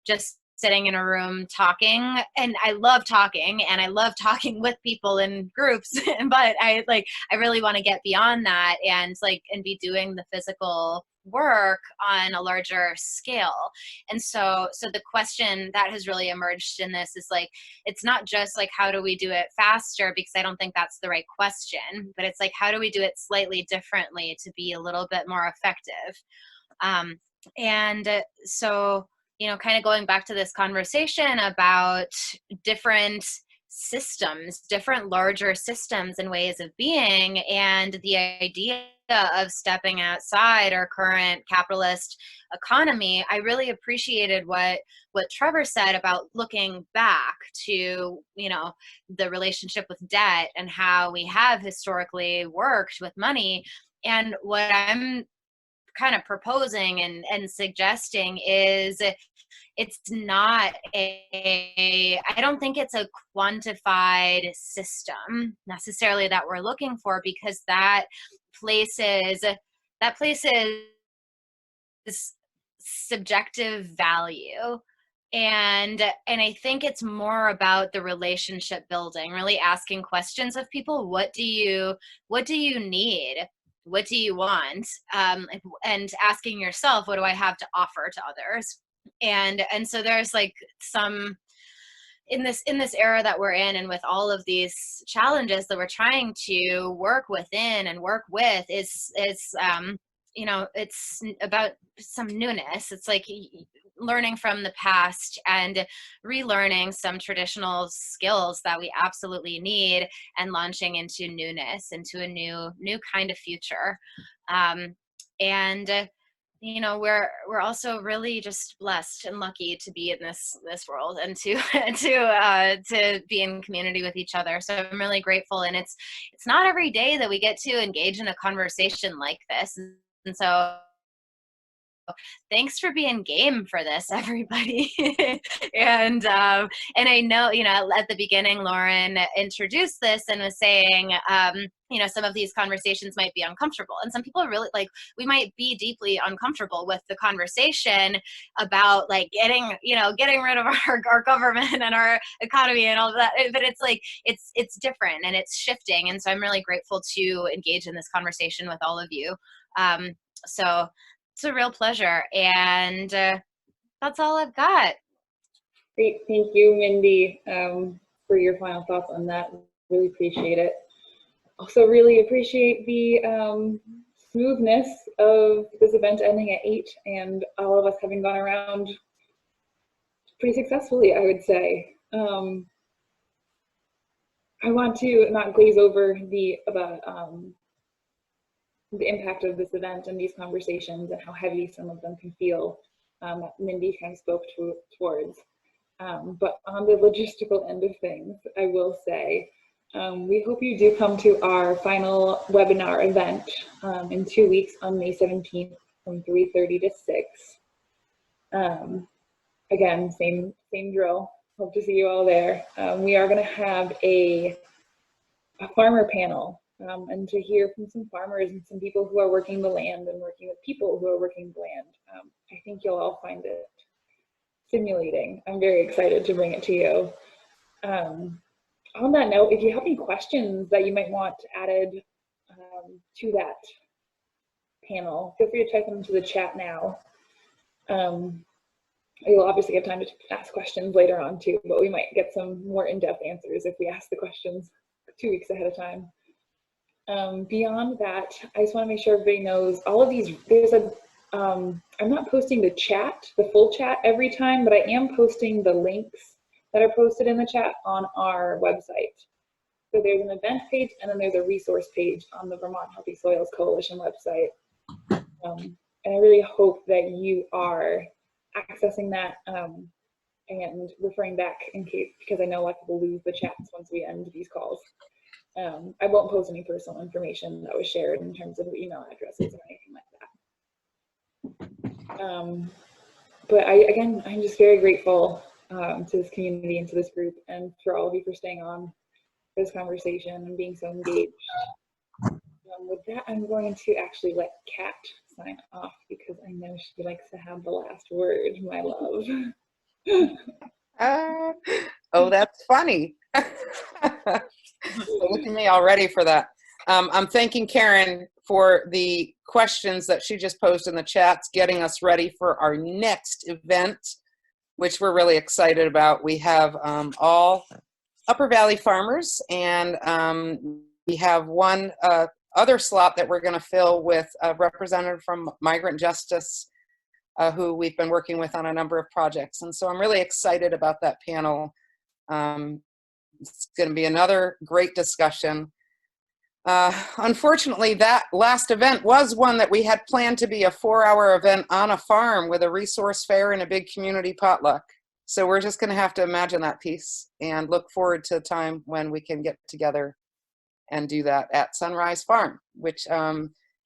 just sitting in a room talking. And I love talking, and I love talking with people in groups, but I really want to get beyond that and be doing the physical work on a larger scale. And so the question that has really emerged in this is it's not just how do we do it faster, because I don't think that's the right question, but it's how do we do it slightly differently to be a little bit more effective. And so, kind of going back to this conversation about different systems, different larger systems and ways of being, and the idea of stepping outside our current capitalist economy, I really appreciated what Trevor said about looking back to, the relationship with debt and how we have historically worked with money. And what I'm kind of proposing and suggesting is it's not I don't think it's a quantified system necessarily that we're looking for, because that places subjective value. And I think it's more about the relationship building, really asking questions of people. What do you need? What do you want? And asking yourself, what do I have to offer to others? And so there's like some in this era that we're in, and with all of these challenges that we're trying to work within and work with, is you know, it's about some newness. It's like learning from the past and relearning some traditional skills that we absolutely need, and launching into newness, into a new kind of future. And you know, we're also really just blessed and lucky to be in this world, and to to be in community with each other. So I'm really grateful, and it's not every day that we get to engage in a conversation like this. And so thanks for being game for this, everybody. And I know, you know, at the beginning, Lauren introduced this and was saying, you know, some of these conversations might be uncomfortable, and some people are really like, we might be deeply uncomfortable with the conversation about like getting rid of our government and our economy and all of that. But it's like it's different and it's shifting, and so I'm really grateful to engage in this conversation with all of you. So it's a real pleasure, and that's all I've got. Great, thank you, Mindy, for your final thoughts on that. Really appreciate it. Also really appreciate the smoothness of this event ending at 8, and all of us having gone around pretty successfully, I would say. I want to not glaze over the impact of this event and these conversations and how heavy some of them can feel, that Mindy kind of spoke towards. But on the logistical end of things, I will say, we hope you do come to our final webinar event in 2 weeks on May 17th from 3:30 to 6. Again, same drill. Hope to see you all there. We are going to have a farmer panel, and to hear from some farmers and some people who are working the land and working with people who are working the land. I think you'll all find it stimulating. I'm very excited to bring it to you. On that note, if you have any questions that you might want added to that panel, feel free to type them into the chat now. You'll obviously have time to ask questions later on too, but we might get some more in-depth answers if we ask the questions 2 weeks ahead of time. Beyond that, I just want to make sure everybody knows all of these. There's a I'm not posting the chat, the full chat every time, but I am posting the links that are posted in the chat on our website. So there's an event page, and then there's a resource page on the Vermont Healthy Soils Coalition website. And I really hope that you are accessing that and referring back in case, because I know a lot of people lose the chats once we end these calls. I won't post any personal information that was shared in terms of email addresses or anything like that. But I'm just very grateful to this community and to this group, and for all of you for staying on this conversation and being so engaged. With that, I'm going to actually let Kat sign off, because I know she likes to have the last word, my love. Oh, that's funny. Look at me already for that. I'm thanking Karen for the questions that she just posed in the chats, getting us ready for our next event, which we're really excited about. We have all Upper Valley farmers, and we have one other slot that we're going to fill with a representative from Migrant Justice, who we've been working with on a number of projects. And so I'm really excited about that panel. It's going to be another great discussion. Unfortunately, that last event was one that we had planned to be a 4-hour event on a farm with a resource fair and a big community potluck. So we're just going to have to imagine that piece and look forward to a time when we can get together and do that at Sunrise Farm, which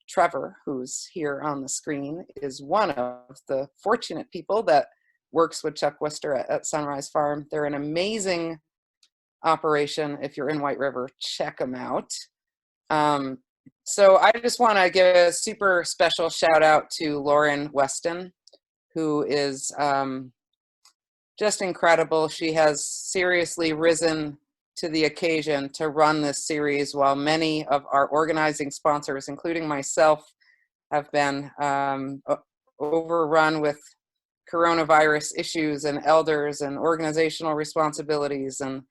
Trevor, who's here on the screen, is one of the fortunate people that works with Chuck Wister at Sunrise Farm. They're an amazing operation. If you're in White River, check them out. So I just want to give a super special shout out to Lauren Weston, who is just incredible. She has seriously risen to the occasion to run this series, while many of our organizing sponsors, including myself, have been overrun with coronavirus issues and elders and organizational responsibilities. And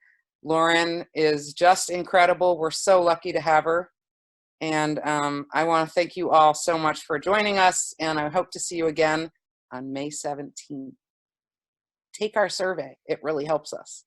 Lauren is just incredible. We're so lucky to have her. And I want to thank you all so much for joining us, and I hope to see you again on May 17th. Take our survey. It really helps us.